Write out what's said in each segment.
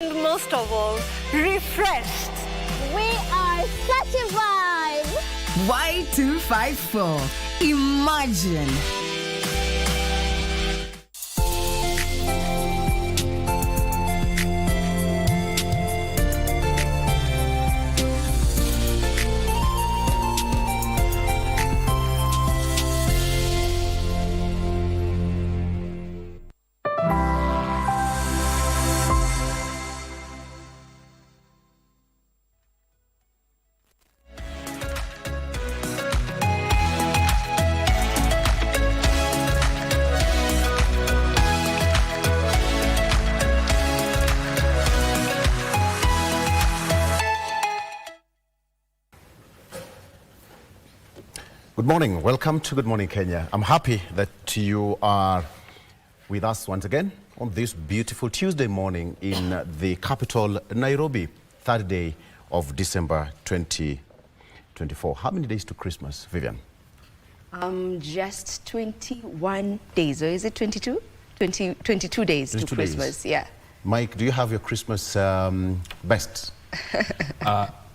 Most of all, refreshed. We are such a vibe. Y254. Imagine. Good morning. Welcome to Good Morning Kenya. I'm happy that you are with us once again on this beautiful Tuesday morning in the capital, Nairobi, 3rd day of December 2024. How many days to Christmas, Vivian? Just 21 days, or is it 22? 22 days to Christmas, yeah. Mike, do you have your Christmas best?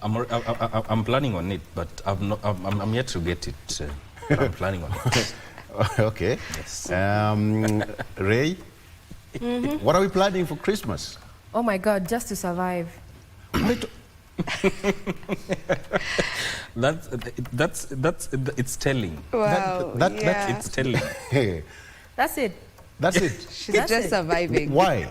I'm planning on it, but I'm yet to get it. I'm planning on it. Okay. Yes. Ray, what are we planning for Christmas? Oh my God, just to survive. It's telling. Wow, It's telling. That's it. That's it. She's just surviving. Why?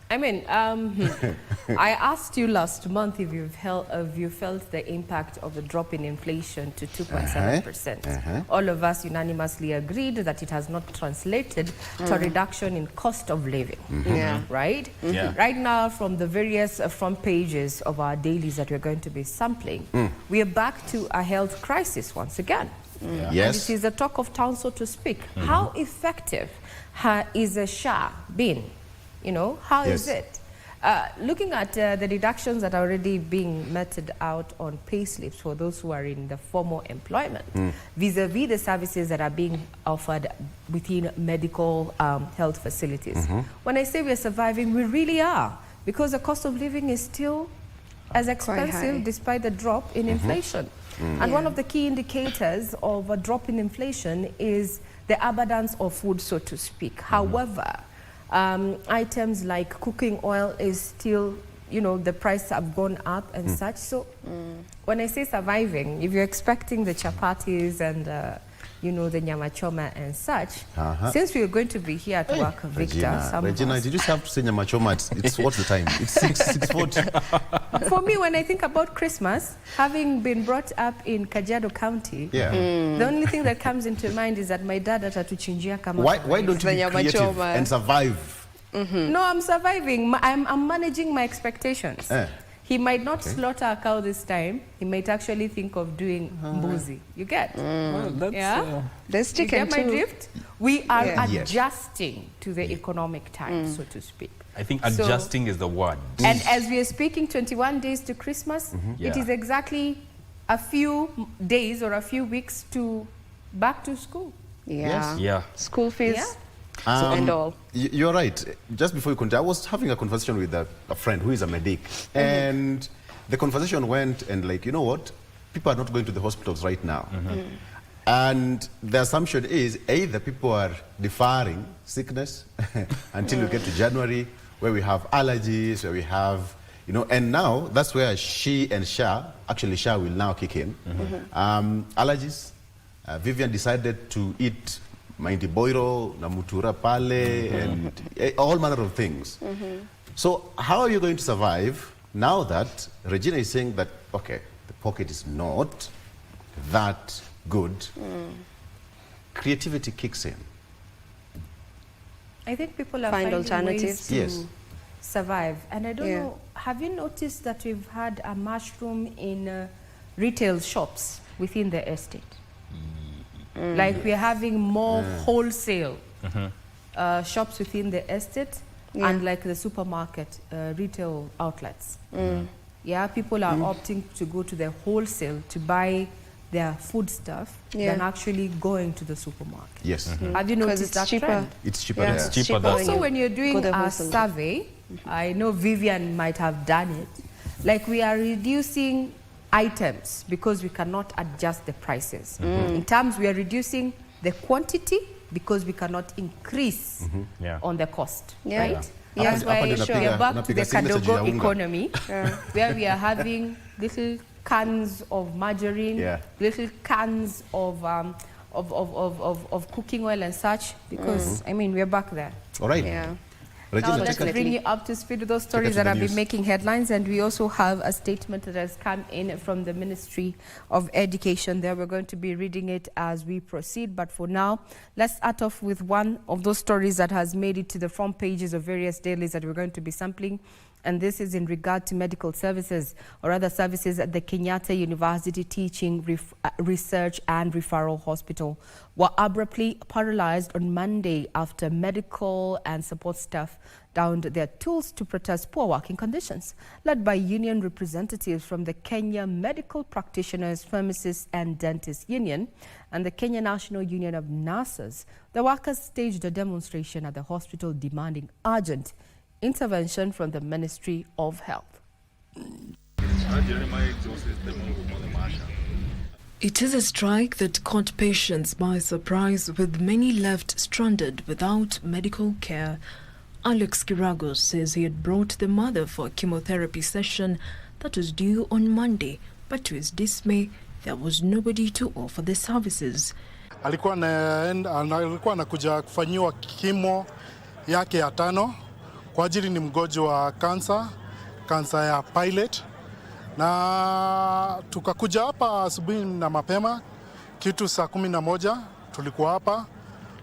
I mean, I asked you last month if you felt the impact of the drop in inflation to 2.7%. All of us unanimously agreed that it has not translated to a reduction in cost of living. Yeah. Right? Yeah. Right now, from the various front pages of our dailies that we're going to be sampling, we are back to a health crisis once again. Yes. And it is the talk of town, so to speak. How effective is a SHA been? You know, how is it? Looking at the deductions that are already being meted out on pay slips for those who are in the formal employment, vis-a-vis the services that are being offered within medical health facilities. When I say we're surviving, we really are, because the cost of living is still as expensive despite the drop in inflation. And one of the key indicators of a drop in inflation is the abundance of food, so to speak. However, items like cooking oil is still, you know, the price have gone up and such. So when I say surviving, if you're expecting the chapatis and, you know, the nyama choma and such, since we're going to be here at work, Victor, Regina, did you just have to say nyama choma? It's what's the time? It's 6:40. For me, when I think about Christmas, having been brought up in Kajiado County, the only thing that comes into mind is that my dad atatuchinjia kama. Why don't you be creative and survive? No, I'm surviving. I'm managing my expectations. He might not slaughter a cow this time. He might actually think of doing mbuzi. You get? Well, that's, There's You chicken get my too. drift? We are Yes. adjusting to the economic times, so to speak. I think adjusting is the word. And as we are speaking 21 days to Christmas, it is exactly a few days or a few weeks to back to school. Yeah. Yeah. School fees. Yeah. And all. You're right. Just before you continue, I was having a conversation with a friend who is a medic, and the conversation went and like, you know what? People are not going to the hospitals right now. And the assumption is either people are deferring sickness until we get to January, where we have allergies, where we have, you know, and now that's where she and SHA, actually SHA will now kick in. Allergies. Vivian decided to eat Mahindi Boiro, Namutura Pale, and all manner of things. So how are you going to survive now that Regina is saying that, okay, the pocket is not that good? Creativity kicks in. I think people are Find finding alternatives. ways to survive. And I don't know, have you noticed that we've had a mushroom in retail shops within the estate? Like we're having more wholesale shops within the estate and like the supermarket retail outlets. Yeah, people are opting to go to the wholesale to buy their food stuff than actually going to the supermarket. Yes. Have you noticed that trend? It's cheaper. Yeah, there. it's cheaper cheaper than- Also, when you're doing the a wholesale. survey, I know Vivian might have done it, like we are reducing items because we cannot adjust the prices. In terms, we are reducing the quantity because we cannot increase Yeah. on the cost, Yeah. right? Yeah. That's why Sure. we are back to the Napiga signature ya Kadogo unga. economy, where we are having little cans of margarine, Yeah. little cans of cooking oil and such, because, I mean, we're back there. All right. Yeah. Regina, Now let's take us- bring you up to speed with those us stories to that the have been news. making headlines, and we also have a statement that has come in from the Ministry of Education. There, we're going to be reading it as we proceed, but for now, let's start off with one of those stories that has made it to the front pages of various dailies that we're going to be sampling. And this is in regard to medical services, or other services at the Kenyatta University Teaching, Research and Referral Hospital were abruptly paralyzed on Monday after medical and support staff downed their tools to protest poor working conditions. Led by union representatives from the Kenya Medical Practitioners, Pharmacists and Dentists Union and the Kenya National Union of Nurses, the workers staged a demonstration at the hospital demanding urgent intervention from the Ministry of Health. It is a strike that caught patients by surprise, with many left stranded without medical care. Alex Kiragos says he had brought the mother for a chemotherapy session that was due on Monday, but to his dismay, there was nobody to offer the services. Alikuwa anakuja kufanyiwa kimo yake ya 5 kwa ajili ni mgonjwa wa kansa ya pilot, na tukakuja hapa asubuhi na mapema kitu saa 11 tulikuwa hapa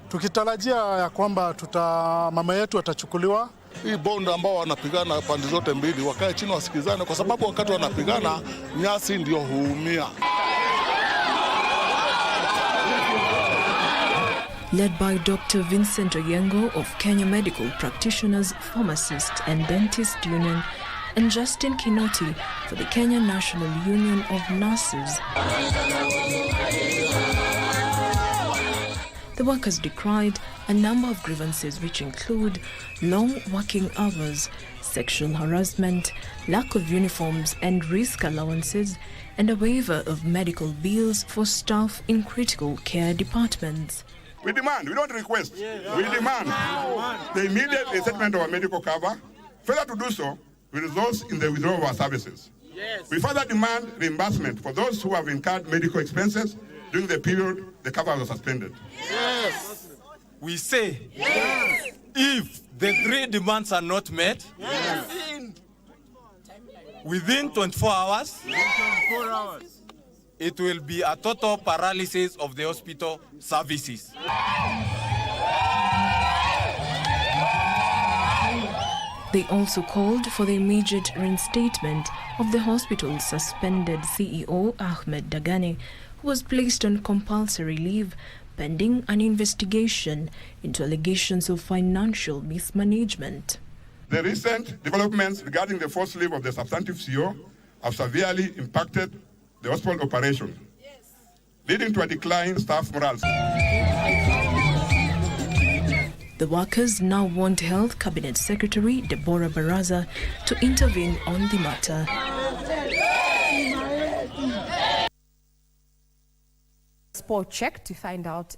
tukitarajia ya kwamba mama yetu atachukuliwa. Hii bonda ambao wanapigana pande zote mbili wakae chini wasikizane, kwa sababu wakati wanapigana nyasi ndio huumia. Led by Dr. Vincent Oyengo of Kenya Medical Practitioners, Pharmacists and Dentists Union, and Justin Kinoti for the Kenya National Union of Nurses. The workers decried a number of grievances which include long working hours, sexual harassment, lack of uniforms and risk allowances, and a waiver of medical bills for staff in critical care departments. We demand, we don't request, we demand the immediate resettlement of our medical cover. Failure to do so will result in the withdrawal of our services. We further demand reimbursement for those who have incurred medical expenses during the period the cover was suspended. We say, if the 3 demands are not met, within 24 hours, it will be a total paralysis of the hospital services. They also called for the immediate reinstatement of the hospital's suspended CEO, Ahmed Dagane, who was placed on compulsory leave pending an investigation into allegations of financial mismanagement. The recent developments regarding the forced leave of the substantive CEO have severely impacted the hospital operation, leading to a decline in staff morale. The workers now want Health Cabinet Secretary Deborah Baraza to intervene on the matter. Sport check to find out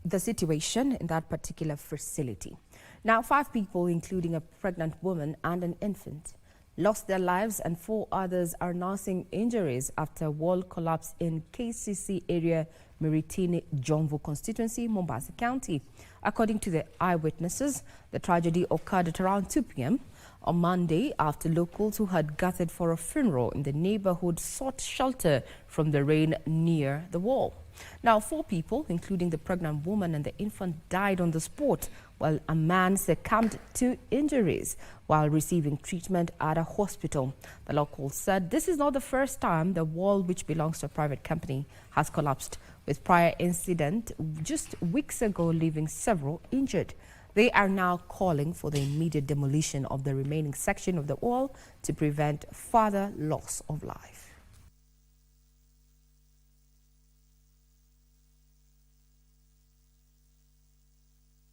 the situation in that particular facility. Now, 5 people, including a pregnant woman and an infant, lost their lives, and 4 others are nursing injuries after a wall collapse in KCC area, Miritini, Jomvu constituency, Mombasa County. According to the eyewitnesses, the tragedy occurred at around 2 p.m. on Monday after locals who had gathered for a funeral in the neighborhood sought shelter from the rain near the wall. Now, 4 people, including the pregnant woman and the infant, died on the spot, while a man succumbed to injuries while receiving treatment at a hospital. The locals said this is not the first time the wall, which belongs to a private company, has collapsed, with prior incident just weeks ago leaving several injured. They are now calling for the immediate demolition of the remaining section of the wall to prevent further loss of life.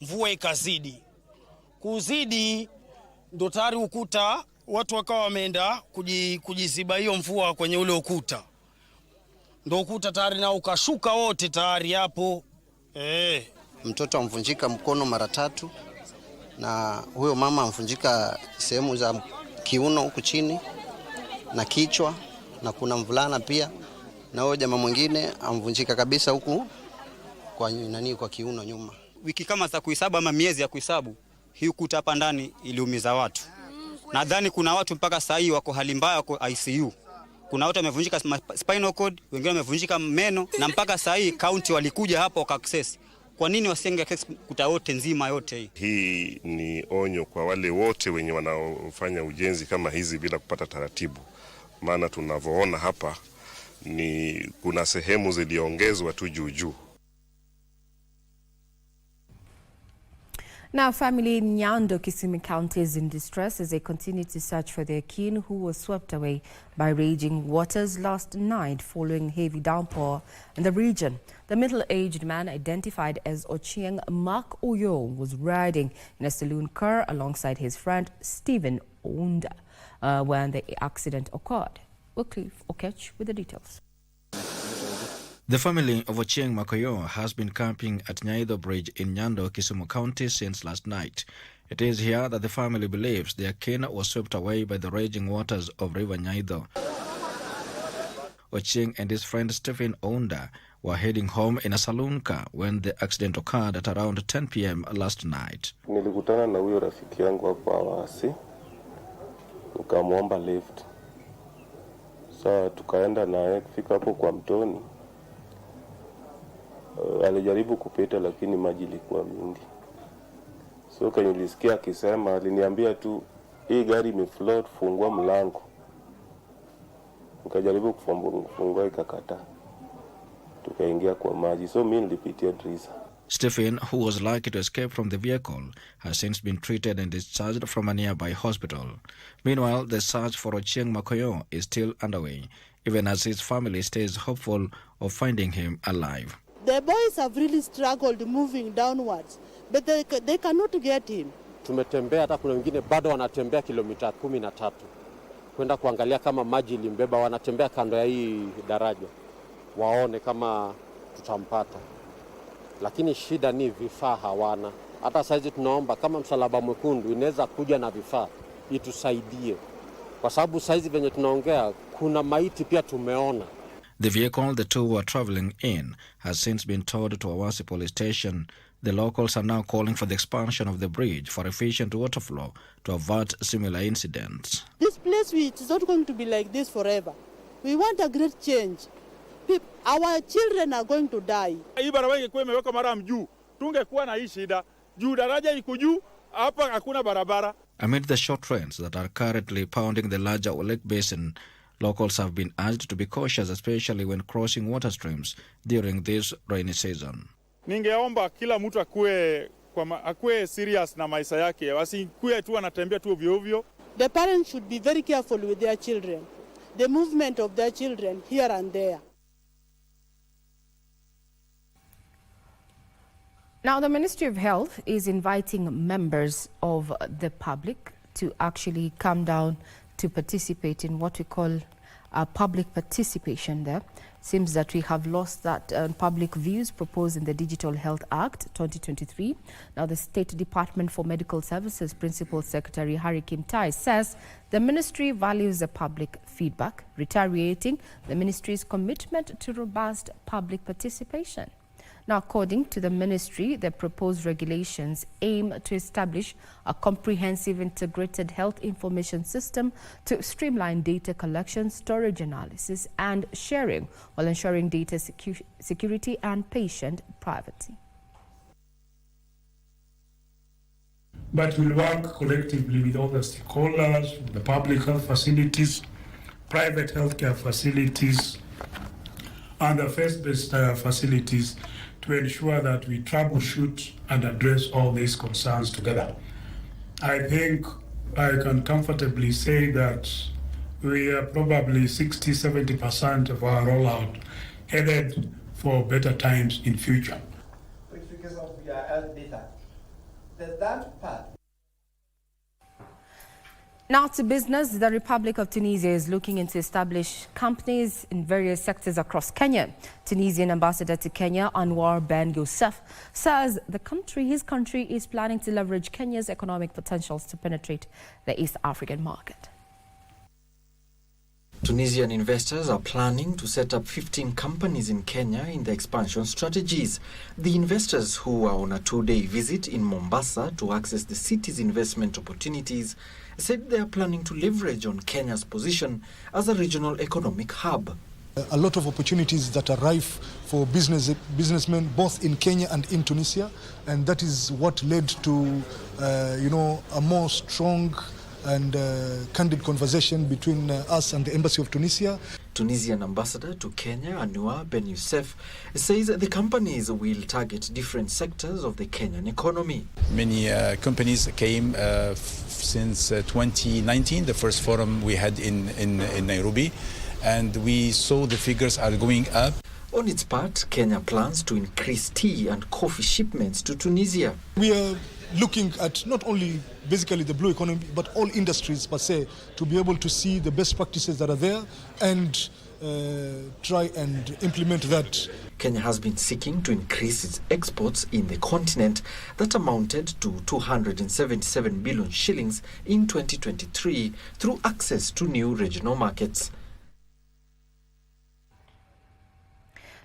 mvua ikazidi. Kuzidi ndo tayari ukuta watu wakawa wameenda kujiziba hiyo mvua kwenye ule ukuta. Ndo ukuta tayari na ukashuka wote tayari hapo. Mtoto amvunjika mkono mara 3 na huyo mama amvunjika sehemu za kiuno huku chini na kichwa, na kuna mvulana pia na huyo jamaa mwingine amvunjika kabisa huku kwa kiuno nyuma. Wiki kama za kuhesabu ama miezi ya kuhesabu, hii ukuta hapa ndani iliumiza watu. Nadhani kuna watu mpaka saa hii wako hali mbaya, wako ICU. Kuna watu wamevunjika spinal cord, wengine wamevunjika meno, na mpaka saa hii county walikuja hapo waka access. Kwa nini wasenge access kuta yote nzima yote hii? Hii ni onyo kwa wale wote wenye wanaofanya ujenzi kama hizi bila kupata taratibu. Maana tunavyoona hapa ni kuna sehemu ziliongezwa tu juu. Now, family in Nyando, Kisumu County is in distress as they continue to search for their kin who was swept away by raging waters last night following heavy downpour in the region. The middle-aged man, identified as Ochieng Mark Oyo, was riding in a saloon car alongside his friend Stephen Onda when the accident occurred. Wycliffe Okech with the details. The family of Ochieng Makoyo has been camping at Nyaido Bridge in Nyando, Kisumu County since last night. It is here that the family believes their kin was swept away by the raging waters of River Nyaido. Ochieng and his friend Stephen Onda were heading home in a saloon car when the accident occurred at around 10 p.m. last night. Nilikutana na huyo rafiki yangu hapo awasi, nikamwomba lift. Sasa tukaenda naye kufika hapo kwa mtoni. Alijaribu kupita lakini maji ilikuwa mingi. So kwenye nilisikia akisema, aliniambia tu hii gari imefloat, fungua mlango. Nikajaribu kufungua ikakataa. Tukaingia kwa maji. So mimi nilipitia driza. Stephen, who was lucky to escape from the vehicle, has since been treated and discharged from a nearby hospital. Meanwhile, the search for Ochieng Makoyo is still underway, even as his family stays hopeful of finding him alive. The boys have really struggled moving downwards, but they cannot get him. Tumetembea, hata kuna wengine bado wanatembea kilomita 13 kwenda kuangalia kama maji ilimbeba. Wanatembea kando ya hii daraja waone kama tutampata, lakini shida ni vifaa hawana. Hata saizi tunaomba kama Msalaba Mwekundu inaweza kuja na vifaa itusaidie, kwa sababu saizi venye tunaongea kuna maiti pia tumeona. The vehicle the two were traveling in has since been towed to Awasi police station. The locals are now calling for the expansion of the bridge for efficient water flow to avert similar incidents. This place, it's not going to be like this forever. We want a great change. Our children are going to die. Hii barabara ingekuwa imewekwa mara mjuu, tungekuwa na hii shida. Juu daraja iko juu, hapa hakuna barabara. Amid the short rains that are currently pounding the larger Lake Basin, locals have been urged to be cautious, especially when crossing water streams during this rainy season. Ningeomba kila mtu akue serious na maisha yake, wasikue tu anatembea tu ovyo ovyo. The parents should be very careful with their children, the movement of their children here and there. Now, the Ministry of Health is inviting members of the public to actually come down to participate in what we call public participation there. Seems that we have lost that public views proposed in the Digital Health Act 2023. Now, the State Department for Medical Services Principal Secretary Harry Kimtai says the ministry values the public feedback, reiterating the ministry's commitment to robust public participation. Now, according to the ministry, the proposed regulations aim to establish a comprehensive integrated health information system to streamline data collection, storage analysis, and sharing while ensuring data security and patient privacy. But we'll work collectively with all the stakeholders, the public health facilities, private healthcare facilities, and the faith-based facilities to ensure that we troubleshoot and address all these concerns together. I think I can comfortably say that we are probably 60–70% of our rollout headed for better times in future. Which because of your health data, the third part. Now to business, the Republic of Tunisia is looking into establish companies in various sectors across Kenya. Tunisian ambassador to Kenya, Anwar Ben Youssef, says his country is planning to leverage Kenya's economic potentials to penetrate the East African market. Tunisian investors are planning to set up 15 companies in Kenya in their expansion strategies. The investors, who are on a 2-day visit in Mombasa to access the city's investment opportunities, said they are planning to leverage on Kenya's position as a regional economic hub. A lot of opportunities that are rife for businessmen both in Kenya and in Tunisia, and that is what led to a more strong and candid conversation between us and the Embassy of Tunisia. Tunisian ambassador to Kenya, Anwar Ben Youssef, says the companies will target different sectors of the Kenyan economy. Many companies came since 2019, the first forum we had in Nairobi, and we saw the figures are going up. On its part, Kenya plans to increase tea and coffee shipments to Tunisia. We are looking at not only basically the blue economy, but all industries per se, to be able to see the best practices that are there and try and implement that. Kenya has been seeking to increase its exports in the continent that amounted to 277 billion shillings in 2023 through access to new regional markets.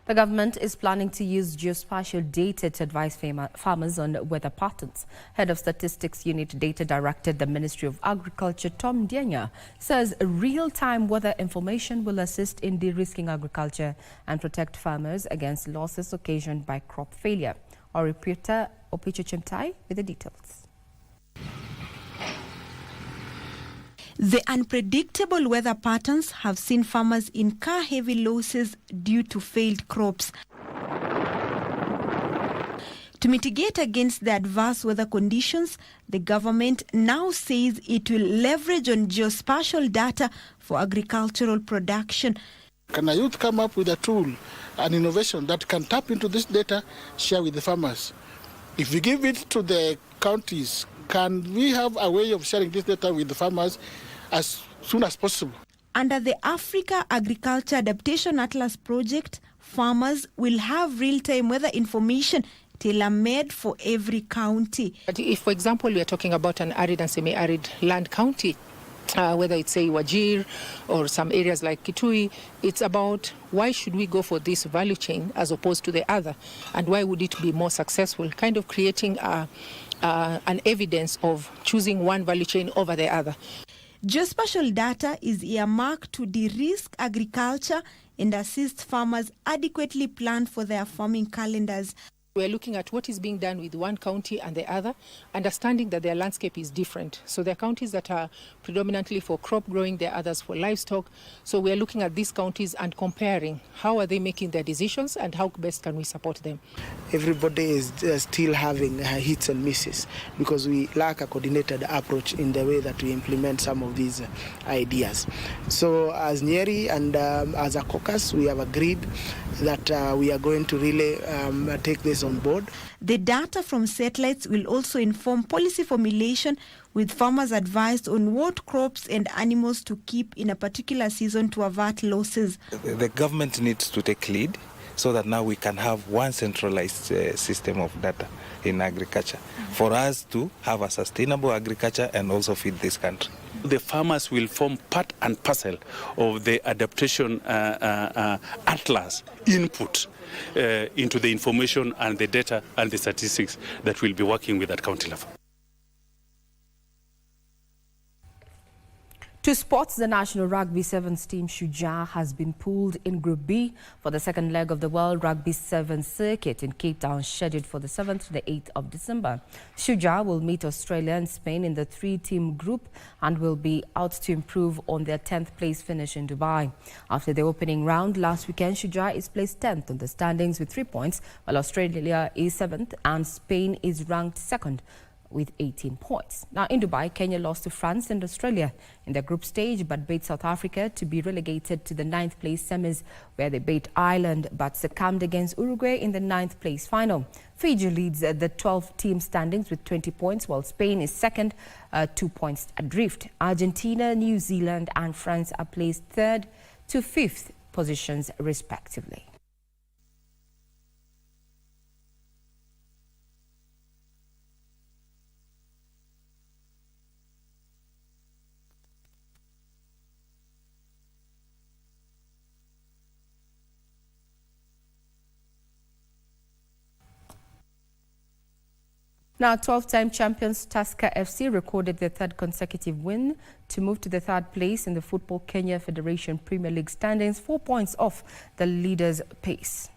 The government is planning to use geospatial data to advise farmers on weather patterns. Head of Statistics Unit Data Director at the Ministry of Agriculture, Tom Dienya, says real-time weather information will assist in de-risking agriculture and protect farmers against losses occasioned by crop failure. Our reporter, Opicho Chemtai, with the details. The unpredictable weather patterns have seen farmers incur heavy losses due to failed crops. To mitigate against the adverse weather conditions, the government now says it will leverage on geospatial data for agricultural production. Can a youth come up with a tool, an innovation that can tap into this data, share with the farmers? If we give it to the counties, can we have a way of sharing this data with the farmers as soon as possible? Under the Africa Agriculture Adaptation Atlas project, farmers will have real-time weather information tailor-made for every county. But if, for example, we are talking about an arid and semi-arid land county, whether it's, say, Wajir or some areas like Kitui, it's about why should we go for this value chain as opposed to the other, and why would it be more successful, kind of creating an evidence of choosing one value chain over the other. Geospatial data is earmarked to de-risk agriculture and assist farmers adequately plan for their farming calendars. We're looking at what is being done with one county and the other, understanding that their landscape is different. So there are counties that are predominantly for crop growing, there are others for livestock. So we're looking at these counties and comparing how are they making their decisions and how best can we support them. Everybody is still having hits and misses because we lack a coordinated approach in the way that we implement some of these ideas. So as Nyeri and as a caucus, we have agreed that we are going to really take this on board. The data from satellites will also inform policy formulation, with farmers advised on what crops and animals to keep in a particular season to avert losses. The government needs to take lead so that now we can have one centralized system of data in agriculture for us to have a sustainable agriculture and also feed this country. The farmers will form part and parcel of the adaptation atlas input into the information and the data and the statistics that we'll be working with at county level. To sports, the national rugby sevens team Shujaa has been pulled in Group B for the second leg of the World Rugby Sevens circuit in Cape Town, scheduled for the 7th to the 8th of December. Shujaa will meet Australia and Spain in the 3-team group and will be out to improve on their 10th place finish in Dubai. After the opening round last weekend, Shujaa is placed 10th on the standings with 3 points, while Australia is 7th and Spain is ranked 2nd with 18 points. Now, in Dubai, Kenya lost to France and Australia in the group stage, but beat South Africa to be relegated to the 9th place semis, where they beat Ireland but succumbed against Uruguay in the 9th place final. Fiji leads the 12-team standings with 20 points, while Spain is second, 2 points adrift. Argentina, New Zealand and France are placed 3rd to 5th positions respectively. Now, 12-time champions Tusker FC recorded their 3rd consecutive win to move to the 3rd place in the Football Kenya Federation Premier League standings, 4 points off the leaders' pace.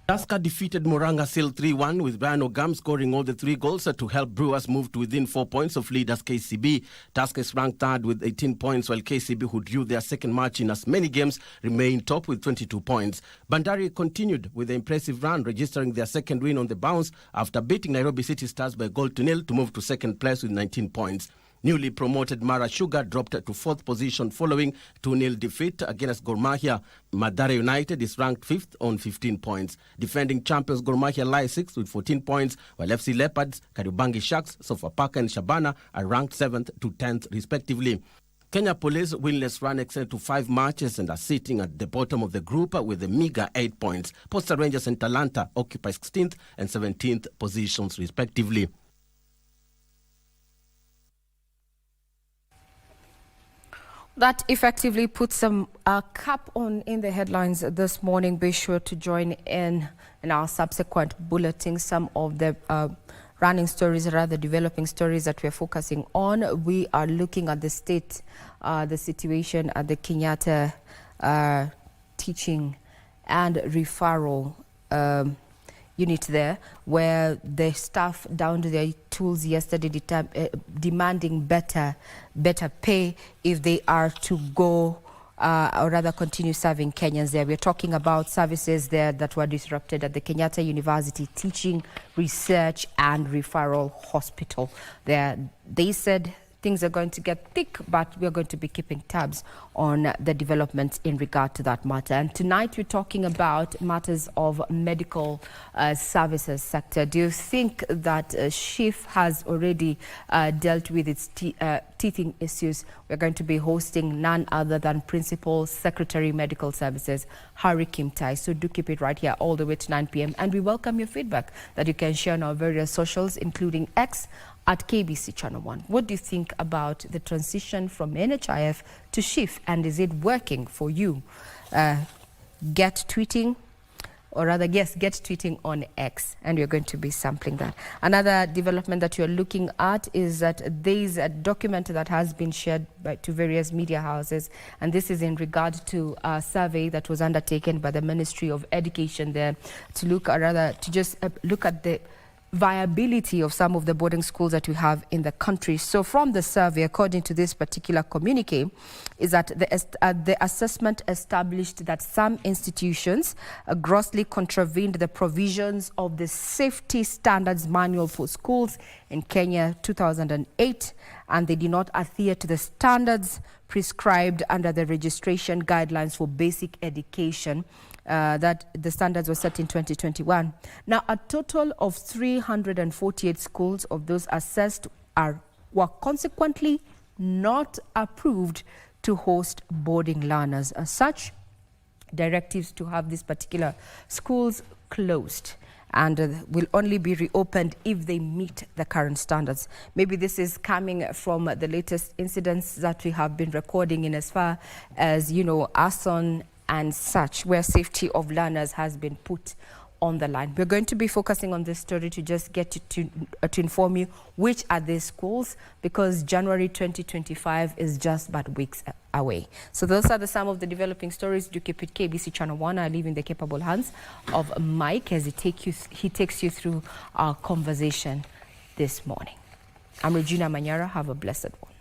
Tusker defeated Moranga Seal 3-1 with Brian Ogam scoring all the 3 goals to help Brewers move to within 4 points of leaders KCB. Tusker is ranked 3rd with 18 points, while KCB, who drew their 2nd match in as many games, remained top with 22 points. Bandari continued with the impressive run, registering their 2nd win on the bounce after beating Nairobi City Stars by 1-0 to move to 2nd place with 19 points. Newly promoted Mara Sugar dropped to 4th position following 2-0 defeat against Gor Mahia. Madara United is ranked 5th on 15 points. Defending champions Gor Mahia lie 6th with 14 points, while FC Leopards, Kariobangi Sharks, Sofapaka and Shabana are ranked 7th to 10th respectively. Kenya Police winless run extended to 5 matches and are sitting at the bottom of the group with a meager 8 points. Posta Rangers and Talanta occupy 16th and 17th positions respectively. That effectively puts some cap on in the headlines this morning. Be sure to join in our subsequent bulletin. Some of the running stories, rather developing stories that we're focusing on. We are looking at the state, the situation at the Kenyatta teaching and referral unit there, where the staff down to their tools yesterday demanding better pay if they are to go or rather continue serving Kenyans there. We're talking about services there that were disrupted at the Kenyatta University Teaching, Research and Referral Hospital there. They said things are going to get thick, but we're going to be keeping tabs on the developments in regard to that matter. And tonight we're talking about matters of medical services sector. Do you think that SHIF has already dealt with its teething issues? We're going to be hosting none other than Principal Secretary Medical Services, Harry Kimtai. So do keep it right here all the way to 9 p.m. And we welcome your feedback that you can share on our various socials, including X, at KBC Channel 1. What do you think about the transition from NHIF to SHIF, and is it working for you? Get tweeting on X, and we're going to be sampling that. Another development that you're looking at is that there's a document that has been shared to various media houses, and this is in regard to a survey that was undertaken by the Ministry of Education there to look at the viability of some of the boarding schools that we have in the country. So from the survey, according to this particular communique, is that the assessment established that some institutions grossly contravened the provisions of the Safety Standards Manual for Schools in Kenya 2008, and they did not adhere to the standards prescribed under the registration guidelines for basic education that the standards were set in 2021. Now, a total of 348 schools of those assessed were consequently not approved to host boarding learners. As such, directives to have these particular schools closed and will only be reopened if they meet the current standards. Maybe this is coming from the latest incidents that we have been recording in as far as, arson and such, where safety of learners has been put on the line. We're going to be focusing on this story to just get you to inform you which are these schools, because January 2025 is just but weeks away. So those are some of the developing stories. Do keep it KBC Channel 1. I leave in the capable hands of Mike as he takes you through our conversation this morning. I'm Regina Manyara. Have a blessed one.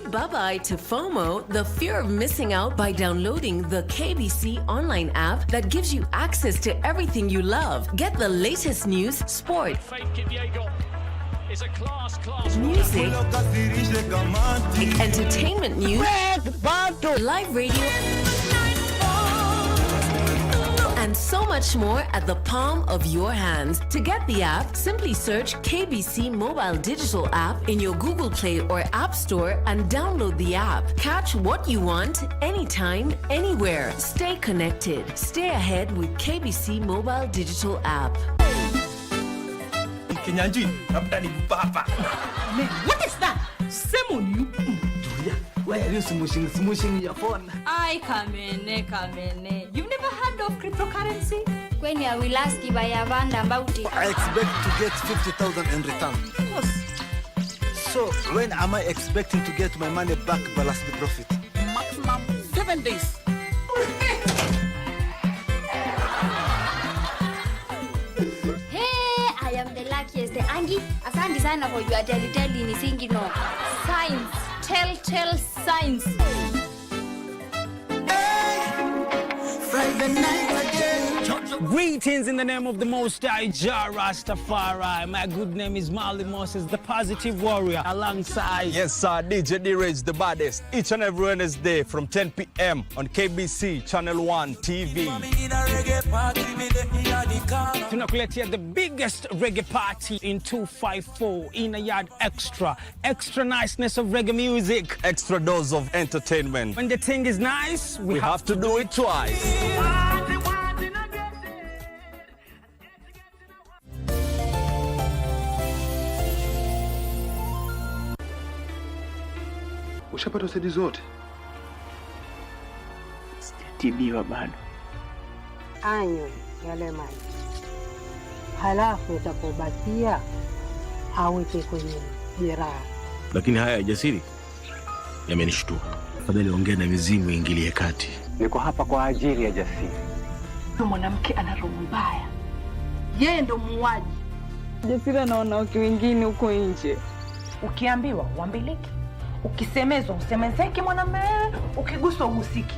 Say bye-bye to FOMO, the fear of missing out, by downloading the KBC Online app that gives you access to everything you love. Get the latest news, sport, music, entertainment news, live radio, and so much more at the palm of your hands. To get the app, simply search KBC Mobile Digital App in your Google Play or App Store and download the app. Catch what you want, anytime, anywhere. Stay connected. Stay ahead with KBC Mobile Digital App. Kinyanjui, labda ni baba. What is that? Same on you. Julia, why are you smooshing your phone? Kamene. You've never heard of cryptocurrency? When I will ask you by Avanda about it. I expect to get 50,000 in return. Yes. So, when am I expecting to get my money back plus the profit? Maximum 7 days. Luckiest Angie, asante sana for your tell ni singi no. Signs, tell signs. Friday night again. Greetings in the name of the Most High Jah Rastafari. My good name is Marley Moses, the positive warrior, alongside. Yes, sir, DJ D-Rage, the baddest. Each and every Wednesday from 10 p.m. on KBC Channel 1 TV. Tunakuletea the biggest reggae party in 254 in a yard extra niceness of reggae music, extra dose of entertainment. When the thing is nice, we have to do it twice. Ushapata usaidizi zote? Sijatibiwa bado. Anywe yale maji, halafu itapobakia aweke kwenye jeraha. Lakini haya ya Jasiri yamenishtua. Afadhali ongea na mizimu ingilie kati. Niko hapa kwa ajili ya Jasiri. Huyo mwanamke ana roho mbaya. Yeye ndo muuaji. Jasiri anaona watu wengine huko nje. Ukiambiwa uambiliki. Ukisemezwa usemezeki mwanamume wewe, ukiguswa ugusiki.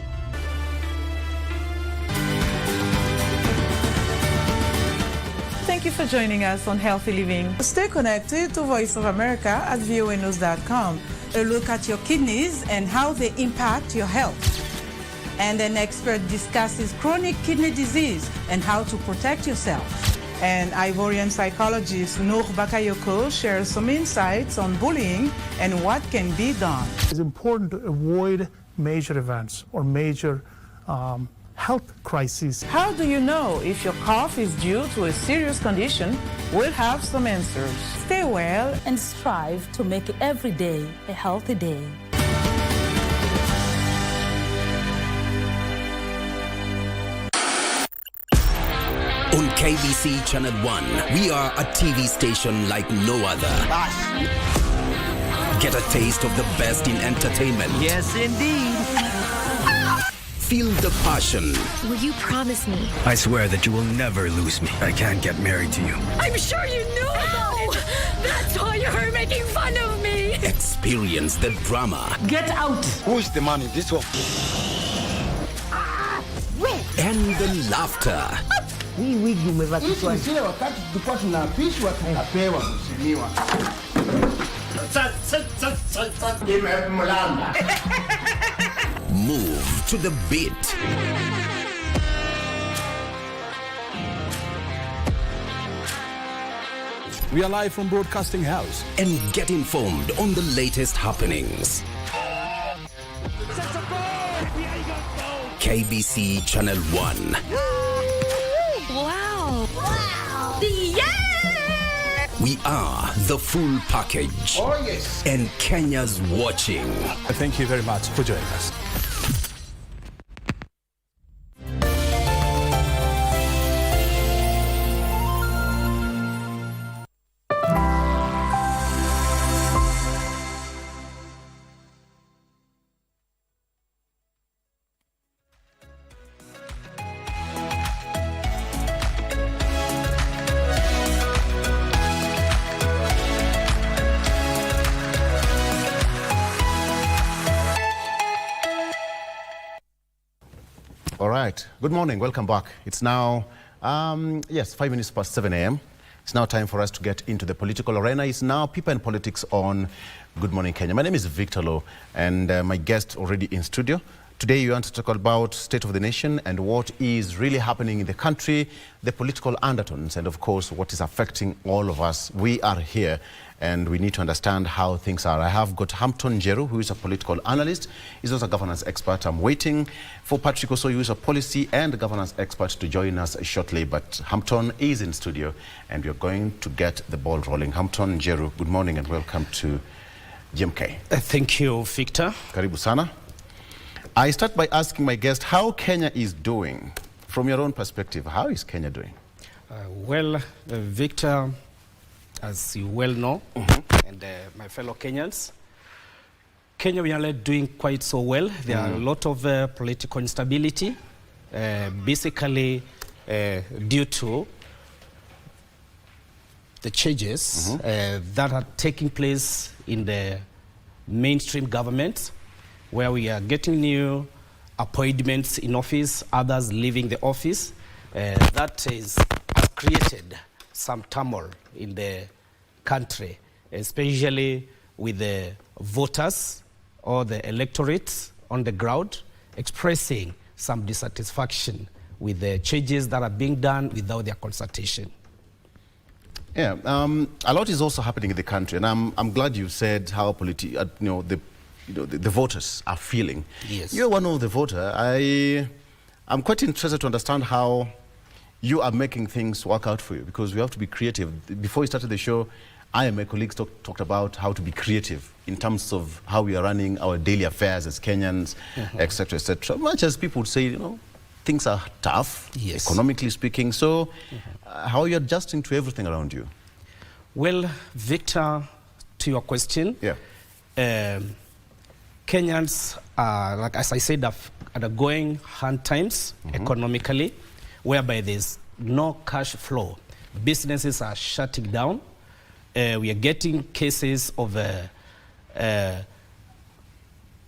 Thank you for joining us on Healthy Living. Stay connected to Voice of America at voanews.com. A look at your kidneys and how they impact your health. And an expert discusses chronic kidney disease and how to protect yourself. And Ivorian psychologist Noor Bakayoko shares some insights on bullying and what can be done. It's important to avoid major events or major health crises. How do you know if your cough is due to a serious condition? We'll have some answers. Stay well and strive to make every day a healthy day. On KBC Channel 1, we are a TV station like no other. Get a taste of the best in entertainment. Yes, indeed. Feel the passion. Will you promise me? I swear that you will never lose me. I can't get married to you. I'm sure you knew about it. That's why you're making fun of me. Experience the drama. Get out. Who's the man in this one? And the laughter. Hii wigi umevaa kichwani. Sisi wakati tulikuwa tunapishwa tunapewa mheshimiwa. Move to the beat. We are live from Broadcasting House. And get informed on the latest happenings. KBC Channel 1. Wow. Yeah! We are the full package. Oh, yes. And Kenya's watching. Thank you very much for joining us. right. Good morning. Welcome back. It's now, 5 minutes past 7 a.m. It's now time for us to get into the political arena. It's now People and Politics on Good Morning Kenya. My name is Victor Low, and my guest already in studio. Today we want to talk about state of the nation and what is really happening in the country, the political undertones, and of course what is affecting all of us. We are here and we need to understand how things are. I have got Hampton Njeru, who is a political analyst. He's also a governance expert. I'm waiting for Patrick Oso, who is a policy and governance expert, to join us shortly. But Hampton is in studio and we're going to get the ball rolling. Hampton Njeru, good morning and welcome to GMK. Thank you, Victor. Karibu sana. I start by asking my guest how Kenya is doing. From your own perspective, how is Kenya doing? Victor, as you well know, and my fellow Kenyans, Kenya, we are doing quite so well. There are a lot of political instability, basically due to the changes that are taking place in the mainstream government, where we are getting new appointments in office, others leaving the office. That has created some turmoil in the country, especially with the voters or the electorates on the ground expressing some dissatisfaction with the changes that are being done without their consultation. Yeah, a lot is also happening in the country, and I'm glad you said how the voters are feeling. Yes. You're one of the voters. I'm quite interested to understand how you are making things work out for you, because we have to be creative. Before we started the show, I and my colleagues talked about how to be creative in terms of how we are running our daily affairs as Kenyans, etc., etc. Much as people would say, things are tough, economically speaking. So how are you adjusting to everything around you? Well, Victor, to your question, Kenyans are, like as I said, are undergoing hard times economically, whereby there's no cash flow. Businesses are shutting down. We are getting cases of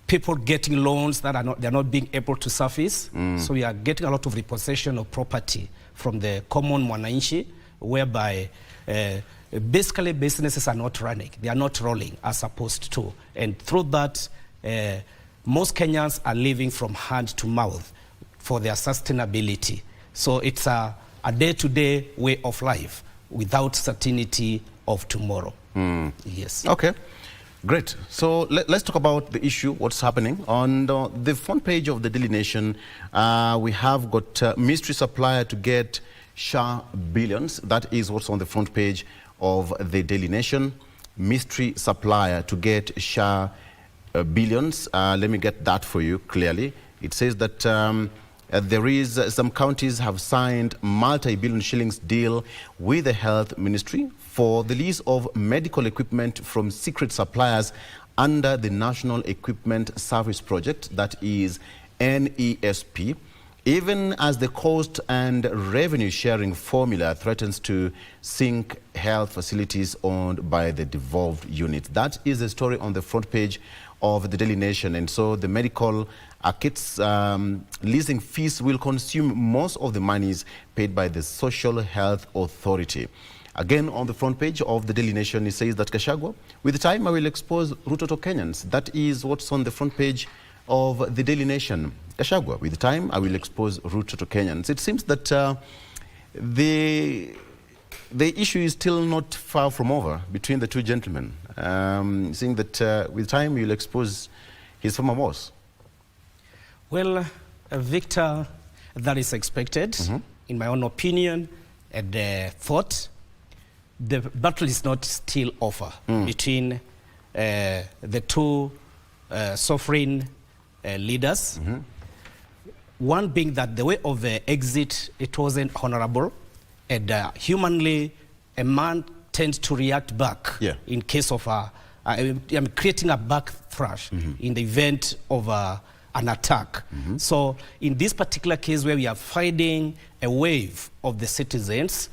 people getting loans that they're not being able to service. So we are getting a lot of repossession of property from the common mwananchi, whereby basically businesses are not running. They are not rolling as supposed to. And through that, most Kenyans are living from hand to mouth for their sustainability. So it's a day-to-day way of life without certainty of tomorrow. Yes. Okay, great. So let's talk about the issue, what's happening. On the front page of the Daily Nation, we have got mystery supplier to get SHA billions. That is what's on the front page of the Daily Nation. Mystery supplier to get SHA billions. Let me get that for you clearly. It says that there is some counties have signed multi-billion shillings deal with the health ministry for the lease of medical equipment from secret suppliers under the National Equipment Service Project, that is NESP, even as the cost and revenue sharing formula threatens to sink health facilities owned by the devolved units. That is the story on the front page of the Daily Nation. And so the medical kits leasing fees will consume most of the monies paid by the Social Health Authority. Again, on the front page of the Daily Nation, it says that Gachagua, with time I will expose Ruto to Kenyans. That is what's on the front page of the Daily Nation. Gachagua, with time I will expose Ruto to Kenyans. It seems that the issue is still not far from over between the two gentlemen, saying that with time you'll expose his former boss. Well, Victor, that is expected, in my own opinion and thought. The battle is not still over between the two sovereign leaders. One being that the way of exit, it wasn't honorable, and humanly, a man tends to react back in case of creating a backthrash in the event of an attack. So in this particular case where we are finding a wave of the citizens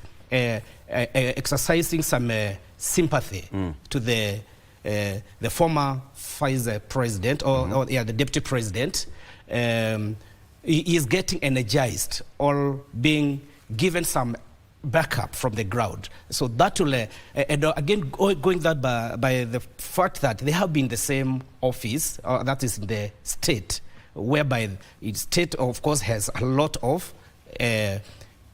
exercising some sympathy to the former vice president or the deputy president, he is getting energized or being given some backup from the ground. So that will, and again, going that by the fact that they have been in the same office, that is in the state, whereby the state, of course, has a lot of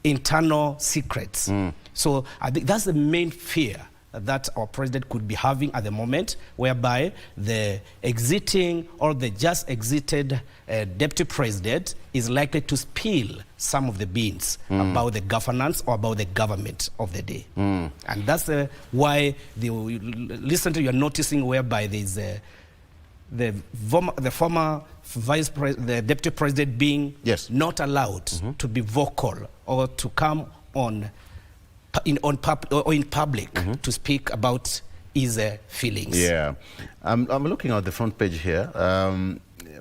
internal secrets. So I think that's the main fear that our president could be having at the moment, whereby the exiting or the just exited deputy president is likely to spill some of the beans about the governance or about the government of the day. And that's why recently you're noticing whereby there's the former vice president, the deputy president being not allowed to be vocal or to come on in public to speak about his feelings. Yeah, I'm looking at the front page here.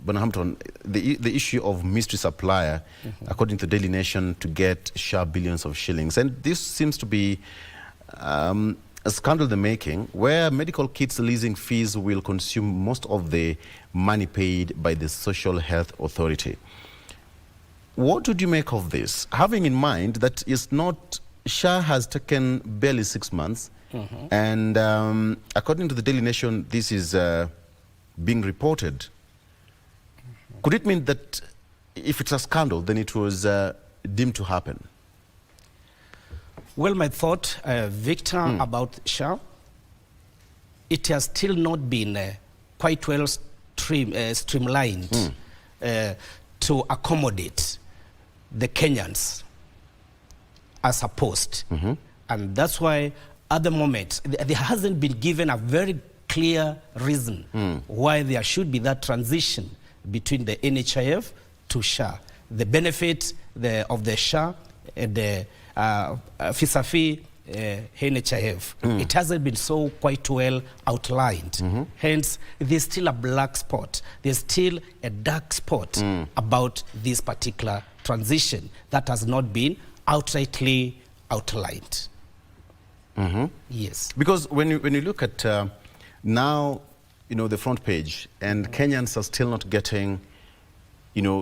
Bonahampton, the issue of mystery supplier, according to Daily Nation, to get sharp billions of shillings, and this seems to be a scandal in the making, where medical kits leasing fees will consume most of the money paid by the Social Health Authority. What would you make of this, having in mind that it's not SHA has taken barely 6 months, and according to the Daily Nation, this is being reported. Could it mean that if it's a scandal, then it was deemed to happen? Well, my thought, Victor, about SHA, it has still not been quite well streamlined to accommodate the Kenyans as supposed. And that's why at the moment there hasn't been given a very clear reason why there should be that transition between the NHIF to SHA. The benefit of the SHA and the vis-a-vis NHIF, it hasn't been so quite well outlined. Hence, there's still a black spot. There's still a dark spot about this particular transition that has not been outrightly outlined. Yes. Because when you look at now, the front page, and Kenyans are still not getting,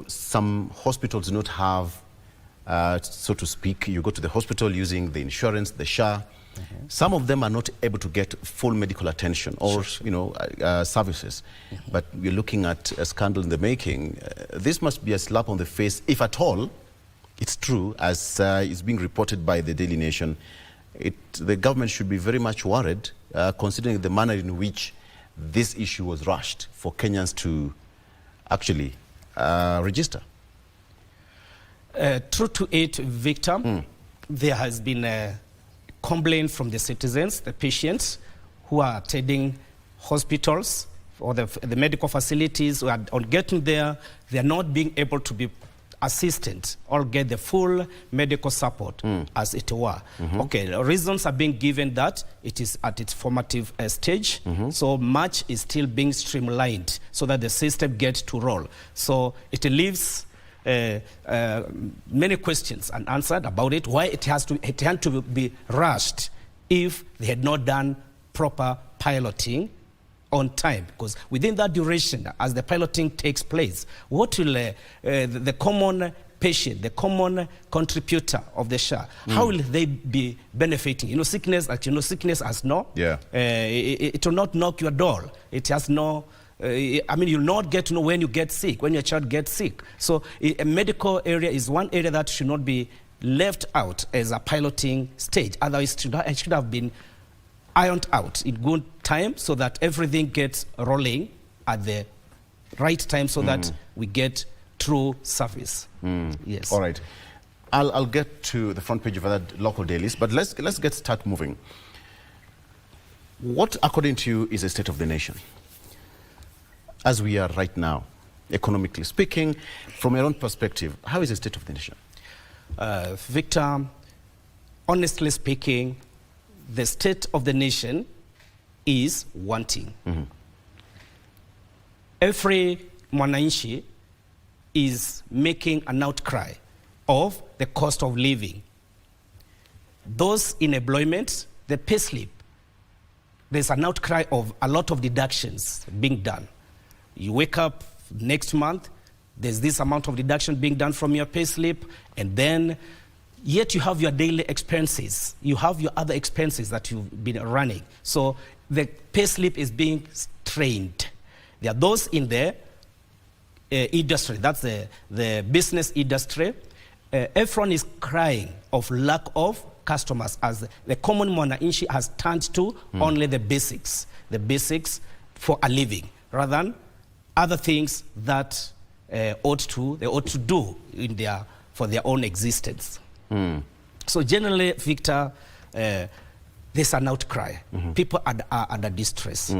some hospitals do not have, so to speak, you go to the hospital using the insurance, the SHA. Some of them are not able to get full medical attention or, services. But we're looking at a scandal in the making. This must be a slap on the face, if at all it's true, as is being reported by the Daily Nation. The government should be very much worried, considering the manner in which this issue was rushed for Kenyans to actually register. True to it, Victor, there has been a complaint from the citizens, the patients, who are attending hospitals or the medical facilities, who are on getting there, they are not being able to be assistant or get the full medical support, as it were. Okay, reasons are being given that it is at its formative stage, so much is still being streamlined so that the system gets to roll. So it leaves many questions unanswered about it, why it had to be rushed if they had not done proper piloting on time, because within that duration, as the piloting takes place, what will the common patient, the common contributor of the SHA, how will they be benefiting? Sickness, sickness has no, it will not knock your door. It has no, you'll not get to know when you get sick, when your child gets sick. So a medical area is one area that should not be left out as a piloting stage. Otherwise, it should have been ironed out in good time so that everything gets rolling at the right time so that we get true service. Yes. All right. I'll get to the front page of other local dailies, but let's start moving. What, according to you, is the state of the nation as we are right now, economically speaking? From your own perspective, how is the state of the nation? Victor, honestly speaking, the state of the nation is wanting. Every mwananchi is making an outcry of the cost of living. Those in employment, the pay slip, there's an outcry of a lot of deductions being done. You wake up next month, there's this amount of deduction being done from your pay slip, and then yet you have your daily expenses. You have your other expenses that you've been running. So the pay slip is being strained. There are those in the industry, that's the business industry. Everyone is crying of lack of customers, as the common mwananchi has turned to only the basics for a living, rather than other things that they ought to do for their own existence. So generally, Victor, there's an outcry. People are under distress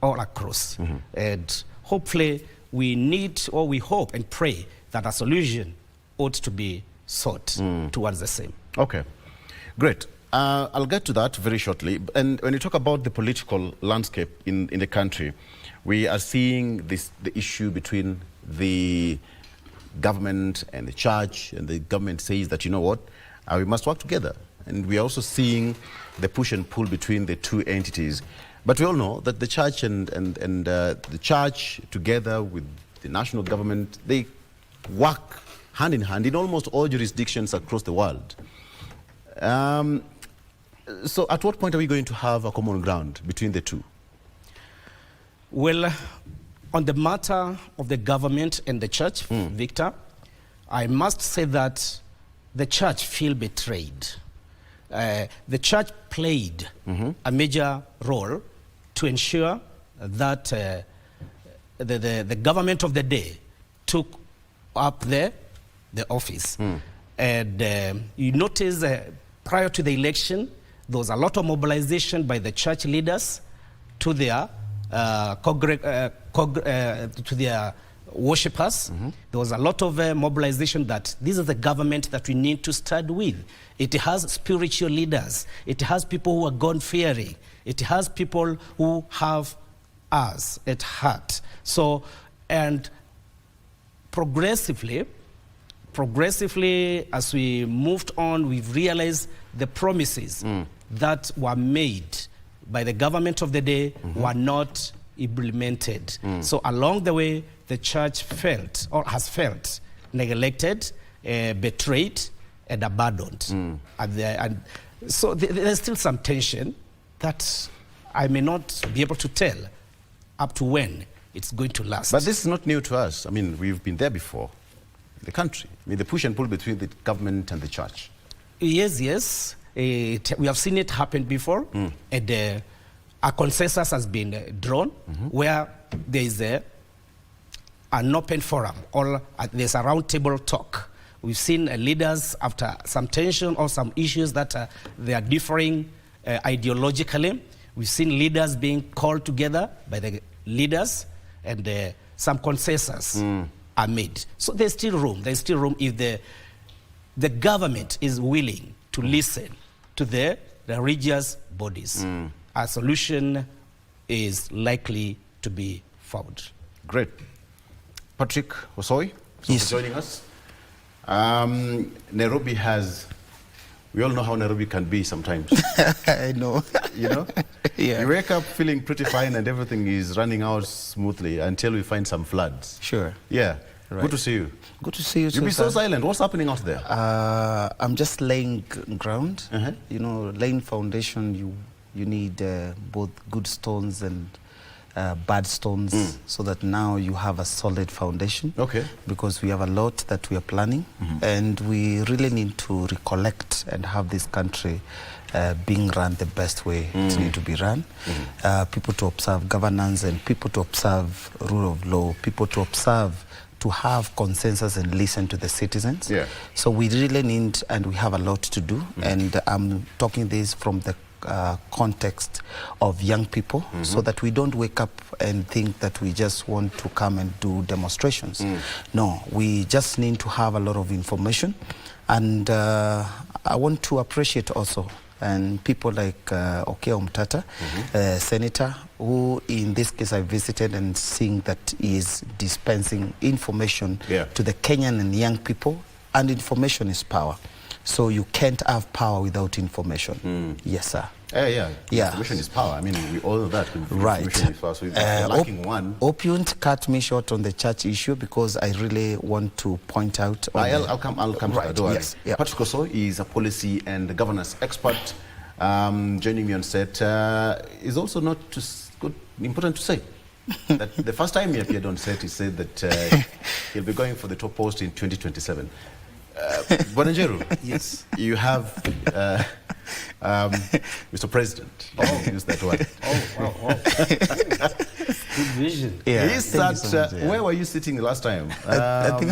all across. And hopefully we hope and pray that a solution ought to be sought towards the same. Okay, great. I'll get to that very shortly. And when you talk about the political landscape in the country, we are seeing the issue between the government and the church, and the government says that, you know what, we must work together. And we are also seeing the push and pull between the two entities. But we all know that the church and the church, together with the national government, they work hand in hand in almost all jurisdictions across the world. So at what point are we going to have a common ground between the two? Well, on the matter of the government and the church, Victor, I must say that the church feel betrayed. The church played a major role to ensure that the government of the day took up the office. And you notice prior to the election, there was a lot of mobilization by the church leaders to their worshippers. There was a lot of mobilization that this is the government that we need to start with. It has spiritual leaders. It has people who are God-fearing. It has people who have us at heart. So, and progressively, as we moved on, we've realized the promises that were made by the government of the day were not implemented. So along the way, the church felt, or has felt, neglected, betrayed, and abandoned. And so there's still some tension that I may not be able to tell up to when it's going to last. But this is not new to us. I mean, we've been there before in the country. I mean, the push and pull between the government and the church. Yes. We have seen it happen before. And a consensus has been drawn where there is an open forum, or there's a round table talk. We've seen leaders, after some tension or some issues that they are differing ideologically, we've seen leaders being called together by the leaders, and some consensus are made. So there's still room. There's still room if the government is willing to listen to the religious bodies. A solution is likely to be found. Great. Patrick Osoi, for joining us. Nairobi has, we all know how Nairobi can be sometimes. I know. You know? You wake up feeling pretty fine and everything is running out smoothly until we find some floods. Sure. Yeah. Right. Good to see you. Good to see you. You'll be so silent. What's happening out there? I'm just laying ground. You know, laying foundation, you need both good stones and bad stones, so that now you have a solid foundation. Okay. Because we have a lot that we are planning, and we really need to recollect and have this country being run the best way it needs to be run. People to observe governance, and people to observe rule of law, people to observe, to have consensus and listen to the citizens. Yeah. So we really need, and we have a lot to do, and I'm talking this from the context of young people, so that we don't wake up and think that we just want to come and do demonstrations. No, we just need to have a lot of information, and I want to appreciate also and people like Okeo Mtata, senator, who in this case I visited and seeing that he is dispensing information to the Kenyan and young people, and information is power. So you can't have power without information. Yes, sir. Yeah. Information is power. I mean, we all know that. Information is power. So if you're lacking one... Hope you won't cut me short on the church issue, because I really want to point out... I'll come to that. Don't worry. Yes. Yeah. Patrick Oso is a policy and governance expert. Joining me on set is also not important to say that the first time he appeared on set, he said that he'll be going for the top post in 2027. Bonanjeru, yes, you have Mr. President. Use that word. Good vision. Yeah, he sat. Where were you sitting the last time? I think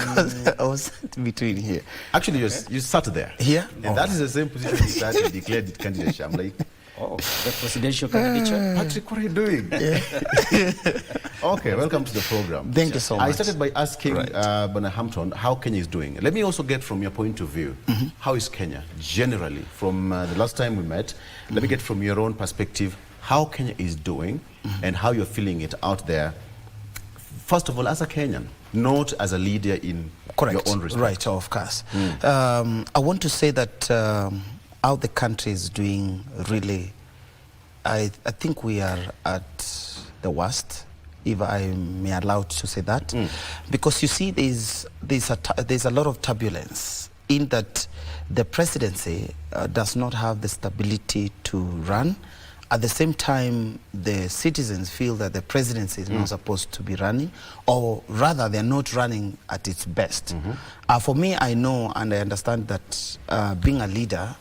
I was between here. Actually, you sat there. Here? And that is the same position he sat and declared it candidature. I'm like, the presidential candidature. Patrick, what are you doing? Okay, welcome to the program. Thank you so much. I started by asking Bwana Hampton how Kenya is doing. Let me also get from your point of view, how is Kenya generally from the last time we met? Let me get from your own perspective how Kenya is doing and how you're feeling it out there. First of all, as a Kenyan, not as a leader in your own respect. Right, of course. I want to say that how the country is doing really, I think we are at the worst, if I may allow to say that, because you see there's a lot of turbulence in that the presidency does not have the stability to run. At the same time, the citizens feel that the presidency is not supposed to be running, or rather they're not running at its best. For me, I know and I understand that being a leader,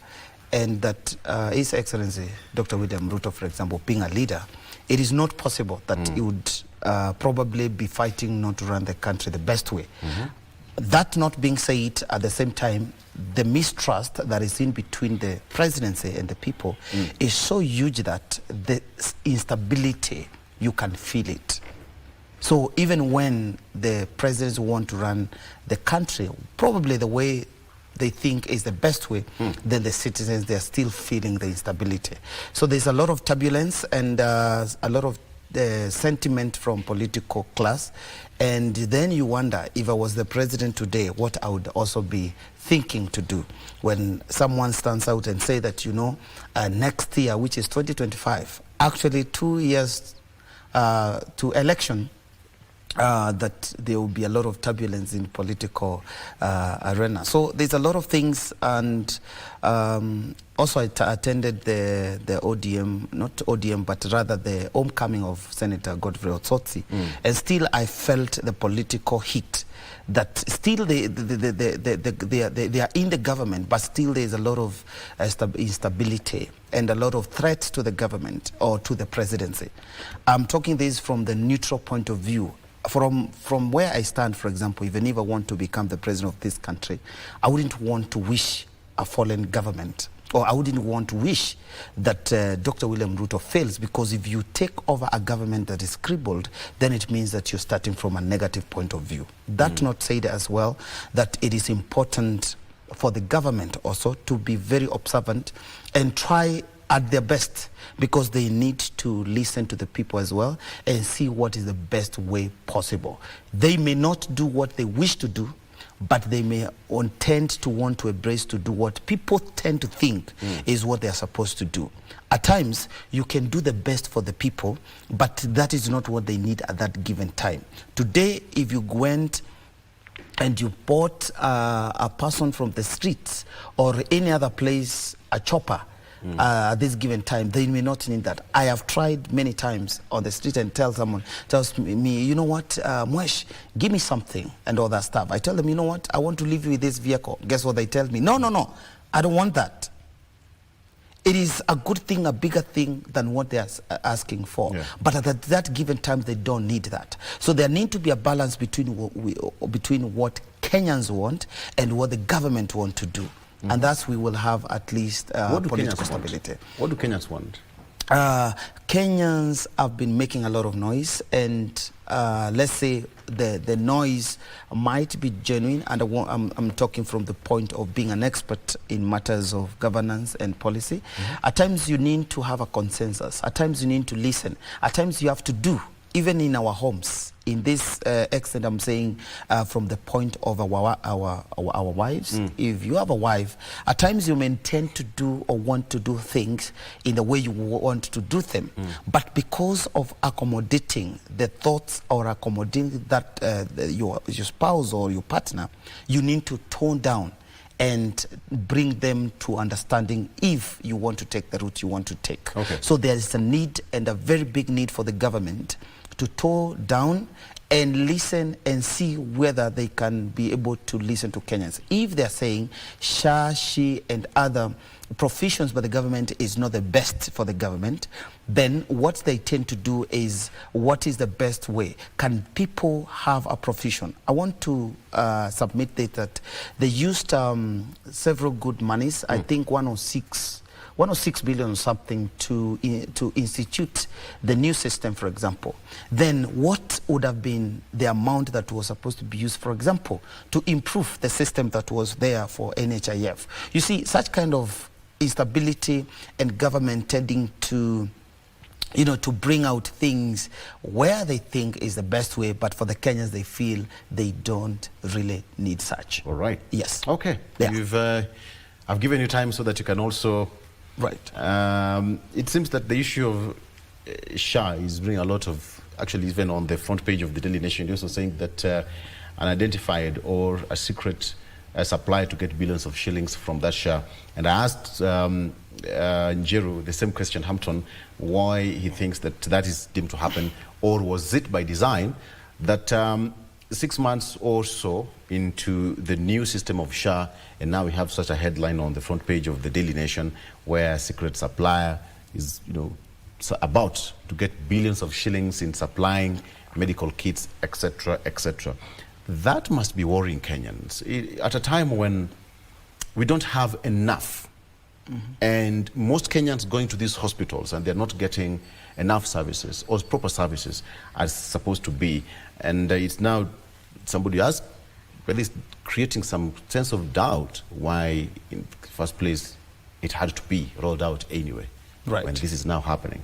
and that His Excellency Dr. William Ruto, for example, being a leader, it is not possible that he would probably be fighting not to run the country the best way. That not being said, at the same time, the mistrust that is in between the presidency and the people is so huge that the instability, you can feel it. So even when the presidents want to run the country, probably the way they think is the best way, then the citizens, they're still feeling the instability. So there's a lot of turbulence and a lot of sentiment from political class. And then you wonder, if I was the president today, what I would also be thinking to do when someone stands out and say that, you know, next year, which is 2025, actually 2 years to election, that there will be a lot of turbulence in political arena. So there's a lot of things, and also I attended the ODM, not ODM, but rather the homecoming of Senator Godfrey Otsotsi, and still I felt the political heat that still they are in the government, but still there's a lot of instability and a lot of threats to the government or to the presidency. I'm talking this from the neutral point of view. From where I stand, for example, even if I want to become the president of this country, I wouldn't want to wish a fallen government, or I wouldn't want to wish that Dr. William Ruto fails, because if you take over a government that is crippled, then it means that you're starting from a negative point of view. That not said as well, that it is important for the government also to be very observant and try at their best, because they need to listen to the people as well and see what is the best way possible. They may not do what they wish to do, but they may tend to want to embrace to do what people tend to think is what they are supposed to do. At times, you can do the best for the people, but that is not what they need at that given time. Today, if you went and you bought a person from the streets or any other place, a chopper, at this given time, they may not need that. I have tried many times on the street and tells me, you know what, Mwesh, give me something and all that stuff. I tell them, you know what, I want to leave you with this vehicle. Guess what they tell me? No, I don't want that. It is a good thing, a bigger thing than what they are asking for. But at that given time, they don't need that. So there needs to be a balance between what Kenyans want and what the government want to do. And thus we will have at least political stability. What do Kenyans want? Kenyans have been making a lot of noise, and let's say the noise might be genuine, and I'm talking from the point of being an expert in matters of governance and policy. At times you need to have a consensus. At times you need to listen. At times you have to do even in our homes, in this extent, I'm saying from the point of our wives. If you have a wife, at times you may tend to do or want to do things in the way you want to do them. But because of accommodating the thoughts or accommodating that your spouse or your partner, you need to tone down and bring them to understanding if you want to take the route you want to take. So there is a need, and a very big need, for the government to tone down and listen and see whether they can be able to listen to Kenyans. If they're saying SHA, SHE, and other provisions by the government is not the best for the government, then what they tend to do is, what is the best way? Can people have a provision? I want to submit that they used several good monies, I think 106 billion or something to institute the new system, for example. Then what would have been the amount that was supposed to be used, for example, to improve the system that was there for NHIF? You see, such kind of instability and government tending to, you know, to bring out things where they think is the best way, but for the Kenyans, they feel they don't really need such. All right. Yes. Okay. Yeah. I've given you time so that you can also... Right. It seems that the issue of SHA is bringing a lot of, actually even on the front page of the Daily Nation, you're also saying that an identified or a secret supplier to get billions of shillings from that SHA. And I asked Njeru the same question, Hampton, why he thinks that that is deemed to happen, or was it by design that 6 months or so into the new system of SHA, and now we have such a headline on the front page of the Daily Nation where a secret supplier is, you know, about to get billions of shillings in supplying medical kits, etc., etc. That must be worrying Kenyans at a time when we don't have enough. And most Kenyans going to these hospitals and they're not getting enough services or proper services as supposed to be. And it's now somebody asked, at least creating some sense of doubt why in the first place it had to be rolled out anyway, when this is now happening.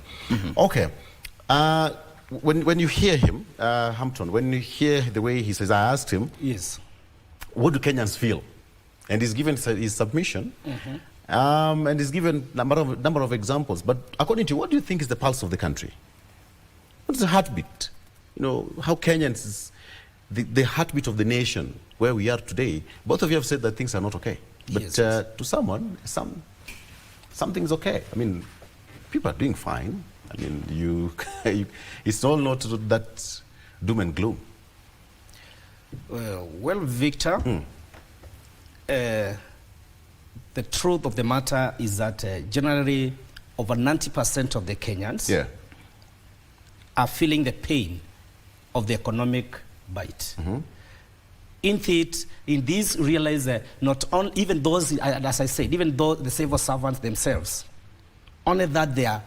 Okay. When you hear him, Hampton, when you hear the way he says, I asked him, yes, what do Kenyans feel? And he's given his submission, and he's given a number of examples. But according to you, what do you think is the pulse of the country? What's the heartbeat? You know, how Kenyans, the heartbeat of the nation, where we are today. Both of you have said that things are not okay. But Yes. To someone, something's okay. I mean, people are doing fine. I mean, it's all not that doom and gloom. Well, Victor, the truth of the matter is that generally over 90% of the Kenyans are feeling the pain of the economic bite. In this realize not only, even those, as I said, even though the civil servants themselves, only that they are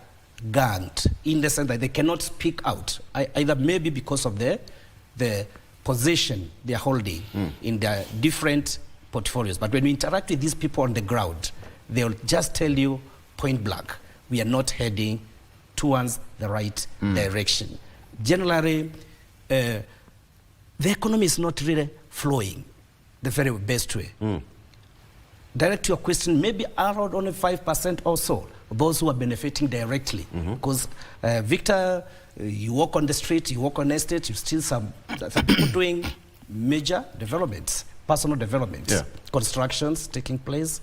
gagged in the sense that they cannot speak out, either maybe because of the position they are holding in their different portfolios. But when we interact with these people on the ground, they'll just tell you point blank, we are not heading towards the right direction. Generally, the economy is not really flowing the very best way. Direct to your question, maybe around only 5% or so, those who are benefiting directly. Because, Victor, you walk on the street, you walk on estate, you still some people doing major developments, personal developments, constructions taking place,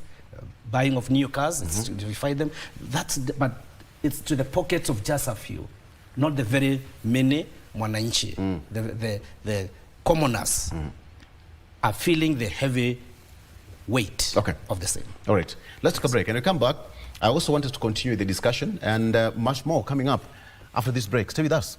buying of new cars, you find them. But it's to the pockets of just a few, not the very many mwananchi. The commoners are feeling the heavy weight of the same. All right, let's take a break. And we come back. I also wanted to continue the discussion and much more coming up after this break. Stay with us.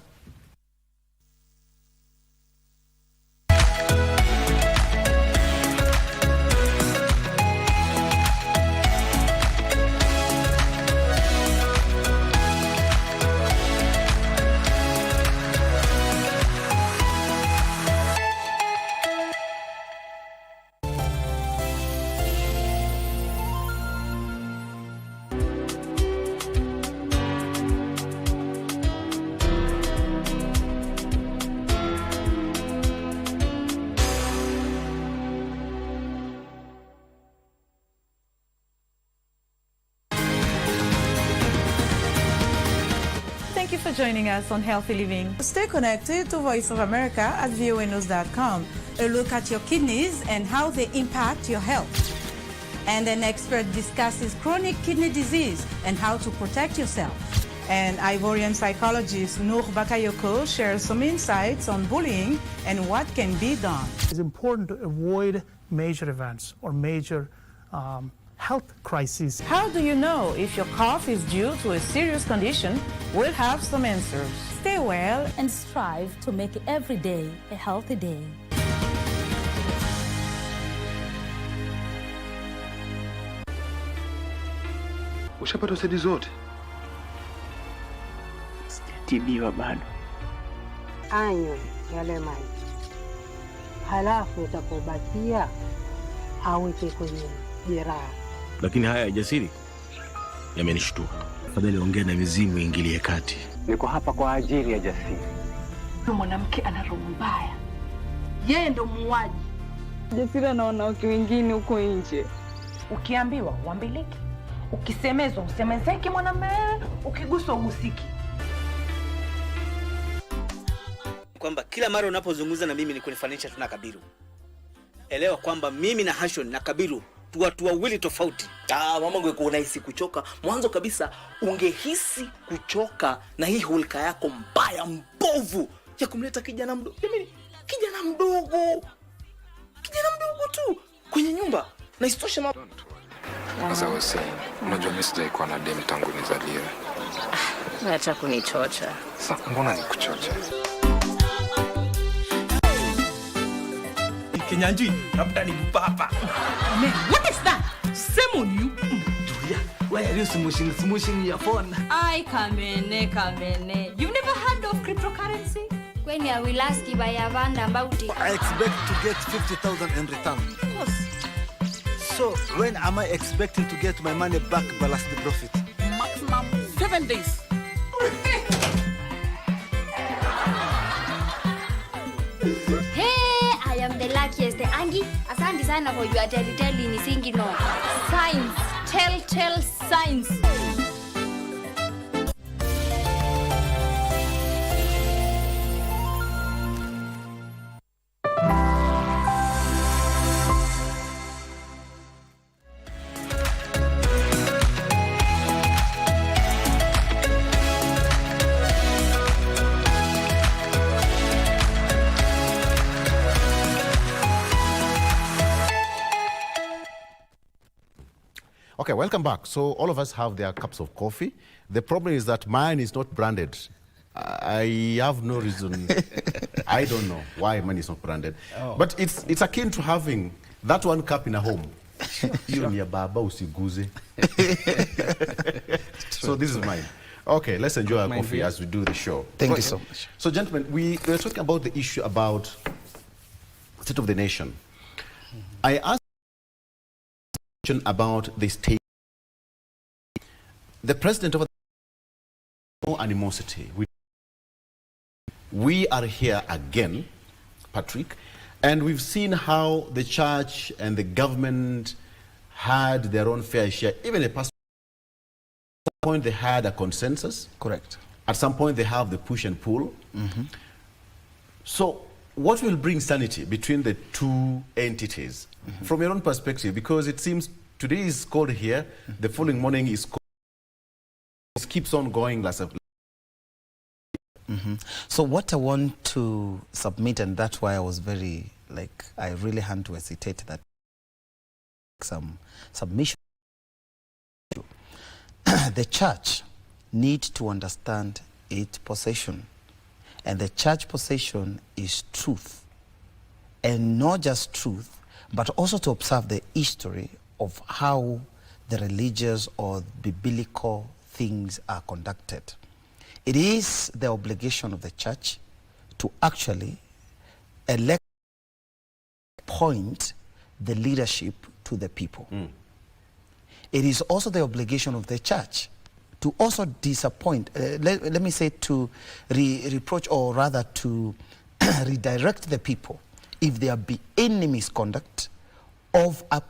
you for joining us on Healthy Living. Stay connected to Voice of America at voanews.com. A look at your kidneys and how they impact your health. And an expert discusses chronic kidney disease and how to protect yourself. And Ivorian psychologist Noor Bakayoko shares some insights on bullying and what can be done. It's important to avoid major events or major health crises. How do you know if your cough is due to a serious condition? We'll have some answers. Stay well and strive to make every day a healthy day. Ushapata usaidizi zote? Sijatibiwa bado. Anywe yale maji, halafu itapobakia aweke kwenye jeraha. Lakini haya ya Jasiri yamenishtua. Afadhali ongea na mizimu ingilie kati. Niko hapa kwa ajili ya Jasiri. Huyo mwanamke ana roho mbaya. Yeye ndo muuaji. Jasiri na wanawake wengine huko nje. Ukiambiwa uambiliki, ukisemezwa usemezeki mwanamume, ukiguswa ugusiki. Kwamba kila mara unapozungumza na mimi ni kunifanisha tuna Kabiru. Elewa kwamba mimi na Hashon na Kabiru tu watu wawili tofauti. Mama ngwe unahisi kuchoka. Mwanzo kabisa ungehisi kuchoka na hii hulka yako mbaya mbovu ya kumleta kijana mdogo. Kijana mdogo. Kijana mdogo tu kwenye nyumba. Na isitoshe mama. As I was saying, unajua mimi sijaikuwa na dem tangu nizaliwe. Acha kunichocha. Sasa mbona nikuchocha? Kenyanji, labda ni papa. Man, what is that? Shame on you. Julia, why are you smooshing your phone? Kamene. You've never heard of cryptocurrency? When I will ask you by Avanda about it. I expect to get 50,000 in return. Of course. So, when am I expecting to get my money back plus the profit? Maximum 7 days. Hey, I am the luckiest. Angie, asante sana for your tell ni singi no. Signs. Telltale signs. Okay, welcome back. So all of us have their cups of coffee. The problem is that mine is not branded. I have no reason. I don't know why mine is not branded. Oh. But it's akin to having that one cup in a home. Sure. Baba usiguze. So this is mine. Okay, let's enjoy our coffee as we do the show. Thank you so much. So gentlemen, we were talking about the issue about state of the nation. I asked about the state. The president of no animosity. We are here again, Patrick, and we've seen how the church and the government had their own fair share. Even at some point they had a consensus. Correct. At some point they have the push and pull. Mm-hmm. So what will bring sanity between the two entities, mm-hmm, from your own perspective? Because it seems today is cold here, mm-hmm, the following morning is cold. It keeps on going like a... Mm-hmm. So what I want to submit, and that's why I was very, I really had to hesitate that some submission. The church needs to understand its possession. And the church possession is truth. And not just truth, but also to observe the history of how the religious or biblical things are conducted. It is the obligation of the church to actually appoint the leadership to the people. Mm. It is also the obligation of the church to also disappoint, let me say to reproach, or rather to redirect the people if there be any misconduct of a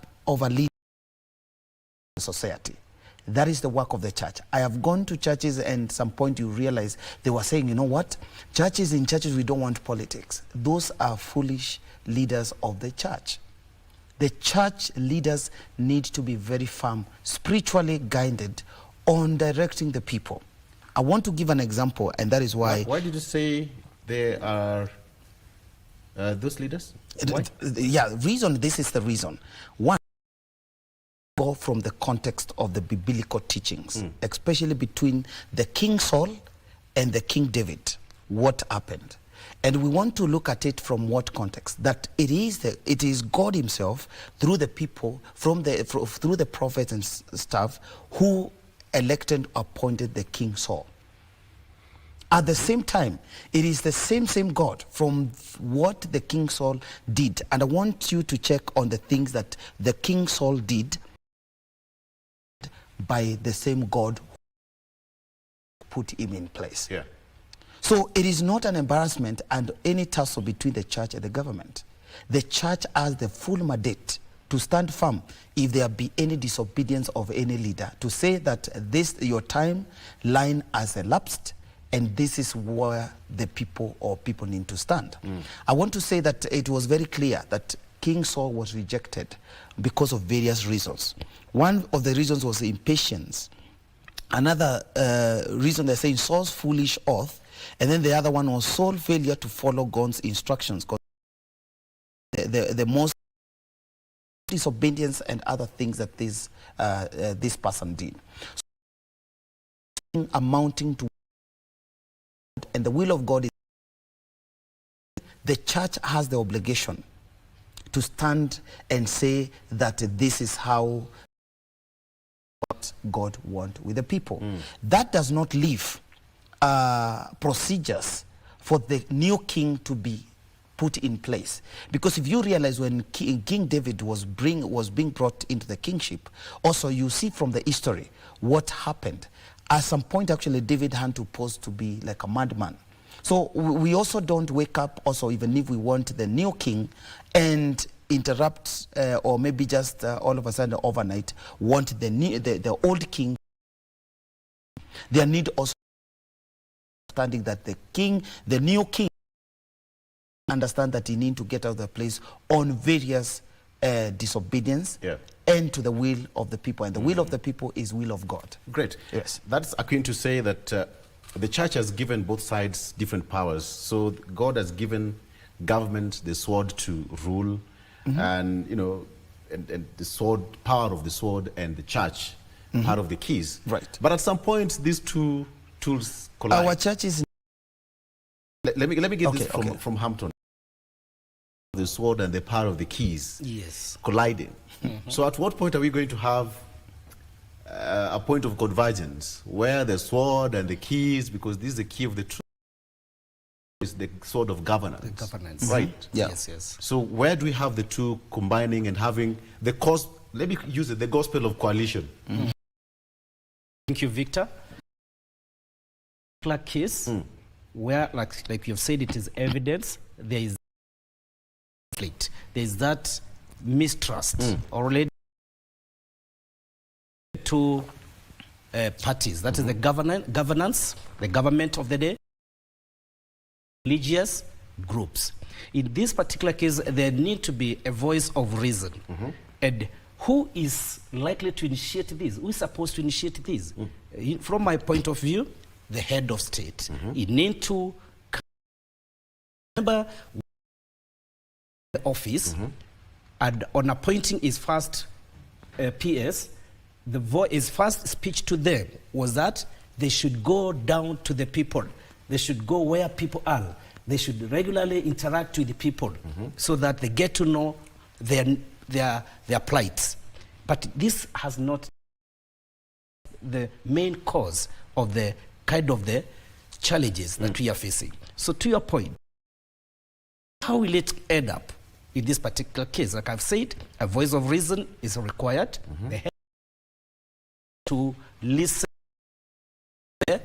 leader in society. That is the work of the church. I have gone to churches, and some point you realize they were saying, you know what? In churches, we don't want politics. Those are foolish leaders of the church. The church leaders need to be very firm, spiritually guided on directing the people. I want to give an example, and that is why... Why did you say they are those leaders? Yeah, this is the reason. One, go from the context of the biblical teachings, especially between the King Saul and the King David. What happened? And we want to look at it from what context? That it is God himself, through the people, through the prophets and stuff, who elected, appointed the King Saul. At the same time, it is the same God from what the King Saul did. And I want you to check on the things that the King Saul did by the same God who put him in place. Yeah. So it is not an embarrassment and any tussle between the church and the government. The church has the full mandate to stand firm if there be any disobedience of any leader, to say that your timeline has elapsed, and this is where the people need to stand. I want to say that it was very clear that King Saul was rejected because of various reasons. One of the reasons was impatience. Another reason they're saying Saul's foolish oath, and then the other one was Saul's failure to follow God's instructions. The most disobedience and other things that this person did. So, amounting to, and the will of God is, the church has the obligation to stand and say that this is how what God wants with the people. That does not leave procedures for the new king to be put in place. Because if you realize when King David was being brought into the kingship, also you see from the history what happened. At some point, actually, David had to pose to be like a madman. So we also don't wake up, also, even if we want the new king, and interrupt or maybe just all of a sudden overnight want the old king. There need also understanding that the new king, understand that he need to get out of the place on various disobedience and to the will of the people, and the will of the people is will of God. Great. Yes. That's akin to say that the church has given both sides different powers. So God has given government the sword to rule, and and the sword, power of the sword, and the church, part of the keys. Right. But at some point, these two tools collide. Our church is. Let me get this from Hampton. The sword and the power of the keys colliding. So at what point are we going to have a point of convergence where the sword and the keys, because this is the key of the truth, is the sword of governance. The governance. Right? Yeah. Yes. So where do we have the two combining and having the let me use it, the gospel of coalition. Thank you, Victor. Case where, like you've said, it is evidence, there is conflict, there is that mistrust or related to parties. That is the governance, the government of the day, religious groups. In this particular case, there need to be a voice of reason. And who is likely to initiate this? Who is supposed to initiate this? From my point of view, the head of state. You need to remember the office, and on appointing his first PS, his first speech to them was that they should go down to the people. They should go where people are. They should regularly interact with the people so that they get to know their plights. But this has not the main cause of the kind of the challenges that we are facing. So to your point, how will it end up in this particular case? Like I've said, a voice of reason is required. They have to listen to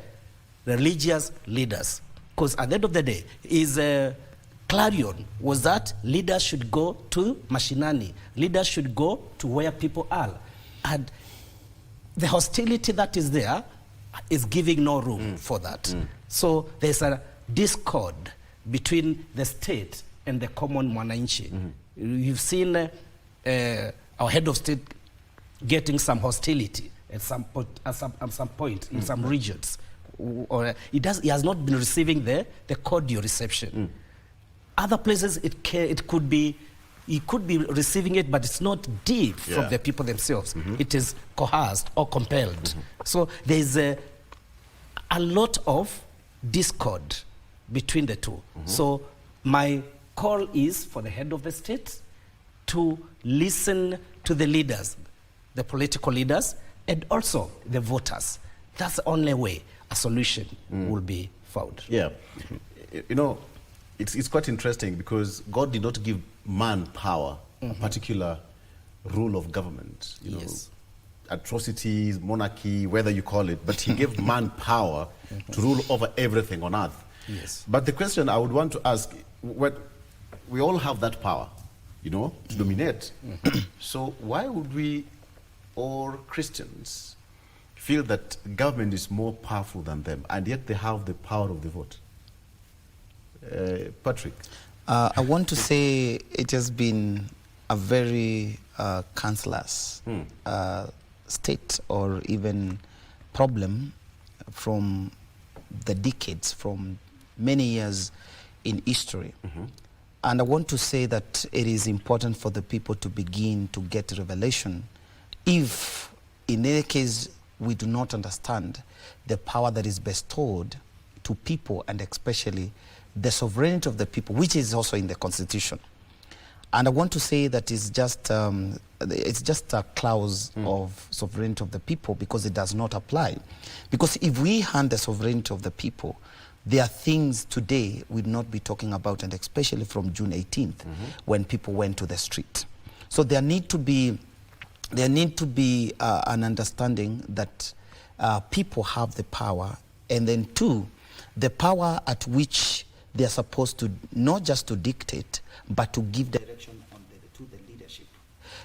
the religious leaders. Because at the end of the day, clarion was that leaders should go to mashinani. Leaders should go to where people are. And the hostility that is there is giving no room for that. So there's a discord between the state and the common mwananchi. You've seen our head of state getting some hostility at some point in some regions. Or he has not been receiving the cordial reception. Other places it could be, he could be receiving it, but it's not deep from the people themselves. It is coerced or compelled. So there's a lot of discord between the two. So my call is for the head of the state to listen to the leaders, the political leaders, and also the voters. That's the only way a solution will be found. Yeah. You know, it's quite interesting because God did not give man power, a particular rule of government. You know, atrocities, monarchy, whether you call it, but he gave man power to rule over everything on earth. Yes. But the question I would want to ask, we all have that power, you know, to dominate. So why would we, or Christians, feel that government is more powerful than them, and yet they have the power of the vote? Patrick? I want to say it has been a very councillors state or even problem from the decades, from many years in history. And I want to say that it is important for the people to begin to get revelation if, in any case, we do not understand the power that is bestowed to people, and especially the sovereignty of the people, which is also in the Constitution. And I want to say that it's just a clause of sovereignty of the people, because it does not apply. Because if we hand the sovereignty of the people, there are things today we'd not be talking about, and especially from June 18th, when people went to the street. So there need to be an understanding that people have the power, and then two, the power at which they are supposed to not just to dictate, but to give direction to the leadership.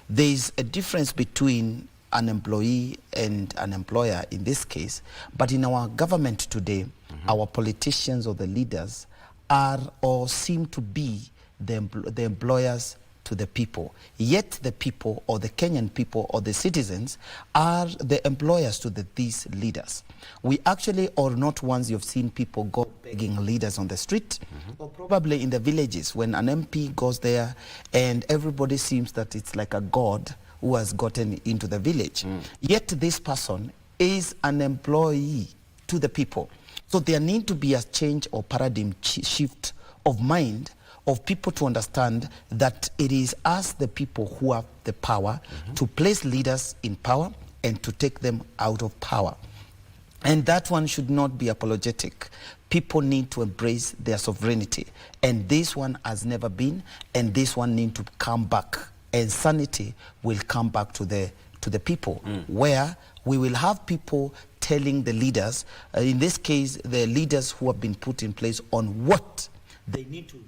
There is a difference between an employee and an employer in this case, but in our government today, our politicians or the leaders are or seem to be the employers to the people. Yet the people, or the Kenyan people, or the citizens are the employers to these leaders. We actually are not ones you've seen people go begging leaders on the street, or probably in the villages when an MP goes there and everybody seems that it's like a god who has gotten into the village. Yet this person is an employee to the people. So there need to be a change or paradigm shift of mind of people to understand that it is us, the people, who have the power to place leaders in power and to take them out of power. And that one should not be apologetic. People need to embrace their sovereignty. And this one has never been, and this one need to come back. And sanity will come back to the people, where we will have people telling the leaders, in this case, the leaders who have been put in place, on what they need to do,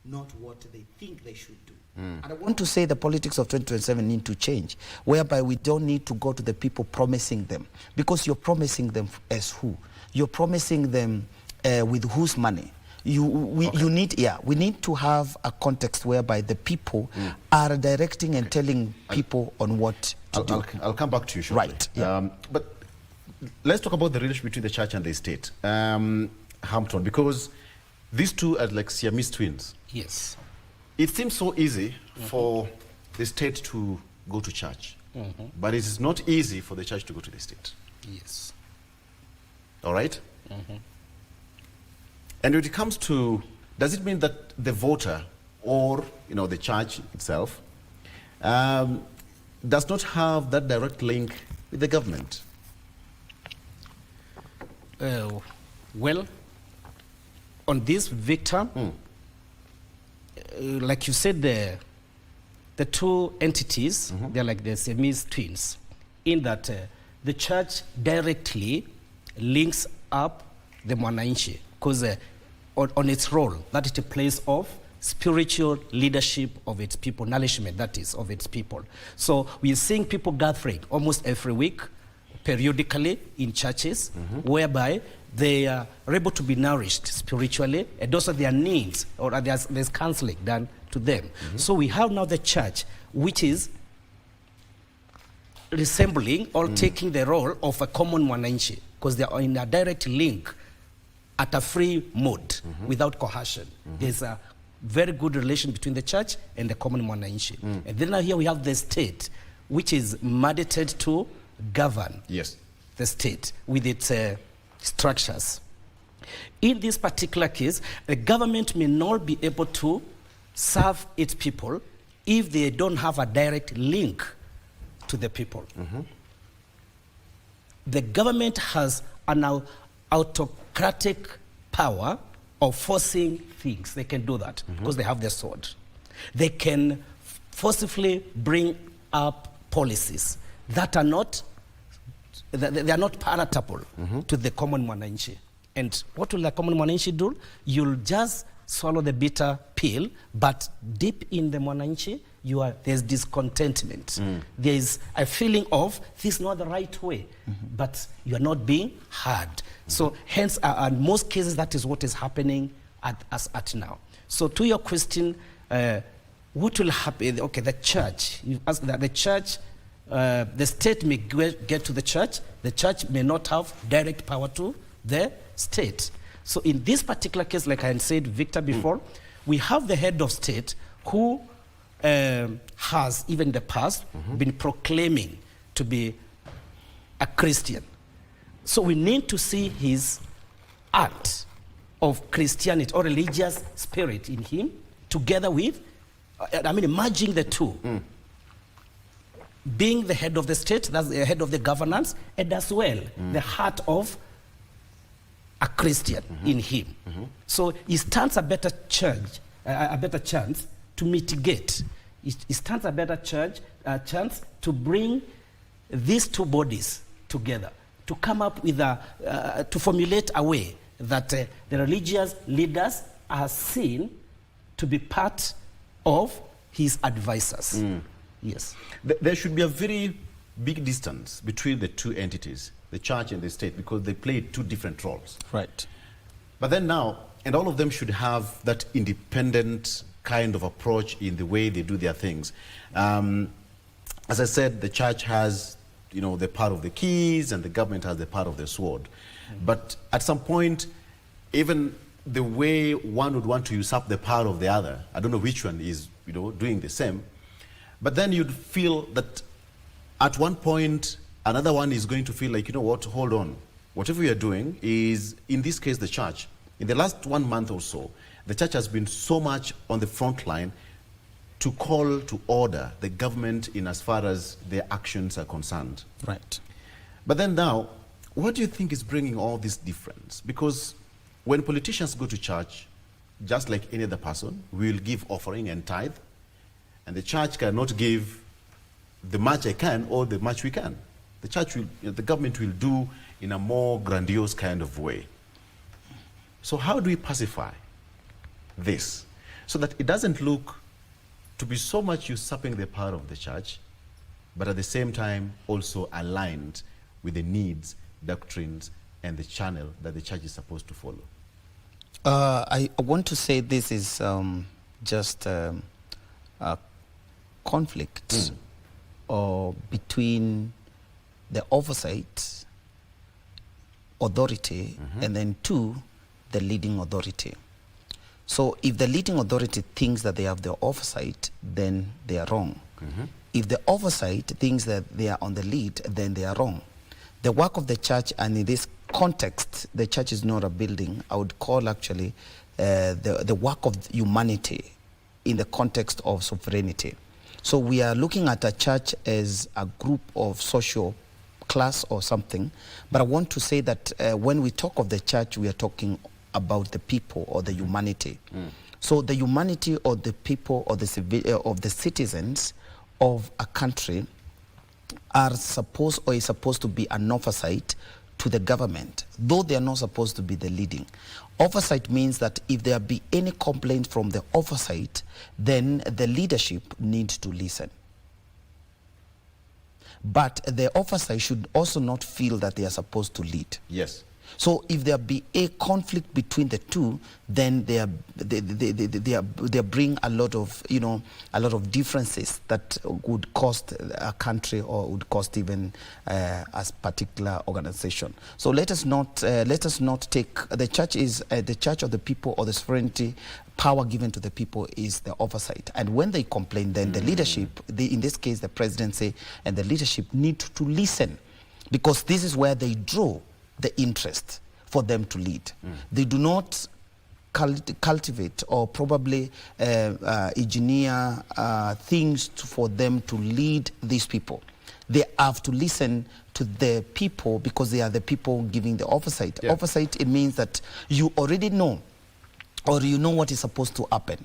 not what they think they should do. And I want to say the politics of 2027 need to change, whereby we don't need to go to the people promising them, because you're promising them as who? You're promising them with whose money? We need to have a context whereby the people are directing and telling people on what to do. I'll come back to you shortly. Right. Yeah. But let's talk about the relationship between the church and the state, Hampton, because these two are like Siamese twins. Yes. It seems so easy for the state to go to church, but it is not easy for the church to go to the state. Yes. All right? And when it comes to, does it mean that the voter or the church itself does not have that direct link with the government? Well, on this, Victor, like you said, the two entities, they're like the Siamese twins, in that the church directly links up the mwananchi, because on its role that it plays of spiritual leadership of its people, nourishment, that is, of its people. So we're seeing people gathering almost every week periodically in churches, whereby they are able to be nourished spiritually, and also their needs, or there's counseling done to them. So we have now the church, which is resembling or taking the role of a common mwananchi, because they are in a direct link at a free mode without coercion. There's a very good relation between the church and the common mwananchi. And then now here we have the state, which is mandated to govern the state with its structures. In this particular case, the government may not be able to serve its people if they don't have a direct link to the people. The government has an autocratic power of forcing things. They can do that because they have the sword. They can forcibly bring up policies that are not palatable to the common mwananchi. And what will the common mwananchi do? You'll just swallow the bitter pill, but deep in the mwananchi, there's discontentment. There is a feeling of this is not the right way, but you are not being heard. So hence, in most cases, that is what is happening at now. So to your question, what will happen? Okay, the church. You ask that the church, the state may get to the church may not have direct power to the state. So in this particular case, like I said, Victor, before, we have the head of state who has, even in the past, been proclaiming to be a Christian. So we need to see his act of Christianity or religious spirit in him, together with, merging the two. Being the head of the state, that's the head of the governance, and as well, the heart of a Christian in him. So he stands a better chance to mitigate. He stands a better chance to bring these two bodies together, to come up with to formulate a way that the religious leaders are seen to be part of his advisors. Yes. There should be a very big distance between the two entities, the church and the state, because they play two different roles. Right. But then now, and all of them should have that independent kind of approach in the way they do their things. As I said, the church has, the part of the keys, and the government has the part of the sword. But at some point, even the way one would want to usurp the power of the other, I don't know which one is, doing the same, but then you'd feel that at one point, another one is going to feel like, hold on. Whatever we are doing is, in this case, the church. In the last 1 month or so, the church has been so much on the front line to call to order the government in as far as their actions are concerned. Right. But then now, what do you think is bringing all this difference? Because when politicians go to church, just like any other person, we will give offering and tithe, and the church cannot give the much I can or the much we can. The church will, the government will do in a more grandiose kind of way. So how do we pacify this so that it doesn't look to be so much usurping the power of the church, but at the same time also aligned with the needs, doctrines, and the channel that the church is supposed to follow? I want to say this is just a conflict between the oversight authority and then the leading authority. So if the leading authority thinks that they have the oversight, then they are wrong. If the oversight thinks that they are on the lead, then they are wrong. The work of the church, and in this context, the church is not a building. I would call actually the work of humanity in the context of sovereignty. So we are looking at a church as a group of social class or something, but I want to say that when we talk of the church, we are talking about the people or the humanity. So the humanity or the people or the citizens of a country are supposed or is supposed to be an oversight to the government, though they are not supposed to be the leading. Oversight means that if there be any complaint from the oversight, then the leadership needs to listen. but the oversight should also not feel that they are supposed to lead. Yes. So if there be a conflict between the two, then they bring a lot of, you know, a lot of differences that would cost a country or would cost even a particular organization. So let us not take the church is the church of the people, or the sovereignty power given to the people is the oversight. And when they complain, then the leadership, in this case the presidency and the leadership, need to listen, because this is where they draw the interest for them to lead. They do not cultivate or probably engineer things for them to lead these people. They have to listen to the people, because they are the people giving the oversight. Yeah. Oversight, it means that you already know, or you know what is supposed to happen.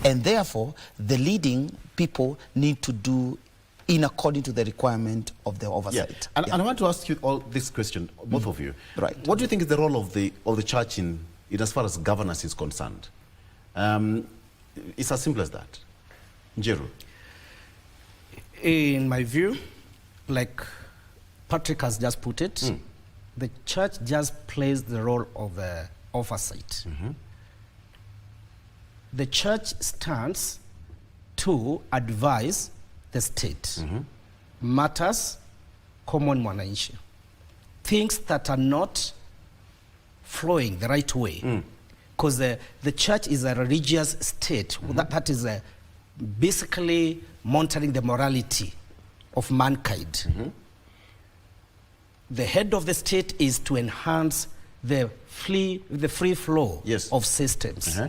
And therefore, the leading people need to do in according to the requirement of the oversight. And I want to ask you all this question, both of you. Right. What do you think is the role of the church in as far as governance is concerned? It's as simple as that. Njeru. In my view, like Patrick has just put it, the church just plays the role of oversight. The church stands to advise the state matters common mwananchi, things that are not flowing the right way, because the church is a religious state that is basically monitoring the morality of mankind. The head of the state is to enhance the free flow of systems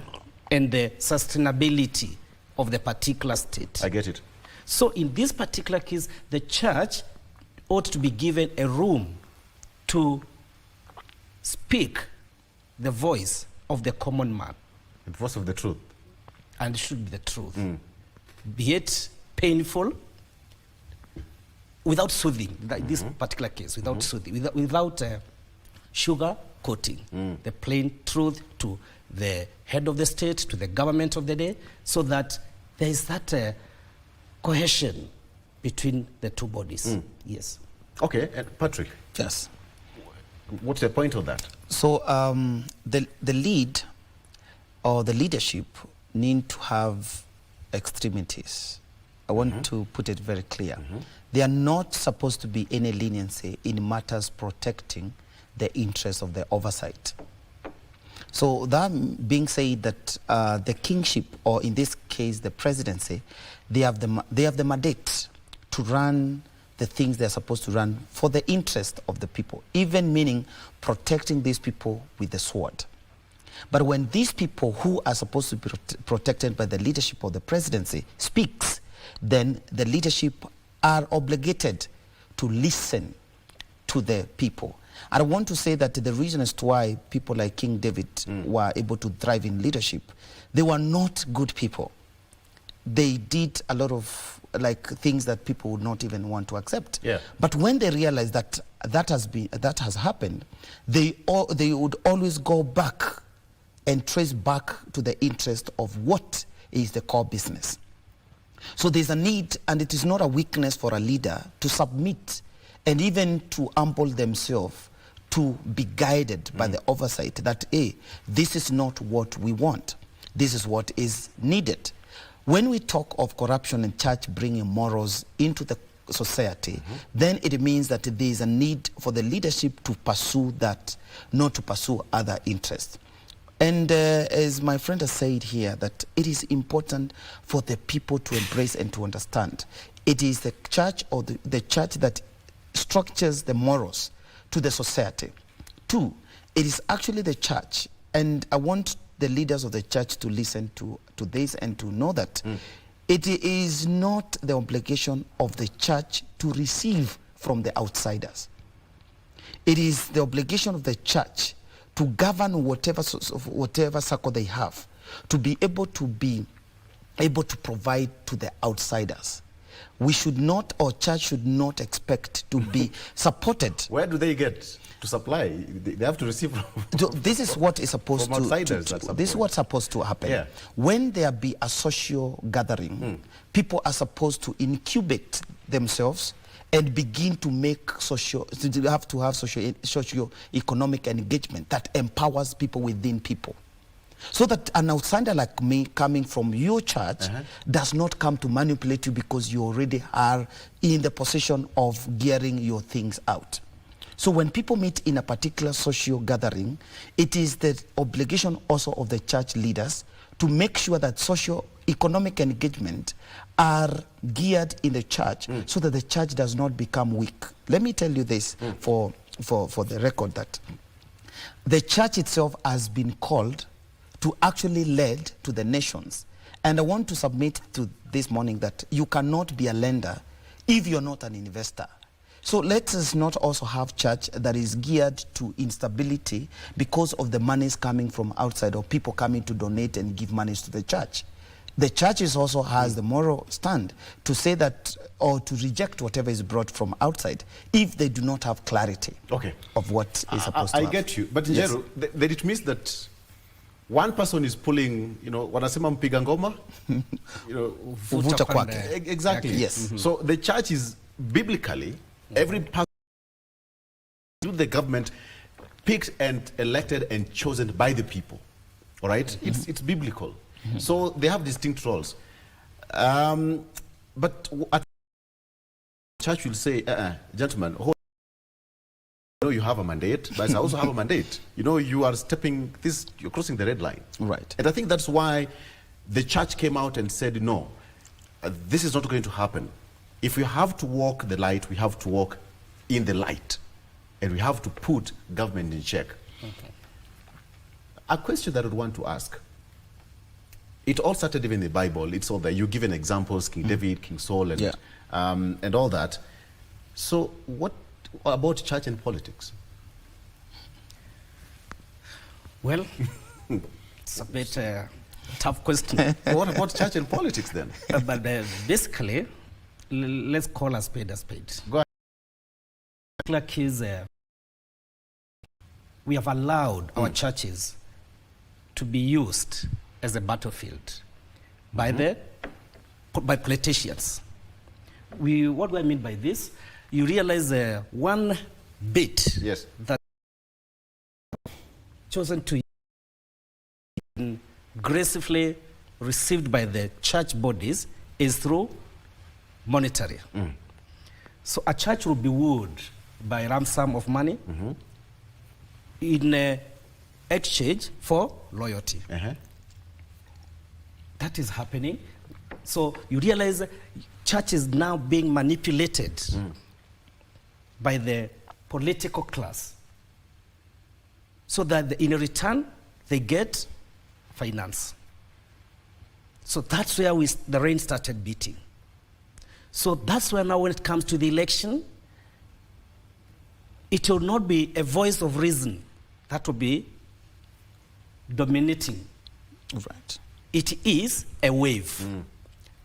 and the sustainability of the particular state. I get it. So in this particular case, the church ought to be given a room to speak the voice of the common man. The voice of the truth. And it should be the truth. Be it painful, without soothing, in this particular case, without soothing, without sugar coating, the plain truth to the head of the state, to the government of the day, so that there is that cohesion between the two bodies. Yes. Okay, and Patrick. Yes. What's the point of that? So the lead or the leadership need to have extremities. I want to put it very clear. They are not supposed to be any leniency in matters protecting the interests of the oversight. So that being said, that the kingship, or in this case the presidency, they have the mandate to run the things they're supposed to run for the interest of the people, even meaning protecting these people with the sword. But when these people who are supposed to be protected by the leadership of the presidency speaks, then the leadership are obligated to listen to the people. I want to say that the reason as to why people like King David were able to thrive in leadership, they were not good people. They did a lot of things that people would not even want to accept. But when they realized that that has happened, they would always go back and trace back to the interest of what is the core business. So there's a need, and it is not a weakness for a leader to submit and even to humble themselves to be guided by the oversight that, hey, this is not what we want. This is what is needed. When we talk of corruption and church bringing morals into the society, then it means that there is a need for the leadership to pursue that, not to pursue other interests. And as my friend has said here, that it is important for the people to embrace and to understand. It is the church, or the church, that structures the morals to the society. Two, it is actually the church, and I want the leaders of the church to listen to this and to know that it is not the obligation of the church to receive from the outsiders. It is the obligation of the church to govern whatever circle they have, to be able to provide to the outsiders. We should not, or church should not, expect to be supported. Where do they get to supply? They have to receive from this is what is supposed from outsiders. This is what's supposed to happen. When there be a social gathering, people are supposed to incubate themselves and begin to make socio-economic engagement that empowers people within people. So that an outsider like me coming from your church does not come to manipulate you because you already are in the position of gearing your things out. So when people meet in a particular social gathering, it is the obligation also of the church leaders to make sure that socio-economic engagement are geared in the church so that the church does not become weak. Let me tell you this for the record, that the church itself has been called to actually lead to the nations. And I want to submit to this morning that you cannot be a lender if you're not an investor. So let us not also have church that is geared to instability because of the monies coming from outside or people coming to donate and give monies to the church. The church is also has the moral stand to say that or to reject whatever is brought from outside if they do not have clarity of what is supposed to happen. I get you. But Njeru, then it means that one person is pulling, wanasema mpiga ngoma, Vuta kwake. Exactly. Yes. So the church is biblically, every person, the government, picked and elected and chosen by the people. All right? It's biblical. So they have distinct roles. But at church will say, gentlemen, you have a mandate, but I also have a mandate. You are you're crossing the red line. Right. And I think that's why the church came out and said, no, this is not going to happen. If we have to walk the light, we have to walk in the light. And we have to put government in check. Okay. A question that I would want to ask. It all started even in the Bible. It's all there. You've given examples, King David, King Saul, and all that. So what about church and politics? Well, it's a bit tough question. What about church and politics then? But basically, let's call a spade a spade. Go ahead. Like we have allowed our churches to be used as a battlefield by politicians. What do I mean by this? You realize one bit that chosen to aggressively received by the church bodies is through monetary. So a church will be wooed by a ransom of money in exchange for loyalty. That is happening. So you realize church is now being manipulated by the political class, so that in return they get finance. So that's where the rain started beating. So that's where now when it comes to the election, it will not be a voice of reason that will be dominating. Right. It is a wave.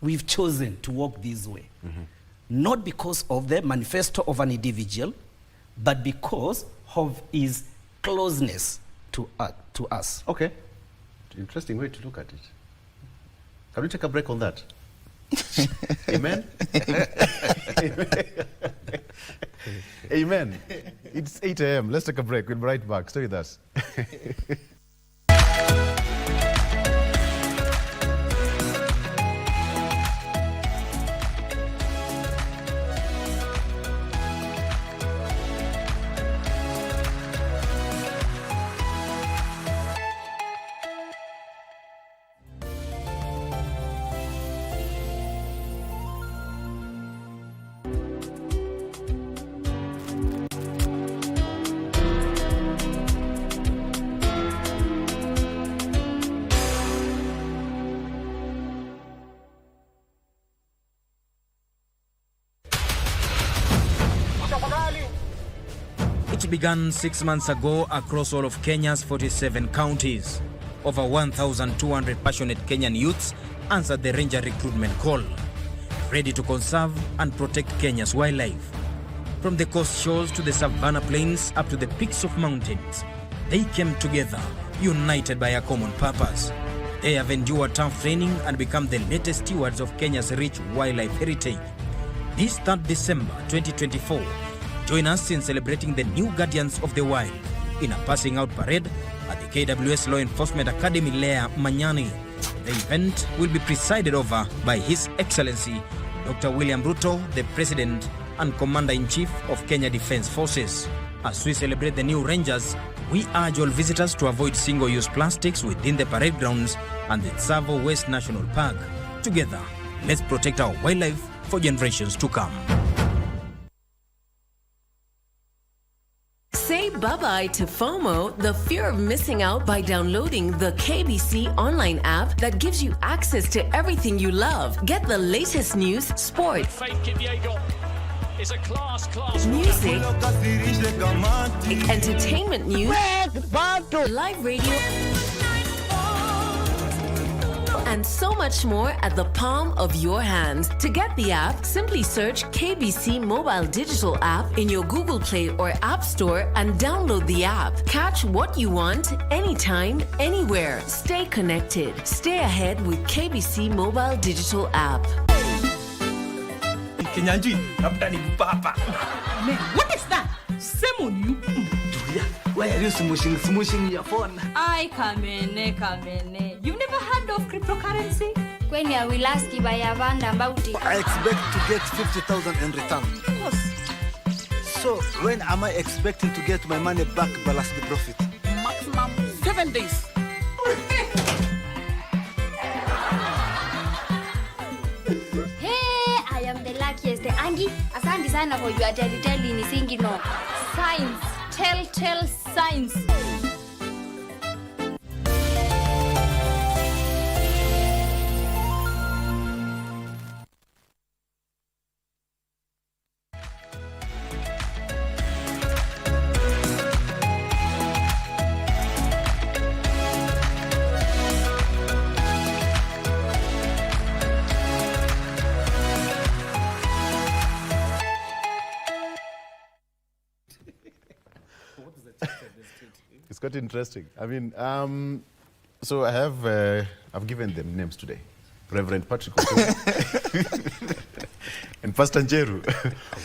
We've chosen to walk this way. Not because of the manifesto of an individual, but because of his closeness to us. Okay. Interesting way to look at it. Can we take a break on that? Amen? Amen. It's 8 a.m. Let's take a break. We'll be right back. Stay with us. Which began 6 months ago across all of Kenya's 47 counties. Over 1,200 passionate Kenyan youths answered the ranger recruitment call, ready to conserve and protect Kenya's wildlife. From the coast shores to the savanna plains up to the peaks of mountains, they came together, united by a common purpose. They have endured tough training and become the latest stewards of Kenya's rich wildlife heritage. This 3rd December 2024, join us in celebrating the new Guardians of the Wild in a passing out parade at the KWS Law Enforcement Academy, Lea Manyani. The event will be presided over by His Excellency Dr. William Ruto, the President and Commander-in-Chief of Kenya Defence Forces. As we celebrate the new Rangers, we urge all visitors to avoid single-use plastics within the parade grounds and the Tsavo West National Park. Together, let's protect our wildlife for generations to come. Say bye-bye to FOMO, the fear of missing out, by downloading the KBC Online app that gives you access to everything you love. Get the latest news, sports, music, entertainment news, live radio, and so much more at the palm of your hands. To get the app, simply search KBC Mobile Digital App in your Google Play or App Store and download the app. Catch what you want, anytime, anywhere. Stay connected. Stay ahead with KBC Mobile Digital App. Kinyanji, labda ni papa. Man, what is that? Same on you. Julia, why are you smooshing your phone? Ay, Kamene. You've never heard of cryptocurrency? When I will ask you by Avanda about it. I expect to get 50,000 in return. Of course. So when am I expecting to get my money back plus the profit? Maximum 7 days. Hey, I am the luckiest. Angie, asante sana for your telling ni singi no. Signs, telltale signs. It's quite interesting. I mean, so I've given them names today. Reverend Patrick and Pastor Njeru,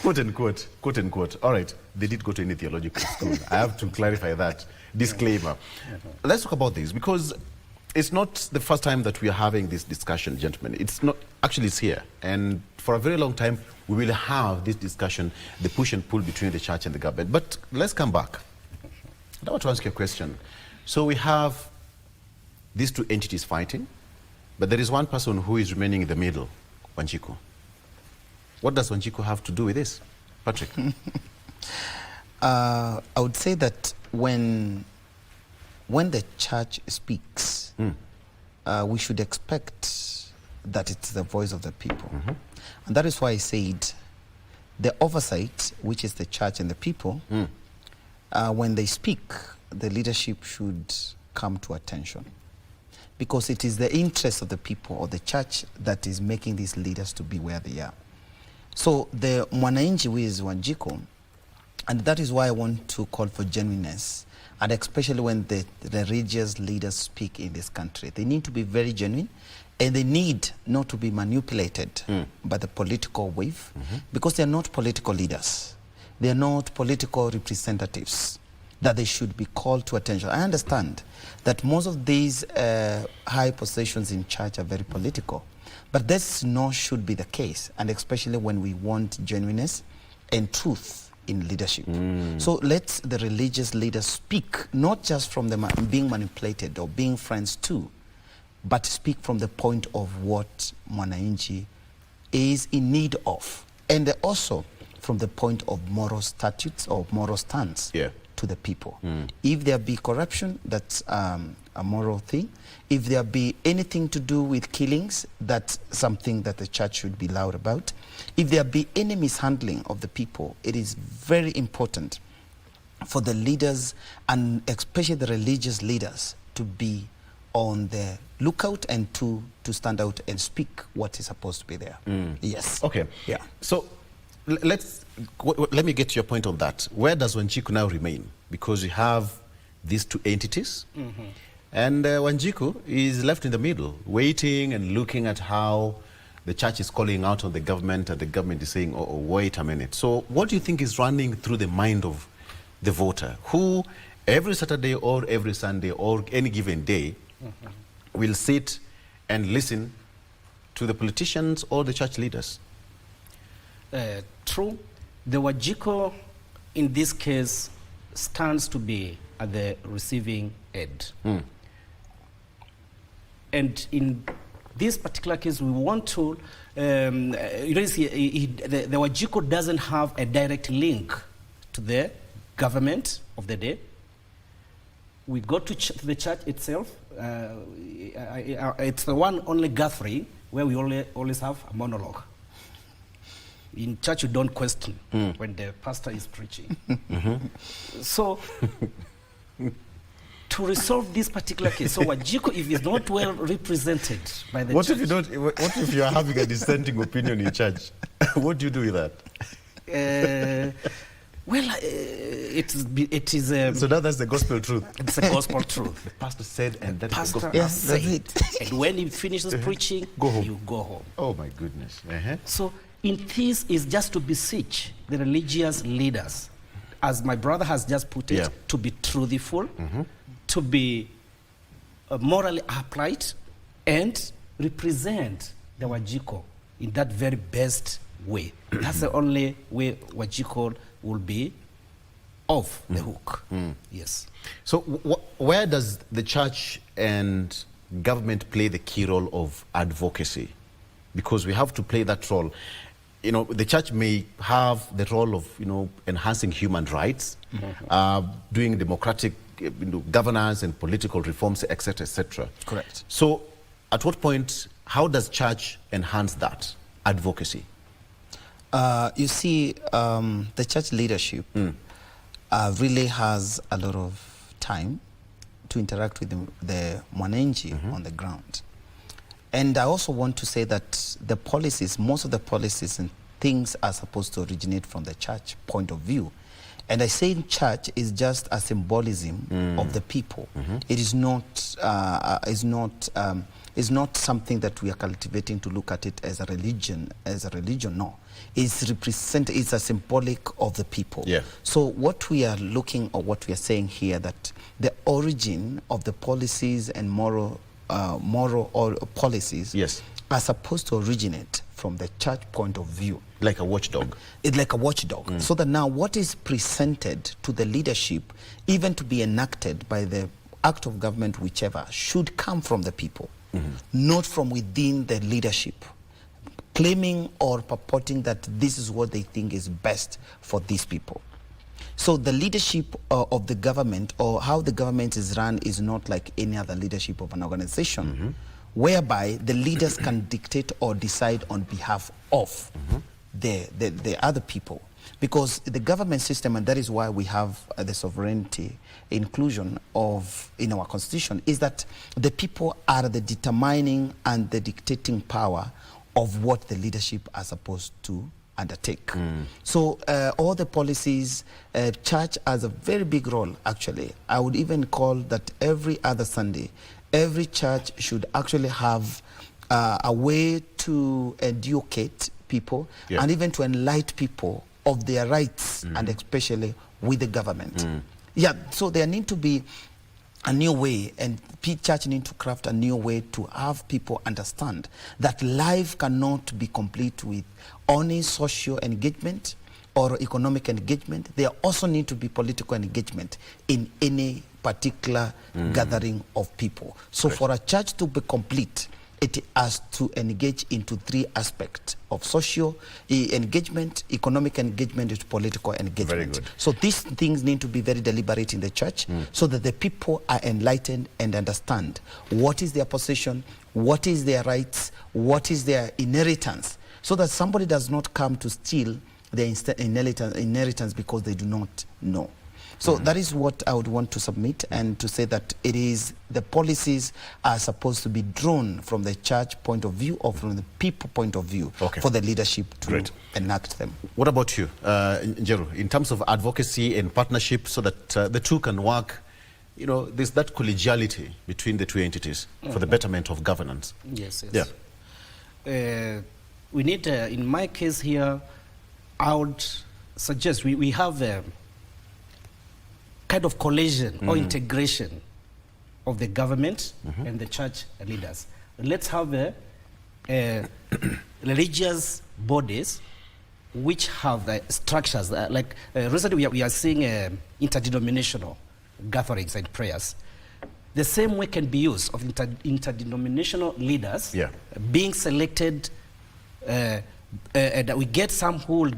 quote unquote. All right, they did go to any theological school. I have to clarify that. Disclaimer. Let's talk about this because it's not the first time that we are having this discussion, gentlemen. It's not, actually it's here. And for a very long time, we will have this discussion, the push and pull between the church and the government. But let's come back. I want to ask you a question. So we have these two entities fighting, but there is one person who is remaining in the middle, Wanjiku. What does Wanjiku have to do with this? Patrick? I would say that when the church speaks, we should expect that it's the voice of the people. And that is why I said the oversight, which is the church and the people, when they speak, the leadership should come to attention. Because it is the interest of the people or the church that is making these leaders to be where they are. So the Mwananchi is Wanjiku, and that is why I want to call for genuineness, and especially when the religious leaders speak in this country. They need to be very genuine, and they need not to be manipulated by the political wave, because they are not political leaders. They are not political representatives that they should be called to attention. I understand that most of these high positions in church are very political, but this should be the case, and especially when we want genuineness and truth in leadership. So let the religious leaders speak, not just from them being manipulated or being friends too, but speak from the point of what Mwananchi is in need of, and also from the point of moral statutes or moral stance to the people. If there be corruption, that's a moral thing. If there be anything to do with killings, that's something that the church should be loud about. If there be any mishandling of the people, it is very important for the leaders, and especially the religious leaders, to be on the lookout and to stand out and speak what is supposed to be there. Yes. Okay. Yeah. So let me get to your point on that. Where does Wanjiku now remain? Because we have these two entities, and Wanjiku is left in the middle, waiting and looking at how the church is calling out on the government and the government is saying, oh, wait a minute. So what do you think is running through the mind of the voter who every Saturday or every Sunday or any given day will sit and listen to the politicians or the church leaders? True. The Wajiko, in this case, stands to be at the receiving end. And in this particular case, we want to, you know, see, the Wajiko doesn't have a direct link to the government of the day. We go to the church itself. It's the one only gathering where we always have a monologue. In church, you don't question when the pastor is preaching. So, to resolve this particular case, so Wajiko, if it's not well represented by the what church... What if you are having a dissenting opinion in church? What do you do with that? Well, it is... so that's the gospel truth. It's the gospel truth. The pastor said, and that is the gospel. Yes, that's it. And when he finishes preaching, go home. You go home. Oh, my goodness. So, in this is just to beseech the religious leaders, as my brother has just put it, to be truthful, to be morally upright, and represent the Wajiko in that very best way. That's the only way Wajiko will be off the hook. Yes. So where does the church and government play the key role of advocacy? Because we have to play that role. You know, the church may have the role of, you know, enhancing human rights, doing democratic governance and political reforms, etc., etc. Correct. So at what point, how does church enhance that advocacy? You see, the church leadership really has a lot of time to interact with the mwananchi on the ground. And I also want to say that the policies, most of the policies and things are supposed to originate from the church point of view. And I say church is just a symbolism of the people. It is not, something that we are cultivating to look at it as a religion. No. It's a symbolic of the people. Yeah. So what we are looking, or what we are saying here, that the origin of the policies and moral policies are supposed to originate from the church point of view. Like a watchdog. It's like a watchdog. So that now what is presented to the leadership, even to be enacted by the act of government, whichever, should come from the people, not from within the leadership, claiming or purporting that this is what they think is best for these people. So the leadership of the government, or how the government is run, is not like any other leadership of an organization, whereby the leaders can dictate or decide on behalf of the other people. Because the government system, and that is why we have the sovereignty inclusion in our constitution, is that the people are the determining and the dictating power of what the leadership are supposed to undertake. So all the policies, church has a very big role, actually. I would even call that every other Sunday, every church should actually have a way to educate people and even to enlighten people of their rights, and especially with the government. So there need to be a new way, and church need to craft a new way to have people understand that life cannot be complete with only social engagement or economic engagement. There also need to be political engagement in any particular gathering of people. So for a church to be complete, it has to engage into three aspects of social engagement, economic engagement, and political engagement. Very good. So these things need to be very deliberate in the church so that the people are enlightened and understand what is their position, what is their rights, what is their inheritance, so that somebody does not come to steal their inheritance because they do not know. So that is what I would want to submit, and to say that it is the policies are supposed to be drawn from the church point of view or from the people point of view for the leadership to enact them. What about you, Njeru, in terms of advocacy and partnership, so that the two can work? You know, there's that collegiality between the two entities for the betterment of governance. Yes. Yeah. we need, in my case here, I would suggest we have a kind of coalition or integration of the government and the church leaders. Let's have religious bodies which have the structures like recently we are seeing interdenominational gatherings and prayers. The same way can be used of interdenominational leaders being selected, that we get some who will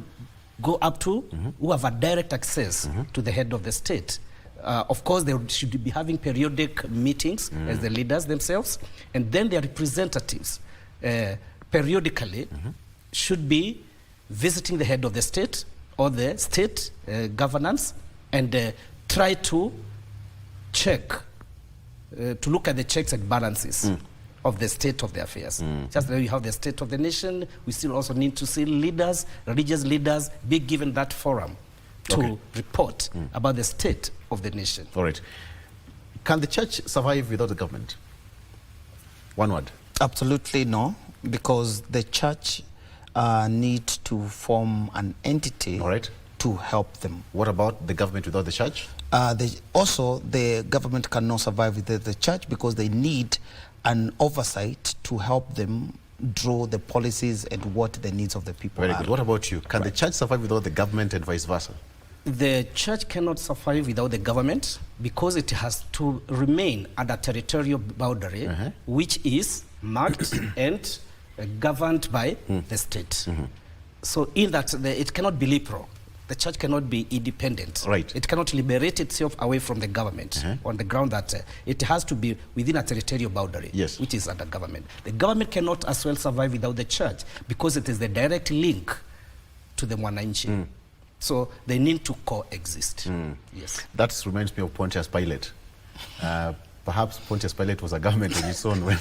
go up to who have a direct access to the head of the state. Of course, they should be having periodic meetings as the leaders themselves, and then their representatives periodically should be visiting the head of the state or the state governance and try to check, to look at the checks and balances of the state of the affairs. Just like we have the state of the nation, we still also need to see leaders, religious leaders, be given that forum to report about the state of the nation. All right. Can the church survive without the government? One word. Absolutely no, because the church need to form an entity to help them. What about the government without the church? Also, the government cannot survive without the church because they need an oversight to help them draw the policies and what the needs of the people are. Very good. What about you? Can the church survive without the government and vice versa? The church cannot survive without the government because it has to remain under territorial boundary, which is marked and governed by the state. So in that, it cannot be liberal. The church cannot be independent. Right. It cannot liberate itself away from the government on the ground that it has to be within a territorial boundary, which is under government. The government cannot as well survive without the church because it is the direct link to the mwananchi. So they need to coexist. Yes. That reminds me of Pontius Pilate. Perhaps Pontius Pilate was a government on its own when,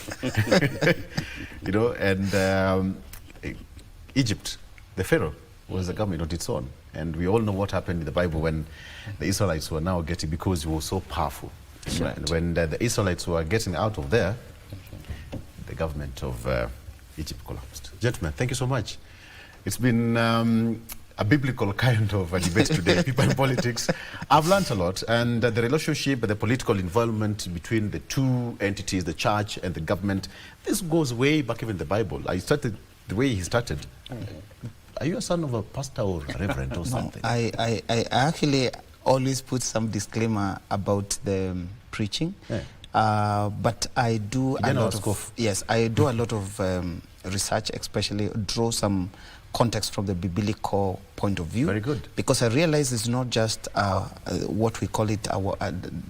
you know, and Egypt, the Pharaoh, was a government on its own. And we all know what happened in the Bible when the Israelites were now getting, because he was so powerful. And when the Israelites were getting out of there, the government of Egypt collapsed. Gentlemen, thank you so much. It's been a biblical kind of a debate today, people in politics. I've learned a lot, and the relationship, the political involvement between the two entities, the church and the government, this goes way back even in the Bible. I started the way he started. Are you a son of a pastor or a reverend or something? I actually always put some disclaimer about the preaching, but I do a lot of I do a lot of research, especially draw some context from the biblical point of view. Very good. Because I realize it's not just what we call it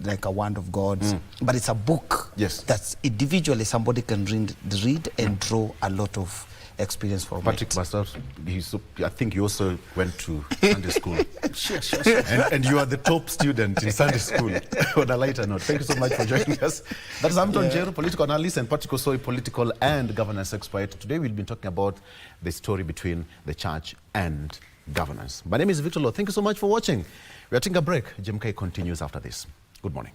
like a word of God, but it's a book that individually somebody can read and draw a lot of experience from Patrick myself, I think you also went to Sunday school. Sure. And you are the top student in Sunday school. On a lighter note, thank you so much for joining us. That is Hamilton Jeru, political analyst, and Patrick Osoi, political and governance expert. Today we'll be talking about the story between the church and governance. My name is Victor Lo. Thank you so much for watching. We are taking a break. JMK continues after this. Good morning.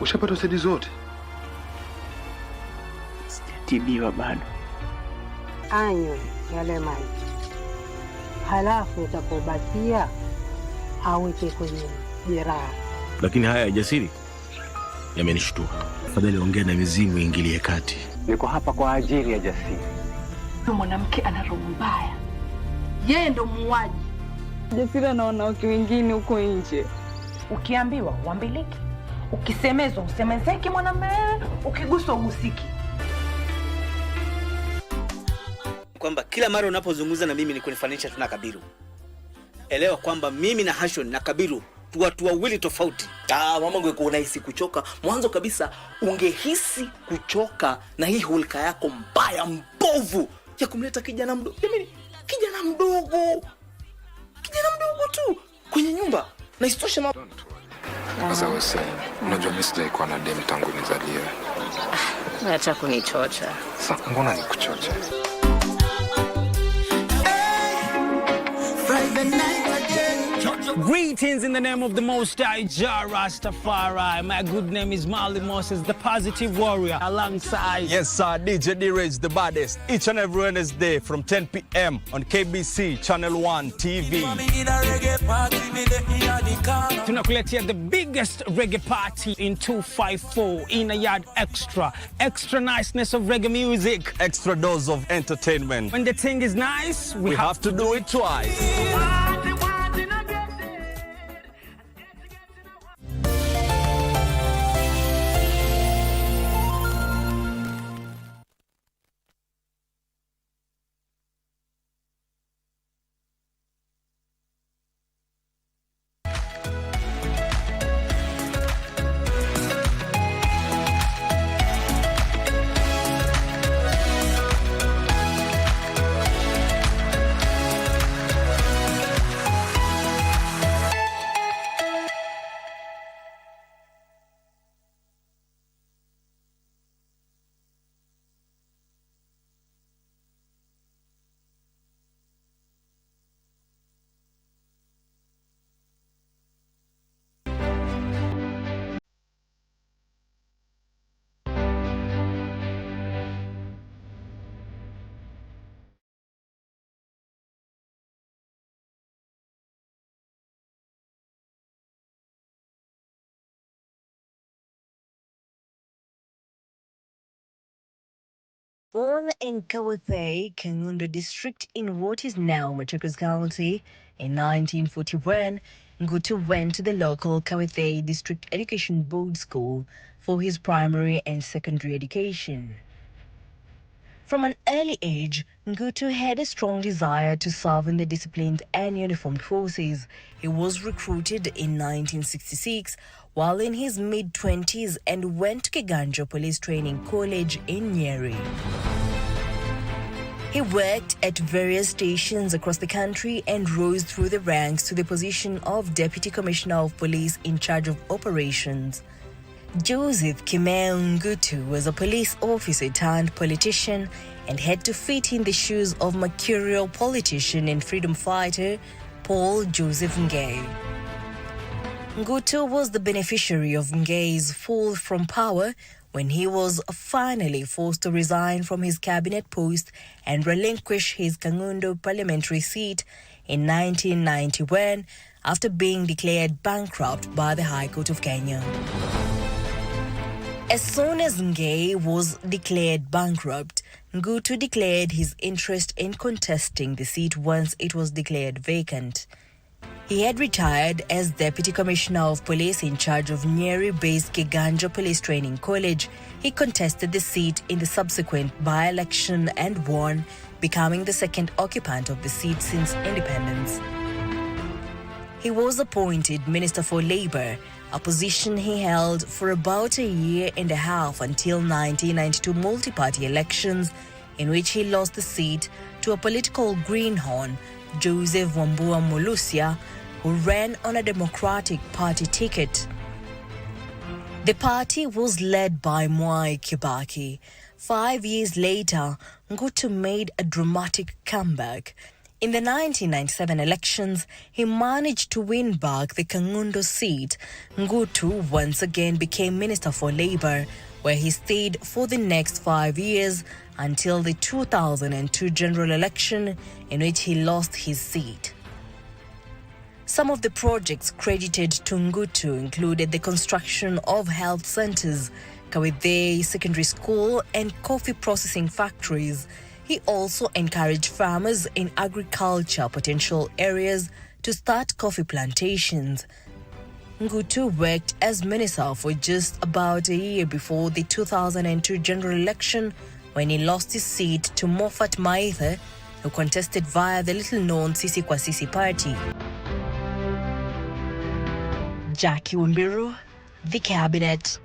Ushapata usaidizi zote? Sijatibiwa bado. Anywe yale maji, halafu utapobakia aweke kwenye jeraha. Lakini haya ya Jasiri yamenishtua. Afadhali ongea na mizimu ingilie kati. Niko hapa kwa ajili ya Jasiri. Huyu mwanamke ana roho mbaya. Yeye ndo muuaji. Jasiri na wanawake wengine huko nje. Ukiambiwa uambiliki. Ukisemezwa usemezeki mwanamume, ukiguswa uhusiki. Kwamba kila mara unapozungumza na mimi ni kunifanisha tuna Kabiru. elewa kwamba mimi na Hashon na Kabiru watu wawili tofauti. Mama ungekuwa unahisi kuchoka, mwanzo kabisa ungehisi kuchoka na hii hulka yako mbaya mbovu ya kumleta kijana mdogo. Jamani, kijana mdogo tu kwenye nyumba. Na isitoshe mama. As I was saying, unajua mimi sijaikuwa na dem tangu nizaliwe. Acha kunichocha. Sasa mbona nikuchocha? Greetings in the name of the Most High, Jah Rastafari. My good name is Marley Moses, the positive warrior, alongside... Yes, sir, DJ D-Rage, the baddest. Each and every Wednesday from 10 p.m. on KBC Channel 1 TV. Tunakuletea the biggest reggae party in 254 in a yard extra. Extra niceness of reggae music. Extra dose of entertainment. When the thing is nice, we have to do it twice. Born in Kawathe, Kangundo district in what is now Machakos County, in 1941, Ngutu went to the local Kawathe District Education Board School for his primary and secondary education. From an early age, Ngutu had a strong desire to serve in the disciplined and uniformed forces. He was recruited in 1966 while in his mid-20s and went to Kiganjo Police Training College in Nyeri. He worked at various stations across the country and rose through the ranks to the position of Deputy Commissioner of Police in charge of operations. Joseph Kimeu Ngutu was a police officer turned politician and had to fit in the shoes of mercurial politician and freedom fighter Paul Joseph Ngei. Ngutu was the beneficiary of Ngei's fall from power when he was finally forced to resign from his cabinet post and relinquish his Kangundo parliamentary seat in 1991 after being declared bankrupt by the High Court of Kenya. As soon as Ngei was declared bankrupt, Ngutu declared his interest in contesting the seat once it was declared vacant. He had retired as Deputy Commissioner of Police in charge of Nyeri-based Kiganjo Police Training College. He contested the seat in the subsequent by-election and won, becoming the second occupant of the seat since independence. He was appointed Minister for Labour, a position he held for about a year and a half until 1992 multi-party elections, in which he lost the seat to a political greenhorn, Joseph Wambua Mulusia, who ran on a Democratic Party ticket. The party was led by Mwai Kibaki. 5 years later, Ngutu made a dramatic comeback. In the 1997 elections, he managed to win back the Kangundo seat. Ngutu once again became Minister for Labour, where he stayed for the next 5 years until the 2002 general election, in which he lost his seat. Some of the projects credited to Ngutu included the construction of health centres, Kawithe Secondary School and coffee processing factories. He also encouraged farmers in agriculture potential areas to start coffee plantations. Ngutu worked as minister for just about a year before the 2002 general election, when he lost his seat to Moffat Maitha, who contested via the little-known Sisi Kwa Sisi party. Jackie Wimbiru, The Cabinet.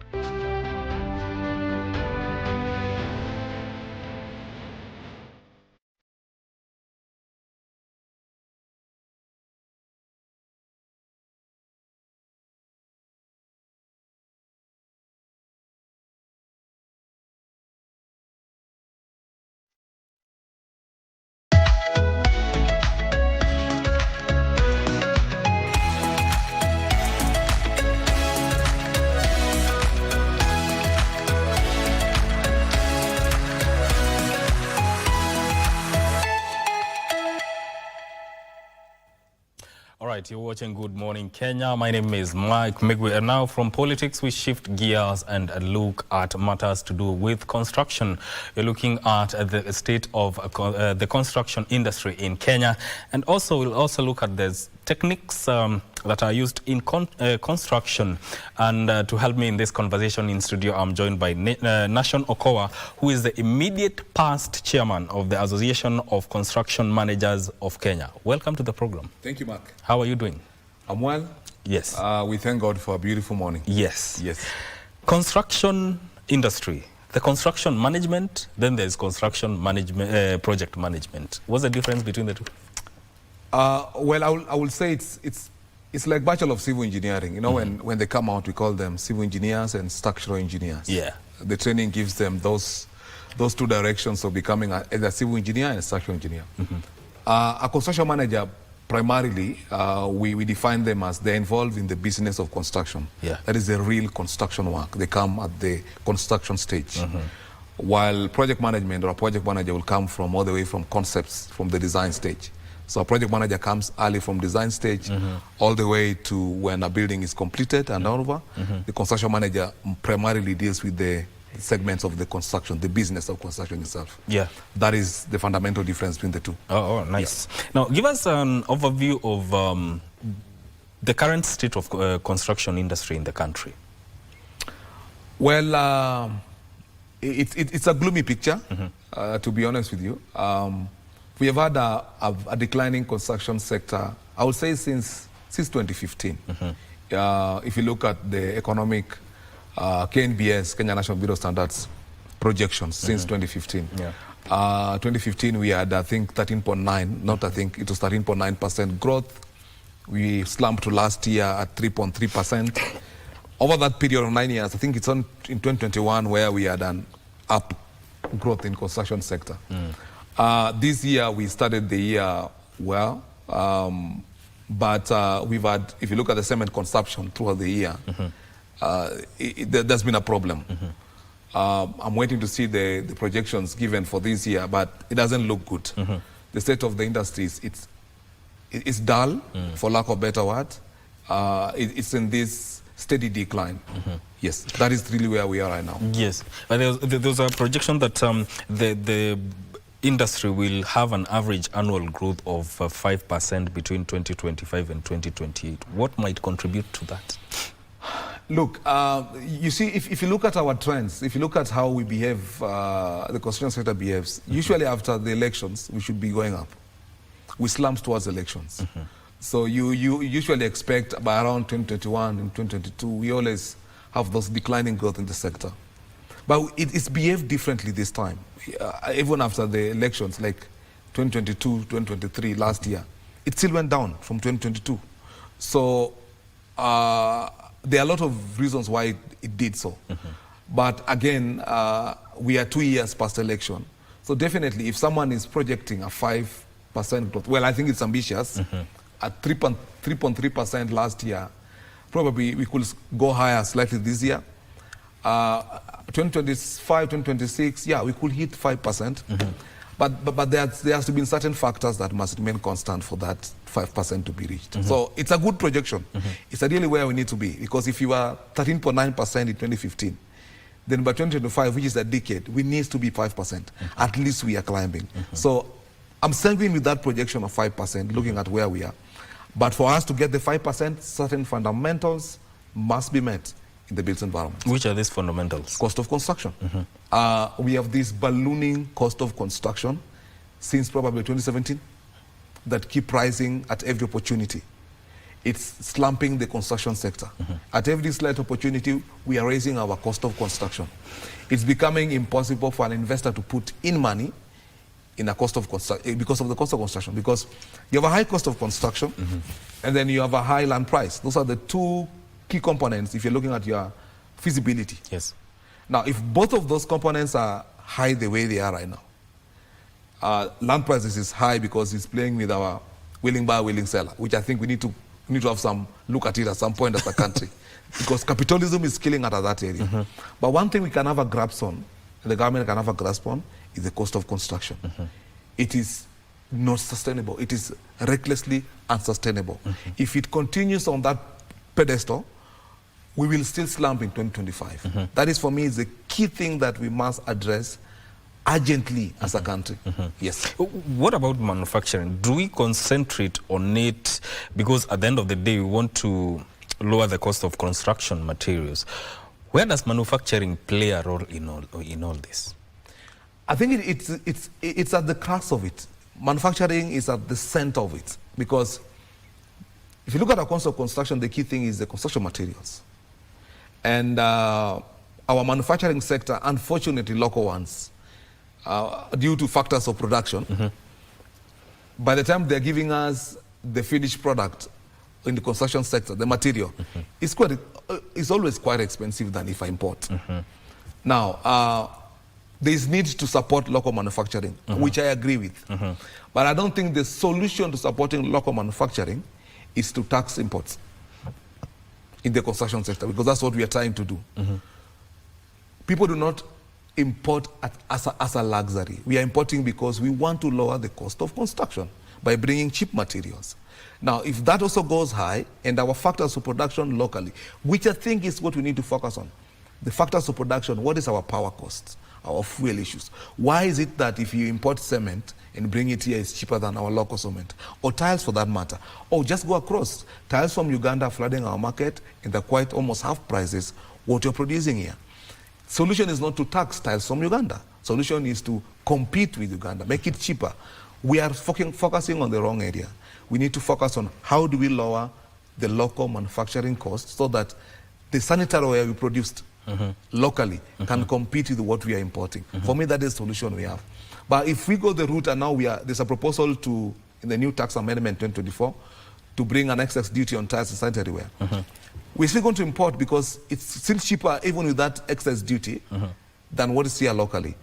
All right, you're watching Good Morning Kenya. My name is Mike Migwe, and now from politics we shift gears and look at matters to do with construction. We're looking at the state of the construction industry in Kenya, and also we'll also look at the techniques that are used in construction. And to help me in this conversation in studio, I'm joined by Nation Okowa, who is the immediate past chairman of the Association of Construction Managers of Kenya. Welcome to the program. Thank you, Mark. How are you doing? I'm well. Yes. We thank God for a beautiful morning. Yes. Yes. Construction industry. The construction management, then there's construction management, project management. What's the difference between the two? Well, I will say it's like Bachelor of Civil Engineering. You know, when they come out, we call them civil engineers and structural engineers. Yeah. The training gives them those two directions of becoming either a civil engineer and a structural engineer. A construction manager, primarily, we define them as they're involved in the business of construction. Yeah. That is the real construction work. They come at the construction stage. While project management or a project manager will come from all the way from concepts, from the design stage. So a project manager comes early from design stage all the way to when a building is completed and over. The construction manager primarily deals with the segments of the construction, the business of construction itself. Yeah. That is the fundamental difference between the two. Oh, nice. Yeah. Now, give us an overview of the current state of construction industry in the country. Well, it's a gloomy picture, to be honest with you. We have had a declining construction sector, I would say, since 2015. If you look at the economic KNBS, Kenya National Bureau of Standards, projections since 2015. 2015, we had, I think, 13.9, not I think, it was 13.9% growth. We slumped to last year at 3.3%. Over that period of 9 years, I think it's in 2021 where we had an up growth in construction sector. This year, we started the year well, but we've had, if you look at the cement consumption throughout the year, there's been a problem. I'm waiting to see the projections given for this year, but it doesn't look good. The state of the industry it's dull, for lack of better word. It's in this steady decline. Yes, that is really where we are right now. Yes, but there's a projection that the industry will have an average annual growth of 5% between 2025 and 2028. What might contribute to that? Look, you see, if you look at our trends, if you look at how we behave, the construction sector behaves, usually after the elections, we should be going up. We slump towards elections. So you usually expect by around 2021 and 2022, we always have those declining growth in the sector. But it's behaved differently this time. Even after the elections, like 2022, 2023, last year, it still went down from 2022. So there are a lot of reasons why it did so. But again, we are 2 years past election. So definitely, if someone is projecting a 5% growth, well, I think it's ambitious. At 3.3% last year, probably we could go higher slightly this year. 2025, 2026, yeah, we could hit 5%. But there has to be certain factors that must remain constant for that 5% to be reached. So it's a good projection. It's ideally where we need to be, because if you are 13.9% in 2015, then by 2025, which is a decade, we need to be 5%. At least we are climbing. So I'm sanguine with that projection of 5%, looking at where we are. But for us to get the 5%, certain fundamentals must be met in the built environment. Which are these fundamentals? Cost of construction. We have this ballooning cost of construction since probably 2017 that keep rising at every opportunity. it's slumping the construction sector. At every slight opportunity, we are raising our cost of construction. It's becoming impossible for an investor to put in money in a cost of construction because of the cost of construction. Because you have a high cost of construction, and then you have a high land price. Those are the two key components if you're looking at your feasibility. Yes. Now, if both of those components are high the way they are right now, land prices is high because it's playing with our willing buyer, willing seller, which I think we need to have some look at it at some point as a country, because capitalism is killing at that area. But one thing we can have a grasp on, and the government can have a grasp on, is the cost of construction. It is not sustainable. It is recklessly unsustainable. If it continues on that pedestal, we will still slump in 2025. That is, for me, is the key thing that we must address urgently as a country. Yes. What about manufacturing? Do we concentrate on it because at the end of the day we want to lower the cost of construction materials? Where does manufacturing play a role in all this? I think it's at the crux of it. Manufacturing is at the center of it, because if you look at our cost of construction, the key thing is the construction materials. And our manufacturing sector, unfortunately local ones, due to factors of production, by the time they're giving us the finished product in the construction sector, the material, it's always quite expensive than if I import. Now, there is need to support local manufacturing, which I agree with. But I don't think the solution to supporting local manufacturing is to tax imports in the construction sector, because that's what we are trying to do. People do not import as a luxury. We are importing because we want to lower the cost of construction by bringing cheap materials. Now, if that also goes high, and our factors of production locally, which I think is what we need to focus on, the factors of production, what is our power costs, our fuel issues? Why is it that if you import cement and bring it here, it's cheaper than our local cement? Or tiles, for that matter. Or just go across. Tiles from Uganda flooding our market, and they're quite almost half prices what you're producing here. Solution is not to tax tiles from Uganda. Solution is to compete with Uganda, make it cheaper. We are focusing on the wrong area. We need to focus on how do we lower the local manufacturing costs so that the sanitary ware we produced locally can compete with what we are importing. For me, that is the solution we have. But if we go the route, and now there's a proposal to, in the new tax amendment 2024, to bring an excess duty on tiles and sanitary ware. We're still going to import because it's still cheaper, even with that excess duty, than what is here locally.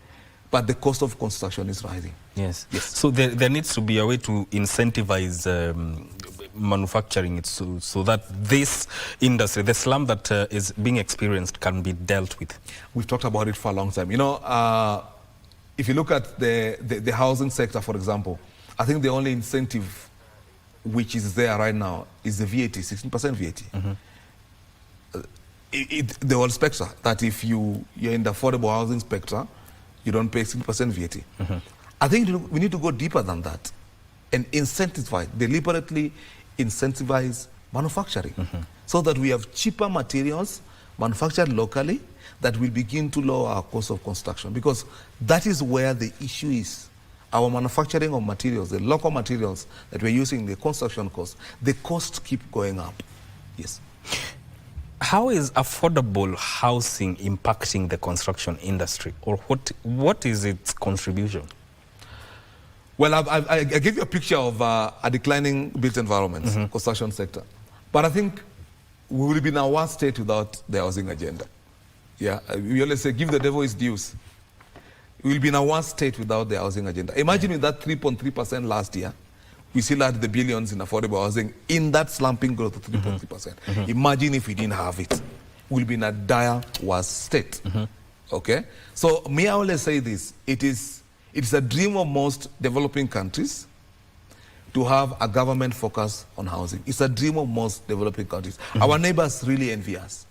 But the cost of construction is rising. Yes. So there needs to be a way to incentivize manufacturing it so that this industry, the slum that is being experienced, can be dealt with. We've talked about it for a long time. You know, if you look at the housing sector, for example, I think the only incentive which is there right now is the VAT, 16% VAT. The whole spectra, that if you're in the affordable housing spectra, you don't pay 16% VAT. I think we need to go deeper than that and incentivize, deliberately incentivize manufacturing so that we have cheaper materials manufactured locally that will begin to lower our cost of construction, because that is where the issue is. Our manufacturing of materials, the local materials that we're using, the construction costs, the costs keep going up. Yes. How is affordable housing impacting the construction industry, or what is its contribution? Well, I gave you a picture of a declining built environment, construction sector. But I think we will be in a worse state without the housing agenda. Yeah, we always say, give the devil his dues. We will be in a worse state without the housing agenda. Imagine with that 3.3% last year, we still had the billions in affordable housing in that slumping growth of 3.3%. Imagine if we didn't have it. We'll be in a dire, worse state. Okay? So, may I always say this, it's a dream of most developing countries to have a government focus on housing. It's a dream of most developing countries. Our neighbors really envy us.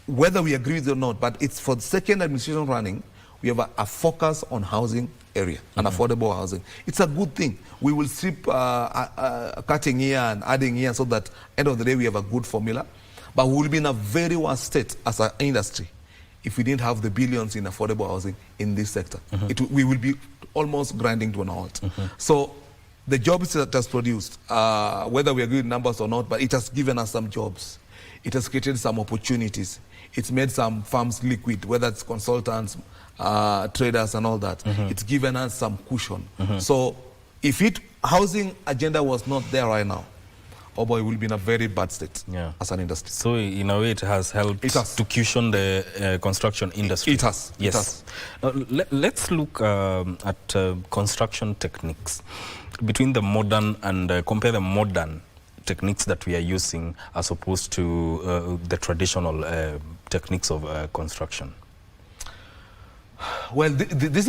Whether we agree with it or not, but it's for the second administration running, we have a focus on housing area and affordable housing. It's a good thing. We will strip cutting here and adding here so that end of the day we have a good formula. But we will be in a very worse state as an industry if we didn't have the billions in affordable housing in this sector. We will be almost grinding to an halt. So the jobs it has produced, whether we agree with numbers or not, but it has given us some jobs. It has created some opportunities. It's made some firms liquid, whether it's consultants, traders and all that. It's given us some cushion. So if housing agenda was not there right now, oh boy, we'll be in a very bad state as an industry. So in a way it has helped to cushion the construction industry. It has. Yes. Let's look at construction techniques between the modern and compare the modern techniques that we are using as opposed to the traditional techniques of construction. Well, this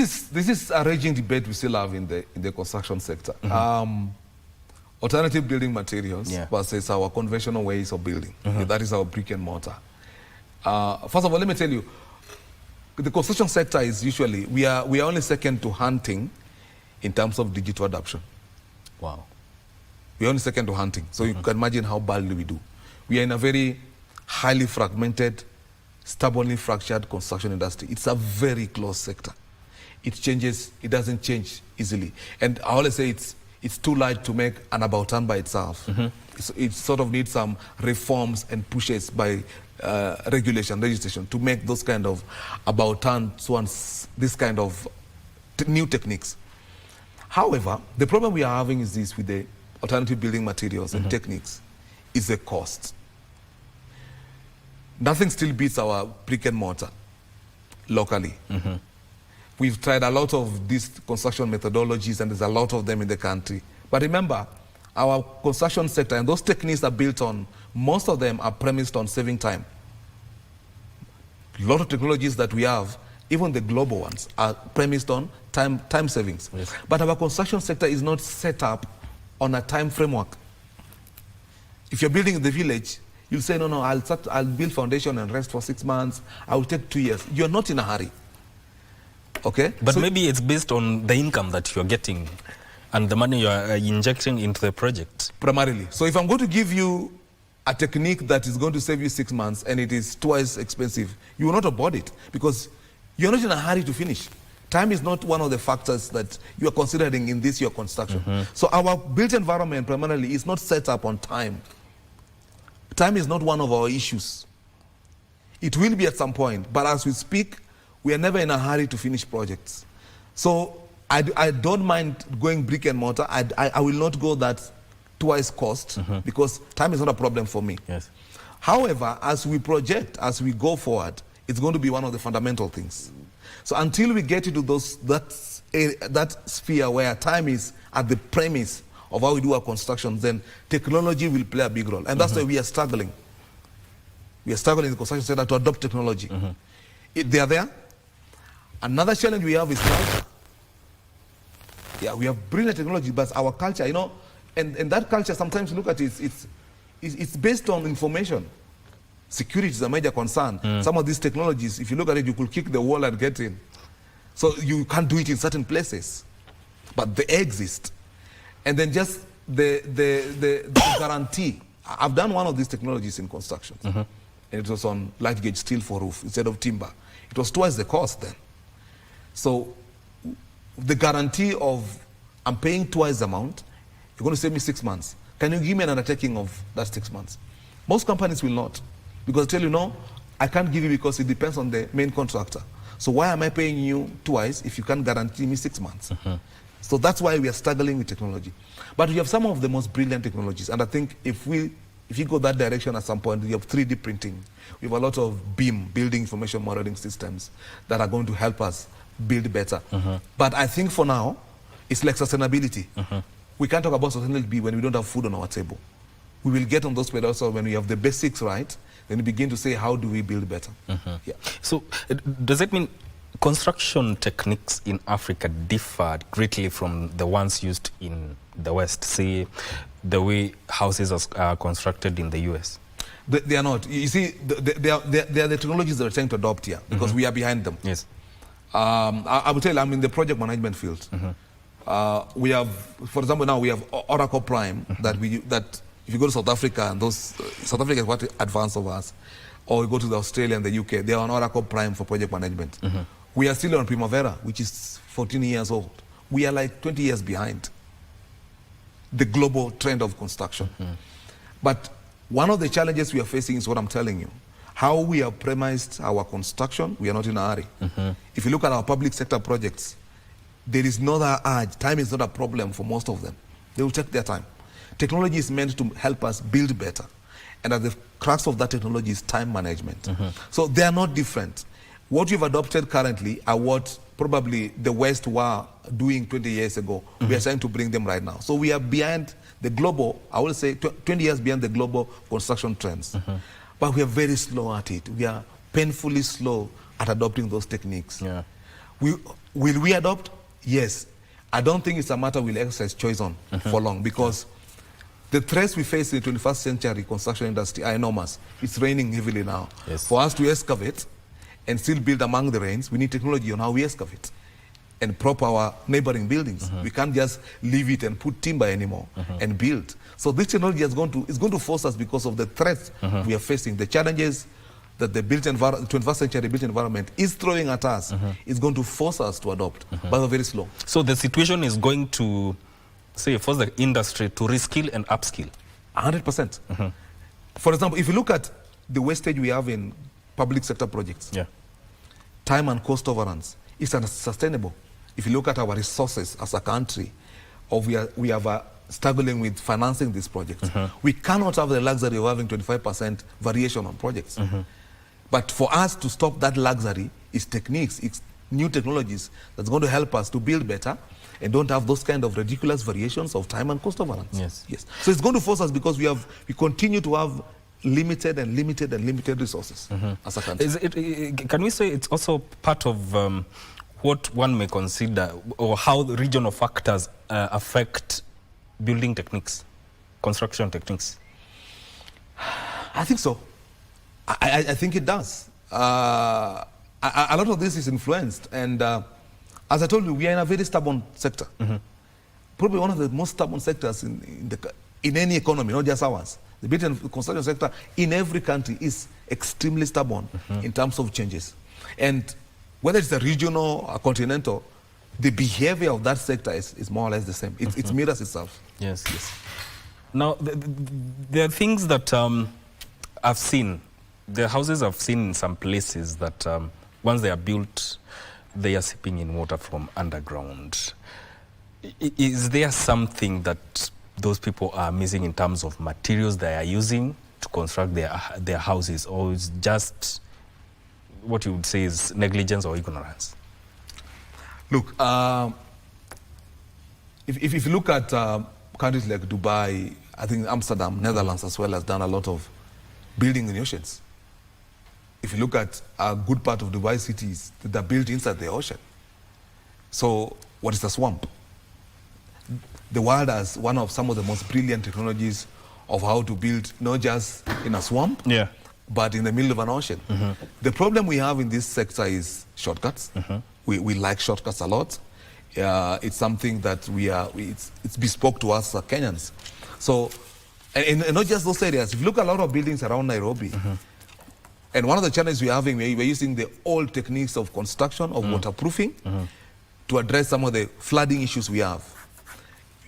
is a raging debate we still have in the construction sector. Alternative building materials versus our conventional ways of building. That is our brick and mortar. First of all, let me tell you, the construction sector is usually, we are only second to hunting in terms of digital adoption. Wow. We are only second to hunting. So you can imagine how badly we do. We are in a very highly fragmented, stubbornly fractured construction industry. It's a very close sector. It changes, it doesn't change easily. And I always say it's too light to make an about turn by itself. It sort of needs some reforms and pushes by regulation, legislation to make those kind of about turns once this kind of new techniques. However, the problem we are having is this with the alternative building materials and techniques is the cost. Nothing still beats our brick and mortar locally. We've tried a lot of these construction methodologies and there's a lot of them in the country. But remember, our construction sector and those techniques are built on, most of them are premised on saving time. A lot of technologies that we have, even the global ones, are premised on time savings. But our construction sector is not set up on a time framework. If you're building in the village, you'll say, no, I'll build foundation and rest for 6 months. I will take 2 years. You're not in a hurry. Okay? But so maybe it's based on the income that you're getting and the money you're injecting into the project. Primarily. So if I'm going to give you a technique that is going to save you 6 months and it is twice expensive, you will not abort it because you're not in a hurry to finish. Time is not one of the factors that you are considering in this your construction. So our built environment primarily is not set up on time. Time is not one of our issues. It will be at some point, but as we speak, we are never in a hurry to finish projects. So I don't mind going brick and mortar. I will not go that twice cost because time is not a problem for me. However, as we project, as we go forward, it's going to be one of the fundamental things. So until we get into that sphere where time is at the premise of how we do our construction, then technology will play a big role. And that's why we are struggling. We are struggling in the construction sector to adopt technology. They are there. Another challenge we have is culture. Yeah, we have brilliant technology, but our culture, you know, and that culture, sometimes you look at it, it's based on information. Security is a major concern. Some of these technologies, if you look at it, you could kick the wall and get in. So you can't do it in certain places, but they exist. And then just the guarantee. I've done one of these technologies in construction, and it was on light gauge steel for roof instead of timber. It was twice the cost then. So the guarantee of I'm paying twice the amount, you're going to save me 6 months. Can you give me an undertaking of that 6 months? Most companies will not, because they tell you, no, I can't give you because it depends on the main contractor. So why am I paying you twice if you can't guarantee me 6 months? So that's why we are struggling with technology. But we have some of the most brilliant technologies, and I think if you go that direction at some point, we have 3D printing. We have a lot of BIM, building information modeling systems, that are going to help us build better. But I think for now, it's like sustainability. We can't talk about sustainability when we don't have food on our table. We will get on those pedals when we have the basics right, then we begin to say, how do we build better? So does that mean construction techniques in Africa differed greatly from the ones used in the West, say the way houses are constructed in the US? They are not. You see, they are the technologies that we're trying to adopt here because we are behind them. I will tell you, I'm in the project management field. We have, for example, now we have Oracle Prime that if you go to South Africa, and South Africa is quite advanced of us, or you go to Australia and the UK, they are on Oracle Prime for project management. We are still on Primavera, which is 14 years old. We are like 20 years behind. the global trend of construction. But one of the challenges we are facing is what I'm telling you. How we have premised our construction, we are not in a hurry. If you look at our public sector projects, there is no urge. Time is not a problem for most of them. They will take their time. Technology is meant to help us build better. And at the crux of that technology is time management. So they are not different. What you've adopted currently are what probably the West were doing 20 years ago. We are trying to bring them right now. So we are behind the global, I will say 20 years behind the global construction trends. But we are very slow at it. We are painfully slow at adopting those techniques. Will we adopt? Yes. I don't think it's a matter we'll exercise choice on for long, because the threats we face in the 21st century construction industry are enormous. It's raining heavily now. For us to excavate and still build among the rains, we need technology on how we excavate and prop our neighboring buildings. We can't just leave it and put timber anymore and build. So this technology is going to force us, because of the threats we are facing, the challenges that the 21st century built environment is throwing at us, is going to force us to adopt, but we're very slow. So the situation is going to, say, force the industry to reskill and upskill? 100%. For example, if you look at the wastage we have in public sector projects, time and cost overruns, it's unsustainable. If you look at our resources as a country, or we are struggling with financing these projects, we cannot have the luxury of having 25% variation on projects. But for us to stop that luxury is techniques, it's new technologies that's going to help us to build better and don't have those kind of ridiculous variations of time and cost overruns. Yes. So it's going to force us, because we continue to have limited resources as a country. Can we say it's also part of what one may consider, or how the regional factors affect building techniques, construction techniques? I think so. I think it does. A lot of this is influenced, and as I told you, we are in a very stubborn sector. Probably one of the most stubborn sectors in any economy, not just ours. The building and construction sector in every country is extremely stubborn in terms of changes. And whether it's a regional or continental, the behavior of that sector is more or less the same. It mirrors itself. Yes. Now, there are things that I've seen. The houses I've seen in some places that once they are built, they are sipping in water from underground. Is there something that those people are missing in terms of materials they are using to construct their houses, or is just what you would say is negligence or ignorance? Look, if you look at countries like Dubai, I think Amsterdam, Netherlands as well, has done a lot of building in the oceans. If you look at a good part of Dubai cities, they're built inside the ocean. So what is a swamp? The world has some of the most brilliant technologies of how to build, not just in a swamp, but in the middle of an ocean. The problem we have in this sector is shortcuts. We like shortcuts a lot. It's something that it's bespoke to us as Kenyans. So, and not just those areas. If you look at a lot of buildings around Nairobi, and one of the challenges we're having, we're using the old techniques of construction, of waterproofing, to address some of the flooding issues we have.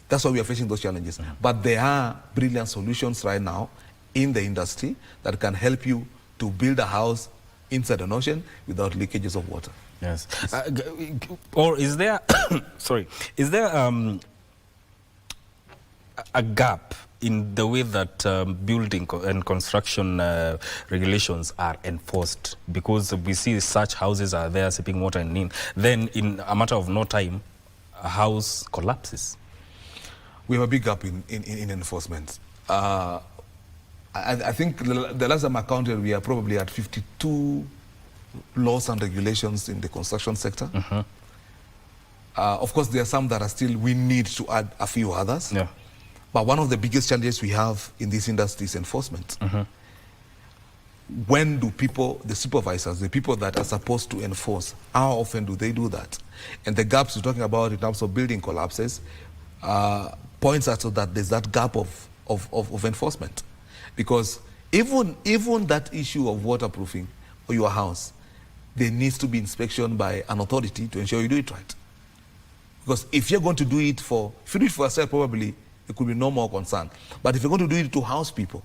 That's why we are facing those challenges. But there are brilliant solutions right now in the industry that can help you to build a house inside an ocean without leakages of water. Yes. Or is there, is there a gap in the way that building and construction regulations are enforced? Because we see such houses are there sipping water and then in a matter of no time, a house collapses. We have a big gap in enforcement. I think the last time I counted, we are probably at 52 laws and regulations in the construction sector. Of course, there are some that are still, we need to add a few others. But one of the biggest challenges we have in this industry is enforcement. When do people, the supervisors, the people that are supposed to enforce, how often do they do that? And the gaps we're talking about in terms of building collapses points out to that there's that gap of enforcement. Because even that issue of waterproofing or your house, there needs to be inspection by an authority to ensure you do it right. Because if you're going to do it if you do it for yourself, probably It could be no more concern. But if you're going to do it to house people,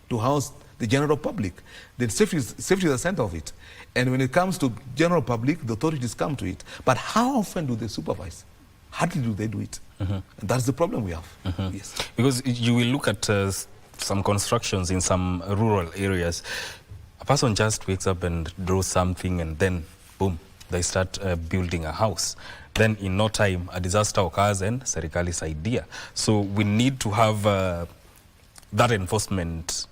to house the general public, then safety is the center of it. And when it comes to general public, the authorities come to it. But how often do they supervise? Hardly do they do it. And that's the problem we have. Yes. Because you will look at some constructions in some rural areas. A person just wakes up and draws something and then, boom, they start building a house. Then in no time, a disaster occurs and serikali's idea. So we need to have that enforcement